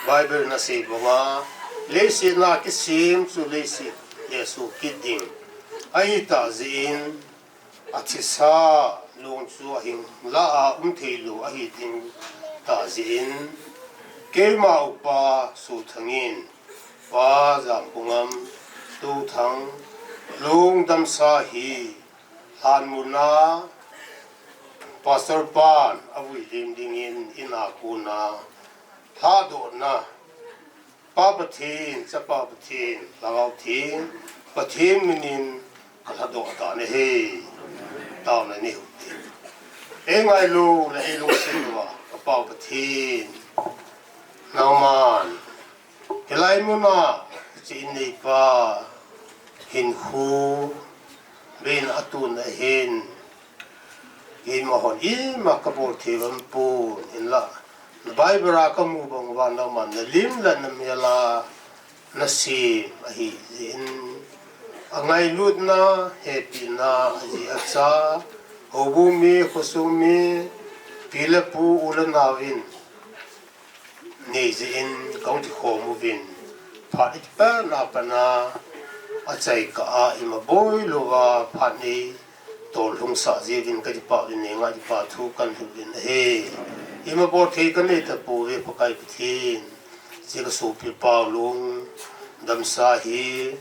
Bible na si bunga lesi na kisim su lesi Yesu kidding ai ta zin atisa lung su hing la theilu a hi ding ta zin keima upa su thangin wa Zamkhongam Touthang lung dam sa hi han muna pastor pan awi lim dingin ina kuna tha do na pa pathin cha pa pathin lagaw thin pathin minin kala do ta ne he ta na ni huti engai lu la elu silwa ka pa pathin nauman kelai muna chi nei pa hin hu ben atun hin ma hon ma ka bor thiram pu in la Bible kamu bang wana man lim lan namyala nasi ahi in angai lut na happy na aji acha hobumi khosumi pilapu ulanawin nei in kaunti khomu vin pharit pa na pana achai ka ima boy lowa phani tol hung sa jevin ka pa ni nga pa thu kan hu vin he ima bor thei kan nei ta po ve pakai pithin chega so pi paulung dam sa hi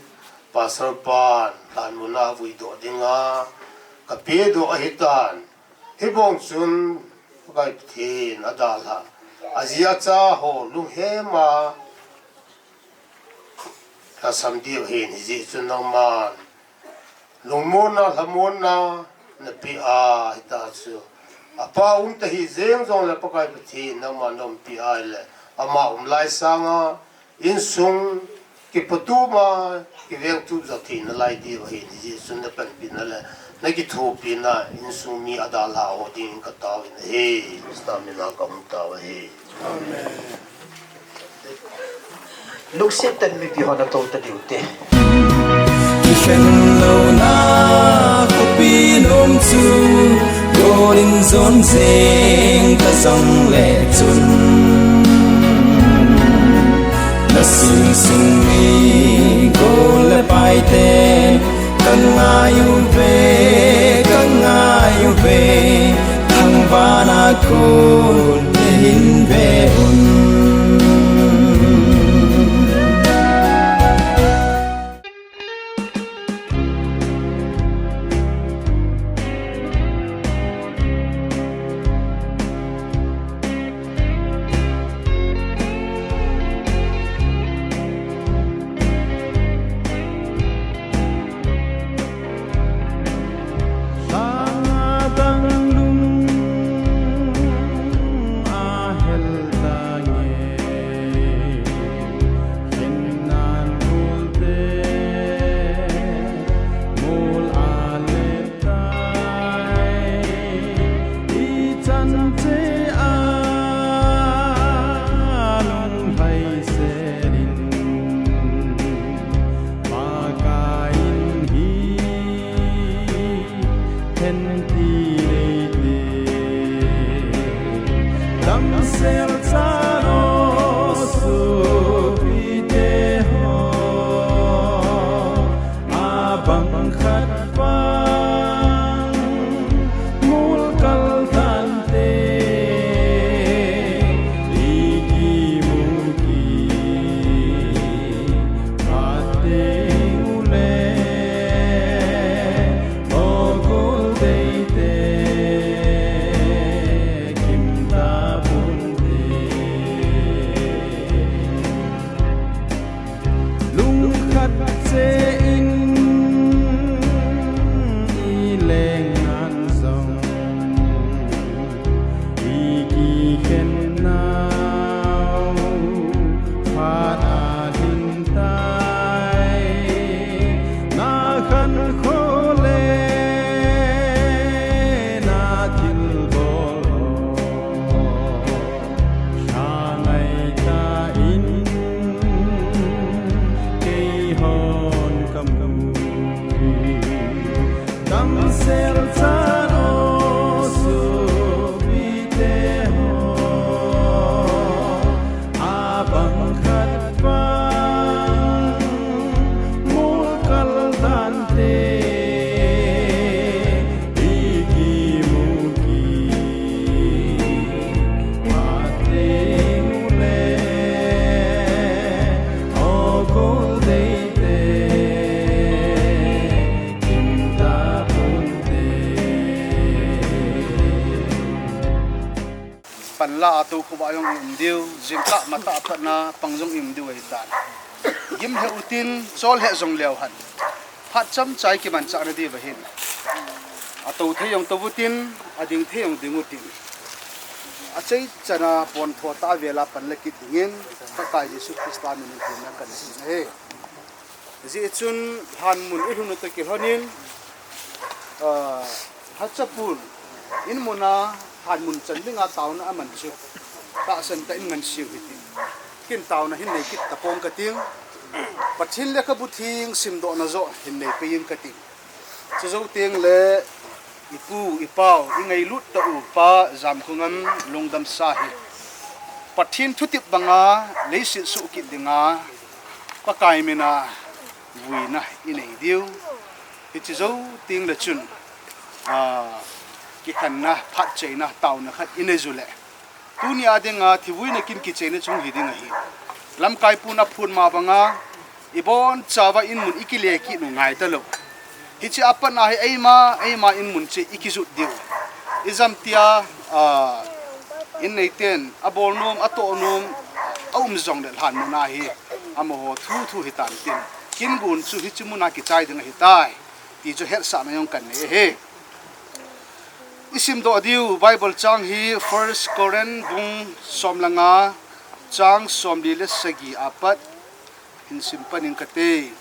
pasar pan tan muna vui do dinga ka pe do a hitan hi bong chun pakai pithin adala azia cha ho lu he ma ka samdi he ni ji chun nang man lungmona lamona na pi a hita chu apa ta hi zeng zong la pakai pthi na ma nom pi ai le ama lai sanga in sung ki patu ma ki veng tu za thi na lai di wa hi ji sun na pan pi na le na ki thu pi na in sung mi adala ho ding ka ta in he stamina ka mu ta wa he amen lúc xếp tên mi bị họ đã tàu ta điều tệ khen lâu na kopi nom chu golin zon zeng ta zong le chun na sing sing mi go le pai te kan ngayu ve thang vana kun hin ve un la tu khu ba yong im diu jingka mata phatna pangjong im diu ai tan gim he utin chol he jong leo han phat cham chai ki man cha na di ba hin ato the yong to butin ading the yong dingutin a chei chana pon tho ta vela pan le ki dingin ta kai jesu krista min ki na kan si he ji chun han mun i hunu to ki honin hachapun in muna han mun chan linga tauna aman chu ta san ta in man siu hiti kin tauna hin nei kit ta pong ka ting pathin le ka buthing sim do na zo hin nei pe yin ka ting chu zo ting le ipu ipau ingai lut ta u pa Zamkhongam lungdam sa hi pathin thutip banga leisi su ki dinga pa kai mena buina inei diu hi chu zo ting le chun ki khanna phat cheina tauna khat inezule tunia denga thibuina kin ki cheina chung hi dinga hi lamkai puna phun ma banga ibon chawa in mun ikile ki nu ngai ta lo hi chi apana hi eima in mun che ikisu diu izam tia in neiten abolnom atonom aum zong del han na hi amo thu hi tan tin kin gun chu hi chimuna ki chai dinga hi tai ti chu her sa na yong kan ne he isim do diu bible chang hi 1 Koren bung somlanga chang somli le sagi apat in simpanin kate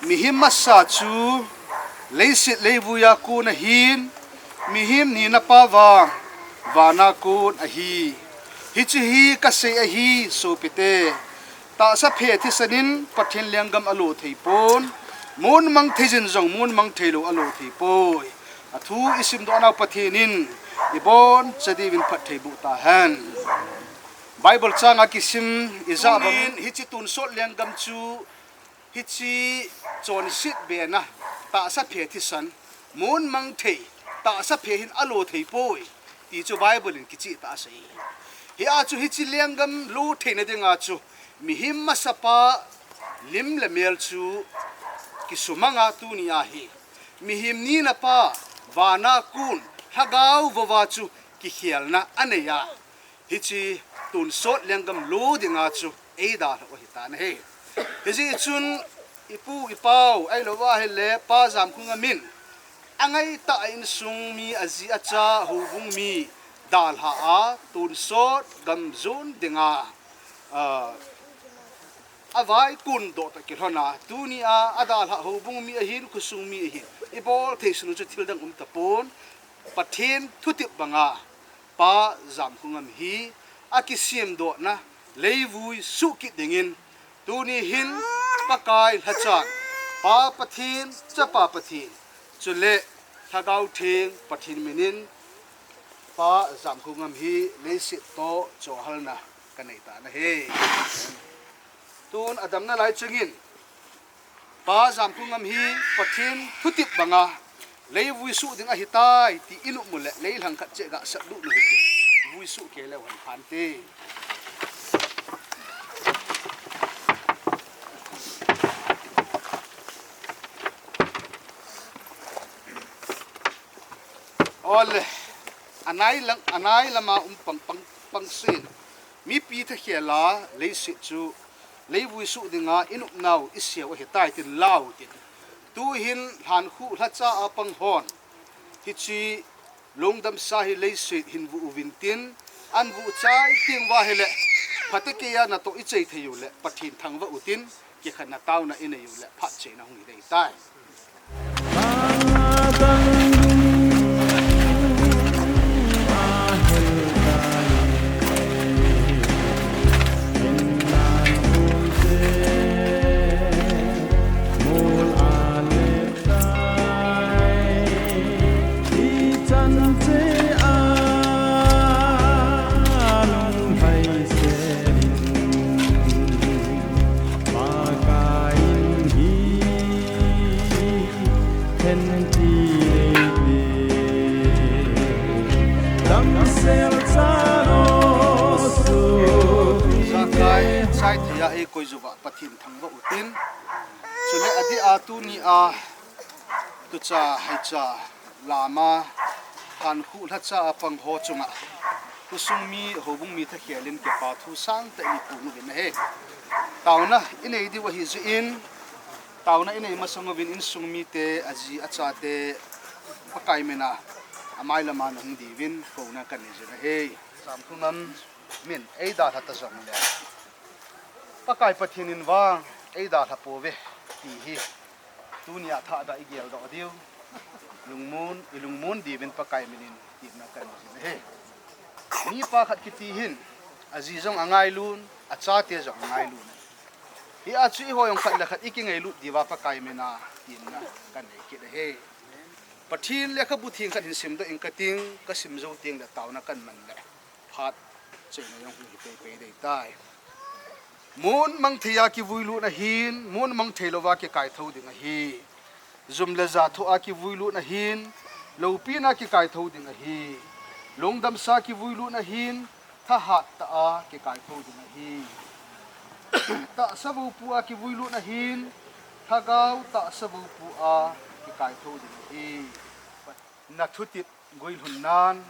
mihim masa chu leisit leibuya ku na hin mihim ni na pawa wana kun a hi hichi hi ka se a hi so pite ta sa phe thi sanin pathin lenggam alu theipon mun mang thejin jong mun mang thelo alo thi poi athu isim do na pathinin ibon chadivin phat theibu ta han bible changa kisim iza bangin hichi tun sol lenggam chu hichi chon sit be na ta sa phe thi san mun mang thei ta sa phe hin alo thei poi ti chu bible in kichi ta sei hi a chu hichi lenggam lu theina dinga chu mihim masapa lim le mel chu kisumanga tunia hi mihim ni na pa wana kun hagau wawa chu ki khialna aneya hichi tun sot lenggam lu dinga chu eida ho hita na he hichi chun ipu ipau ai lo wa hele pa Zamkhongam min angai ta in sung mi azi acha hu bung mi dal ha a tun sot gam zun dinga avai kun do ta ki hona tuni a adal ha ho bung mi a hin kusung mi a hin I bol thei sunu chu thil dang tapon pathin thutip banga pa Zamkhongam hi akisiam do na leivui suki dingin tuni hin pakai hachang pa pathin chapa pathin chule thagau thing pathin minin pa Zamkhongam hi leisit to chohalna kanai ta na he tun adam na lai chungin pa Zamkhongam hi pathin thutip banga leivui su ding a hitai ti inu mule leilang khat che ga sa du lu hi vui su ke le wan phan te ole anai lama pang sin mi pi tha khela leisi chu leivui su dinga inup nau isia wa hetai tin lau tin tu hin han khu hla apang hon hi chi longdam sa hi leisi hin vu uvin tin an vu chai ting wa hele phatekia na to ichei theyu le pathin thangwa utin ki khana taw na ine yu le phat che na hung dei tai e koi zuwa pathin thangwa utin chule adi atu ni a tu cha hai cha lama han khu la cha apang ho chunga kusung mi hobung mi tha khelin ke pa thu sang ta ni pu nu bin he tauna inei di wa hi zu in tauna inei masang win in sung mi te aji acha te pakai mena amai lama nang di win ko na kan ni jena he Zamkhongam min ei da tha ta jong le pakai pathinin wang ei da tha po ve ti hi tunia tha da igel do diu ilungmun di ben pakai minin ti na kan ni he ni pa khat ki ti hin aji jong angai lun acha te jong angai lun hi a chui ho yong khat la khat ikingai lu diwa pakai mena tin na kan nei ki de he pathin le kha bu thing khat hin sim do ing kating ka sim zo ting da taw na kan man le phat che na yong hi pe dei tai mun mang thia ki vuilu na hin mun mang theilowa ki kai tho ding a hi zum le za thu a ki vuilu na hin lo pi na ki kai tho ding a hi longdam sa ki vuilu na hin tha hat ta a ki kai tho ding a hi ta sabu pu a ki vuilu na hin thagau ta sabu pu a ki kai tho ding a hi na thutit goil hun nan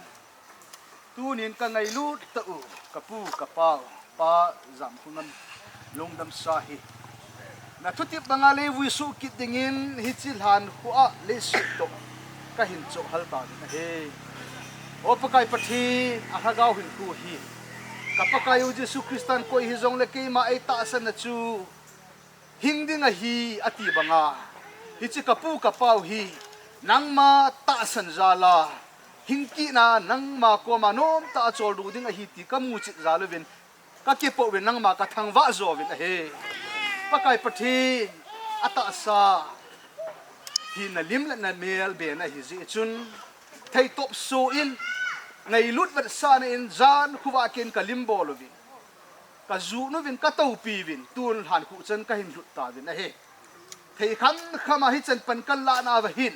tunin ka ngai lu ta u kapu kapau pa Zamkhongam longdam sahi na thutip banga le wi su kit dingin hi chil han khuwa le sit to ka hin cho hal ta na he o pakai pathi ahagau hin ku hi kapakai u Jesu Kristan ko hi jong le ke ma ai ta san na chu hing ding a hi ati banga hi chi kapu kapau hi nangma ta san zala hingki na nangma ko manom ta chol du ding a hi ti kamu chi zaluvin ka ke po wen nang ma ka thang wa zo win he pakai pathi ata sa hi na lim la na mel be na hi ji chun thei top so in ngai lut wat sa na in jan khuwa ken ka lim bol win ka zu no win ka tau pi win tun han khu chen ka hin lut ta win he thei kham khama hi chen pan kal la na wa hin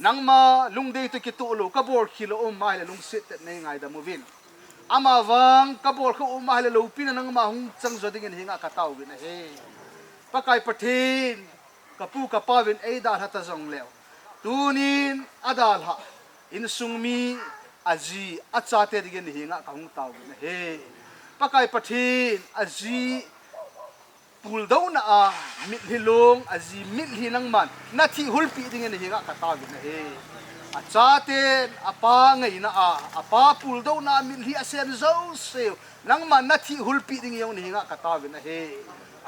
nang ma lungdei to ki tu lo ka bor khilo mai la lung sit nei ngai da mu win ama wang kabol kho umah le lo pin nang ma hung chang zo ding hinga ka taw win he pakai pathin kapu kapawin ei da hata jong leo tunin adal ha in sungmi aji acha te ding hinga ka hung taw win he pakai pathin aji pul do na a mit hilong aji mit hinang man na thi hulpi ding hinga ka taw win he achaten apa ngai na a apa pul do na min hi asen zo se nang man na thi hulpi ding yong ni nga ka ta win he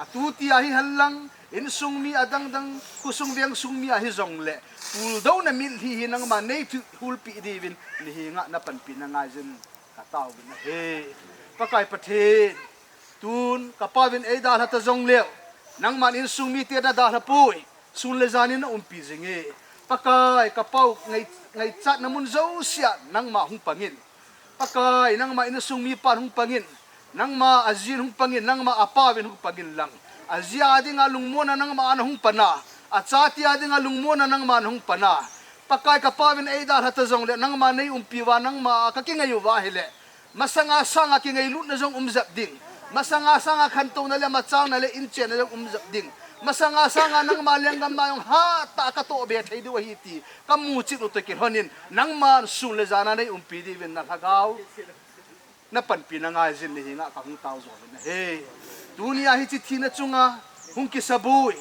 atu ti ahi halang in sung mi adang dang kusung biang sung mi ahi zong le pul do na mil hi nang ma nei tu hul pi divin ni hi nga na pan pi na nga jin ka tau bin he pakai pathe tun kapavin ei dal hata zong le nang man in sung mi te na dal pui sun le zanin na umpi zinge pakai kapau ngai chat na mun zo sia nang ma hung pangin pakai nang ma in sung mi pan hung pangin nang ma azin hung pangin nang ma apawin hung pangin lang azia ding alung mona nang ma hung pana achati ading alung mona nang ma hung pana pakai kapawin ei dal hata zong le nang ma nei umpiwa nang ma kakingayu wa hele masanga sanga kingai lut na zong umzap ding masanga sanga khantong na le machang na le inchen na zong umzap ding masanga sanga nang ma lenggam ma yung ha ta ka to be thei du hiti kamu chi lu to kin honin nang ma sun le jana nei umpi di ven na thagaw na pan pinanga jin ni hinga ka hung taw zo na he dunia hi chi thina chunga hung ki sabui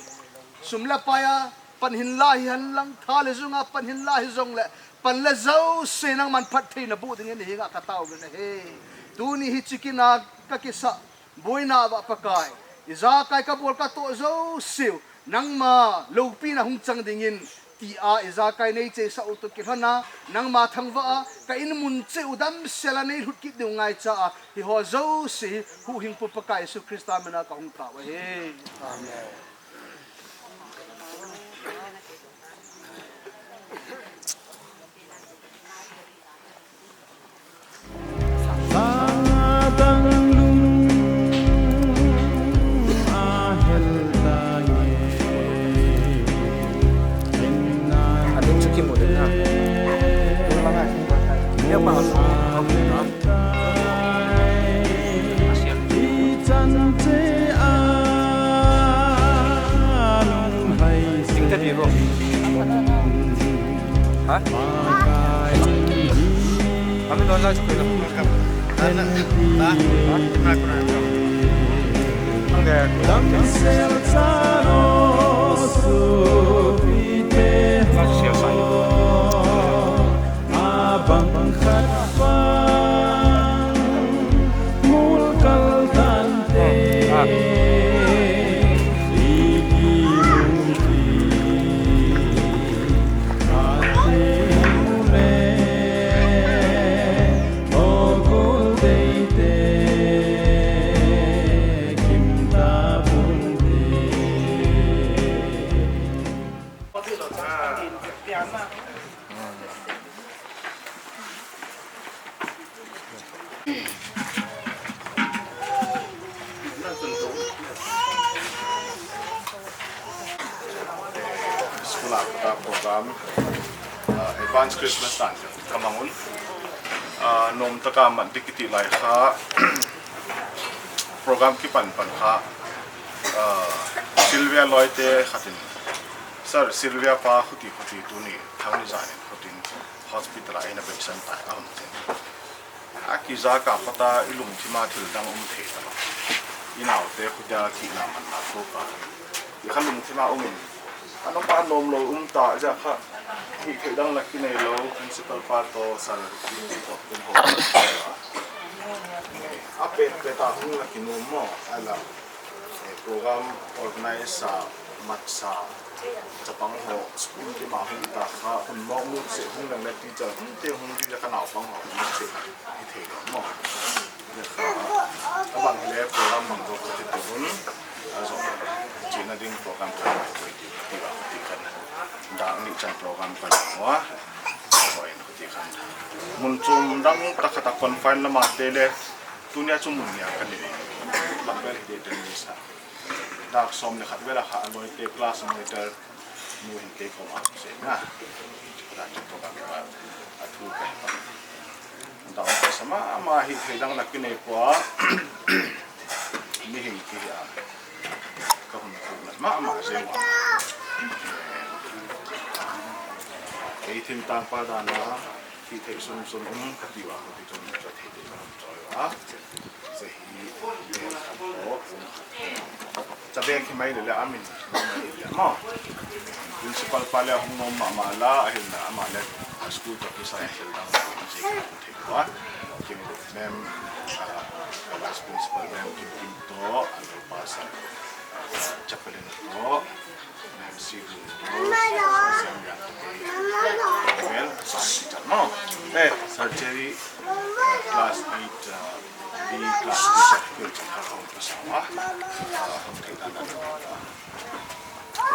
sumla paya panhin lahi han lang thale zunga panhin lahi zong le pan le zo se nang man phat thei na bu ding ni hinga ka taw na he duni hi chikina ka kisa boina ba pakai iza kai ka bol ka to zo siu nang ma lo pi na hung chang dingin ti a iza kai nei che sa utu ki hana nang ma thangwa ka in mun che udam sela nei hut ki du ngai cha hi ho zo si hu hing pu pakai su krista mena ka hung ta wa he amen Hah? Kami download sepuluh. program advance Christmas tan kamangun nom taka man dikiti lai kha program ki pan kha Sylvia Loite khatin sir Sylvia pa khuti tu ni thangni jane khutin hospital aina patient ta am ten akiza ka pata ilung thima thil dang the ta inaw te khuja ki na man na ko ka khalung thima ano pa nom lo ta ja kha hi thedang lakki nei lo principal pa to sal ki to kun ho ape ta hung lakki nom mo ala program organize sa matsa chapang ho school ki ma hung ta kha hun mo mu se hung lang la teacher hun te hung ji ka naw pang ho mu se hi thedang mo ya kha abang le program mang do ko te hun aso china ding program ka dang ni chan program kan wa so en ti khan mun chum dang ta khata confine la ma tele tunia chum mun ya kan ni la ber de de ni sa dak som le khat bela kha anoi te class monitor mu hin ke ko ma se na da chan program ka atu ka pa da sama ma hi dang la kine kwa ni hin ki ya ka hun ma se wa tim tang pa da na ki te sun ka ti wa ti chon cha the de choi wa se hi o cha be ki mai le amin ma principal pa le hung nom ma la hin na ma le school to ki sa hel da se ki the wa ki mem vice principal mem ki to ano pa sa chapelin to MC well sorry no surgery class 8 B class teacher kyo chakha hong to sawa hong thei dan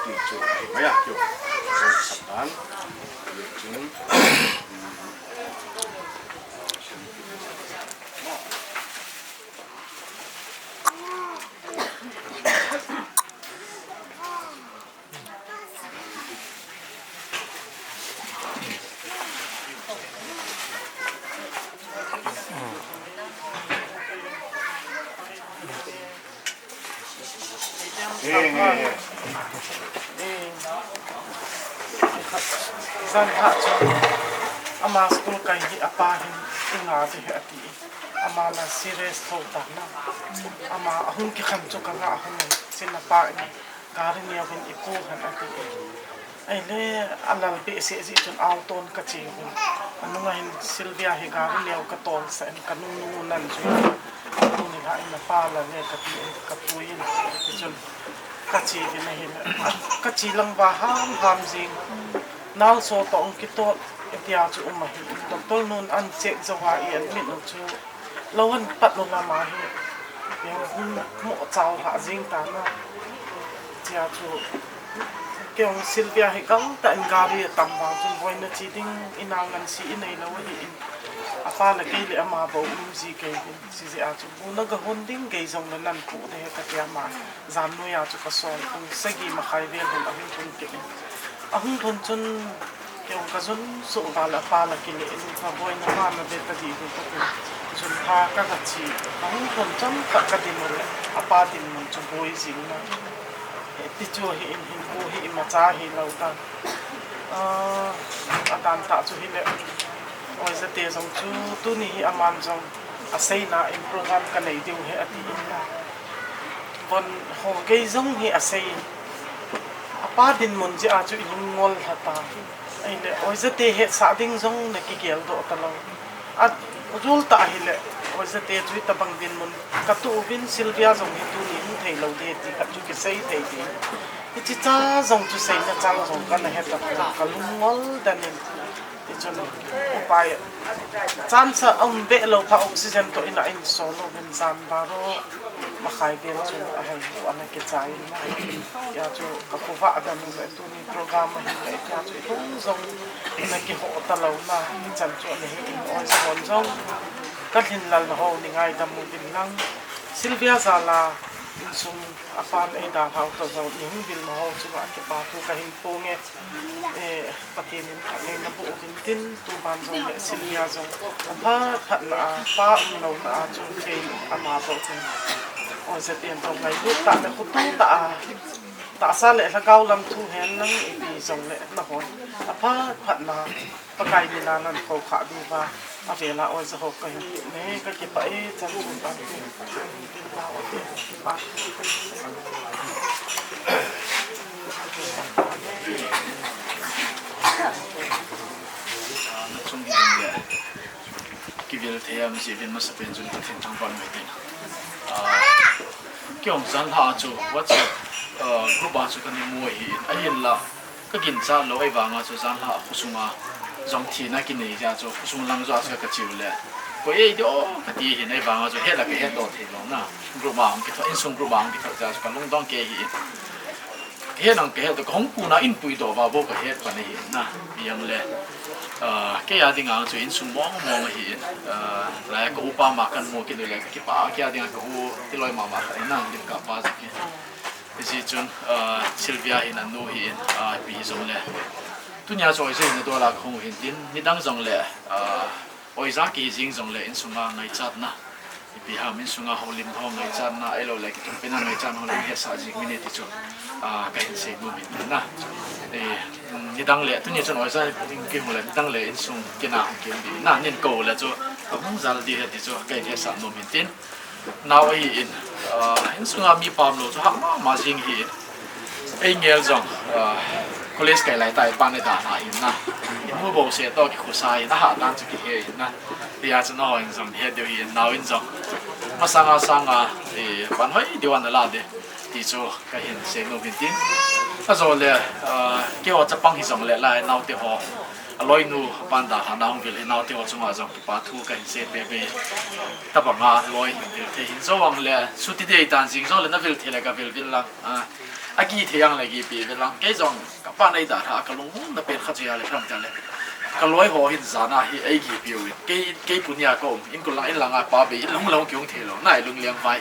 ti chu ai maya kyo sabdan yun ama school kai hi apahin inga ti ati ama la serious thota na ama ahun ki kham chu kanga ahun sin pa ni garin ya bin ipu han ati ai le alal bi se si chun auton ka chi hu anunga hin Sylvia hi garin ya ka tol sa en kanung nu nan chu ni ha in pa la ne ka ti ka puin chun ka chi ni na hin ka chi lang ba ham jing nal so tong ki to tia chu umahi doctor nun an check zawa ian min chu lawan pat lo la ma hi yang mo chao ha jing ta na tia chu kyong Sylvia hi kang ta ngari tam ba chu voi na chi ding inang an si inai lo hi apa la ke le ama bo si ke si si a chu bu na ga hon ding ge zong na nan pu de ka tia ma zam no ya chu ka so se gi ma khai ve hon a hin chun ke ahun thon chun yung kasun so bala pala kini ini kaboy na mana beta di ko chun ha ka chi ahun thon cham ka ka din mo apa din mo chu boy sing na ti chu hi in ko hi ma cha hi lo ta atan ta chu hi le oi za te song chu tu ni hi aman jong asai na in program ka nei diu he ati in na bon ho ge jong hi asai apa din mon ji a chu in ngol hata ai le oi za te he sa ding jong na ki gel do ta lo at rul ta hi le oi za te chu ta bang din mon ka tu bin Sylvia jong hi tu ni hu thei lo de ti ka chu ki sei thei ti ti cha jong chu sei na chang jong ka na he ta ka lu ngol dan ni ti chu no upai chan sa om be lo pha oxygen to ina in solo ben zam ba ro ma khai be chu a hai ana ke chai na ya chu ka ko va da ni le tu ni program hi le ya chu thong jong ina ki ho ta lo na ni chan chu ni in on sa hon jong ka thin lal ho ni ngai da mu din lang Sylvia zala in sum apan ai da hau to zo ni bil ma ho chu ba ke pa tu ka hin po nge patin ni na bu tin tu ban zo le Sylvia zo pa phat na pa no na chu ke ama bo tin oi se tiền tông này lúc tạ là khu tu tạ sa lệ là cao lắm thu hén nắng bị dòng lệ là hồn apa phận là có cái gì là nó khâu khả đi và về là oi se học cái này cái bẫy chân chúng ta chung đi về cái việc thế em chỉ viên mà sẽ bên chúng ta thiên thăng quan người tin kiểu dân họ chủ what group bạn chủ cần đi mua hi ai hiện là cái kinh doanh lâu ai vàng chủ dân họ khung à dòng tiền này cái này ra chủ khung lăng ra cái chiều lệ có ai đó cái gì hiện ai vàng chủ hết là cái hết đồ thì nó na group bạn cái thôi in group bạn cái thôi ra cái lông đong cái hi hết năng cái hết cái không cụ nào in bụi đồ vào vô cái hết cái này na yang lệ cái gia đình anh chuyện sum mong mong hi lại có upa makan mua cái này lại cái pa cái gia đình có cái loại mà cái năng điểm cả ba cái thì chun Sylvia hi nan nu hi bị giống lệ tu nhà rồi sẽ nó là không hiện tin ni đang giống lệ oi giá kỳ riêng giống lệ in sum ngày chát na bị ham in sum hồ lim thong ngày chát na elo lại cái bên ngày chát hồ lim hết sa gì mình thì chun cái hình sẽ nu bị na ni đang lệ tu nhà chun oi giá cái hồ lệ ni đang lệ in sum cái nào cái gì na nên cầu là cho không zal đi thì cho cái hết sa nu mình tin nào ấy in sum mi pam lo cho hak ma jing hi ai nghe rằng college cái lại tại ban này đã là in na in mua bộ xe to cái khu sai na hạ đang chụp cái in na thì à cho nó in rằng hết điều in nào in rằng mà sang à thì bạn hỏi điều anh là gì ti chu ka hin se no bin tin a zo le ke ho chapang hi zong le lai nau te ho aloi nu pan da ha nang vil nau te ho chunga zong ki pa thu ka hin se be be ta ba nga loi hin vil te hin zo wang le su ti de tan jing zo le na vil the le ka vil vil la a ki the yang le gi pi vil lang ke zong ka pa nei da ha ka lung na pe kha chia le tham ta le ka loi ho hin zana hi ai gi pi wi ke punya ko in ko la in langa pa be long long kyong the lo nai lung liang vai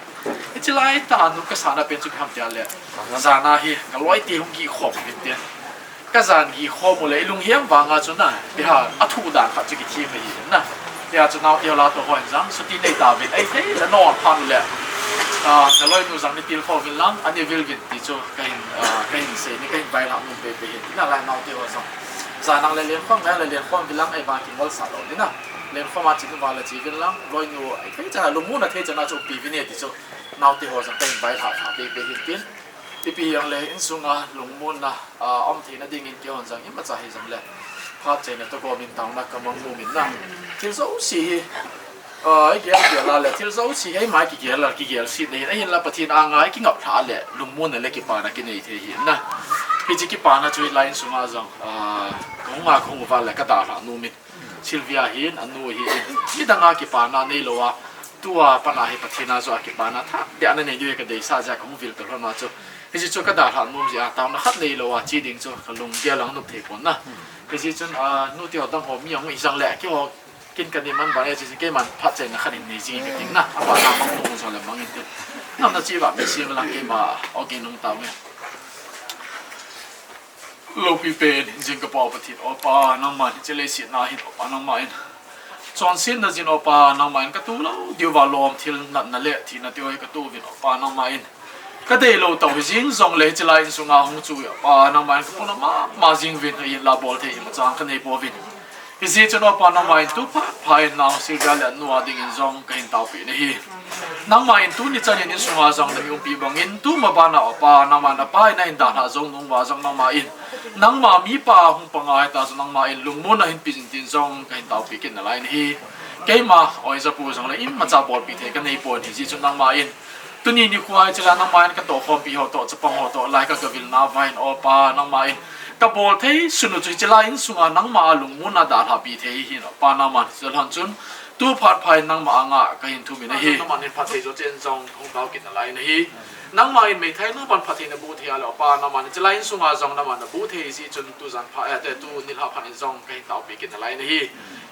chi lai ta nu ka sana pe chu tham ta le zana hi ka loi ti hung gi khom bi te ka zan gi khom le lung hiam wa nga chu na bi ha a thu da kha chi ki thi me hi na ya chu nau ti la to ho zang su ti nei ta be ai he la no phan le ka loi nu zang ni til kho vil lang ani vil vin ti chu ka hin se ni ka hin bai la mu pe pe hi na lai nau ti ho zang zanang le len khom le len khom bilang ai ba ki mol sa lo ni na len khom a chin wa la chi vin lang loi nu ai thei cha lu mu na thei cha na chu pi vin ne ti chu nau ti ho zang ka hin bai tha pe pe hin pin ti pi yang le in sunga lung mun na om thi na ding in ki hon zang in ma cha hi zang le pha che na to ko min tang na ka mong mu min na til zo si ai ge la le til zo si ai mai ki ge si nei ai la pathin a ngai ki ngap tha le lung mun le ki pa na ki nei the hi na pi chi ki pa na chui line sunga zang kong va le ka da la nu mi Sylvia hin anu hi mi da nga ki pa na nei lo wa tua pa na hi pathina zo ki pa na tha de an nei yu ka dei sa ja kong vil to ma chu pi chi chu ka da la nu ja ta na khat nei lo wa chi ding chu ka lung ge lang nu the pon na pi chi chun nu ti ho dang ho mi yang i sang le ki ho kin ka ni man ba e chi ke man phat chen na khanin nei ji ki ting na apa na mong nu zo le mong in ti nam na chi ba mi si lang ke ma o ke nung ta me lo pi pen jing ka pa pathit opa nang ma che le si na hit opa nang ma in chon sin na jin opa nang ma in ka tu lo diu wa lom thil nat na le thi na tioi ka tu vin opa nang ma in ka dei lo to jing zong le che lai sunga hong chu opa nang ma in ka puna ma jing vin hi la bol the ma chang ka nei po vin ki si chen opa nang ma in tu pa phai na sil ga le nu a ding in zong ka hin tau pi ne hi nang ma in tu ni chan in sunga zong na mi pi bang in tu ma ba na opa nang ma na pai na in da na zong nong wa zong nang ma in nang ma mi pa hung pangai ta so nang ma in lung mo na hin pin tin zong ka hin tau pi kin na lai hi ke ma oi za pu zong la in ma cha bol pi the ka nei po ni ji chu nang ma in tu ni khwai chela nang ma in ka to khom pi ho to chapang ho to lai ka vil na vain opa nang ma in ka bol thei sunu chu chela in sunga nang ma lung mo na da ha pi thei hi no pa na ma chel han chun tu phat phai nang ma anga ka hin thu mi na hi nang ma ni phat thei zo chen zong hong tau kin na lai na hi nang ma in me thai no ban phathi na bu thia lo pa na man chlai in sunga zong na man bu thei si chun tu zan pha te tu nil ha phan in zong kai tau pi kin lai na hi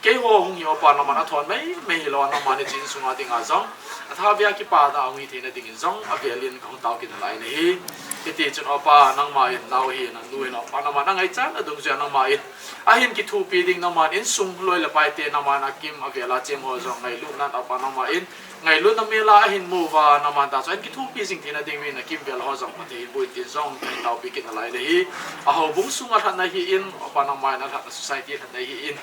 ke ho hung yo pa na man thon mai lo na man chin sunga ding a zong atha bia ki pa da ngi the na ding in zong a velin khong tau kin lai na hi ke ti chun opa nang ma in nau hi na nu no pa na man ngai chan adung ja nang ma in a hin ki thu pi ding na man in sung loi la pai te na man a kim a vela chem ho zong ngai lu na pa na ma in ngày luôn năm mela hin mu và năm anh ta cho anh kỹ thuật sinh thì là định vị là kim về họ dòng thì buổi tiền dòng thì tàu bị kiện lại đấy à họ bung sung ở thằng này in ở bên năm mai nó thằng society thằng này in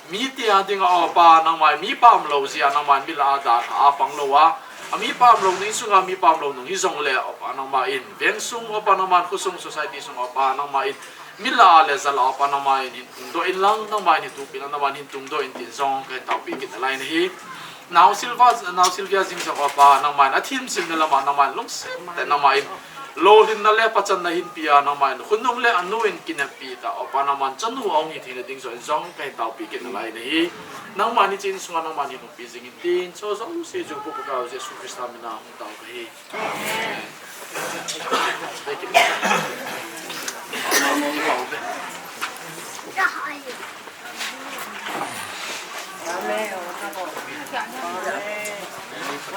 mi tiền tiếng ở bên năm mai mi pam lâu gì năm mai mi là đã à phẳng lâu à mi pam lâu ní sung à mi pam lâu ní dòng lệ ở bên năm mai in ven sung ở bên năm mai khu sung society sung ở bên năm mai in mi là lệ zal ở bên năm mai in tung đôi in lang năm mai in tụ pin năm mai in tung đôi in tiền dòng cái tàu bị kiện lại đấy now Sylvia jing sa pa nang man athim sim na lama nang man lungs te nang man lo din na le pachan na hin pia nang man khunum le anu in kinapi ta opa nang man chanu ong hi thina ding so zong kai tau pi kin lai nei nang man ni chin sunga nang man ni pi jing in tin so so se ju pu ka je su krista mina hung tau ka hi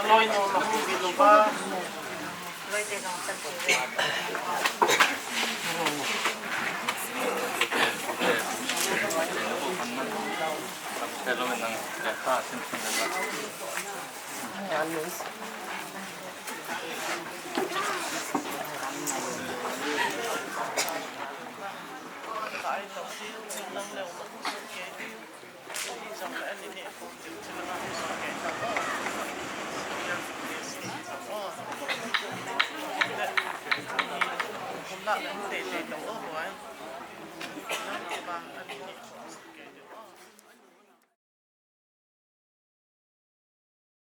Loi no na hu bi lo ba loi te no san ti Pero me dan de acá sin not let me say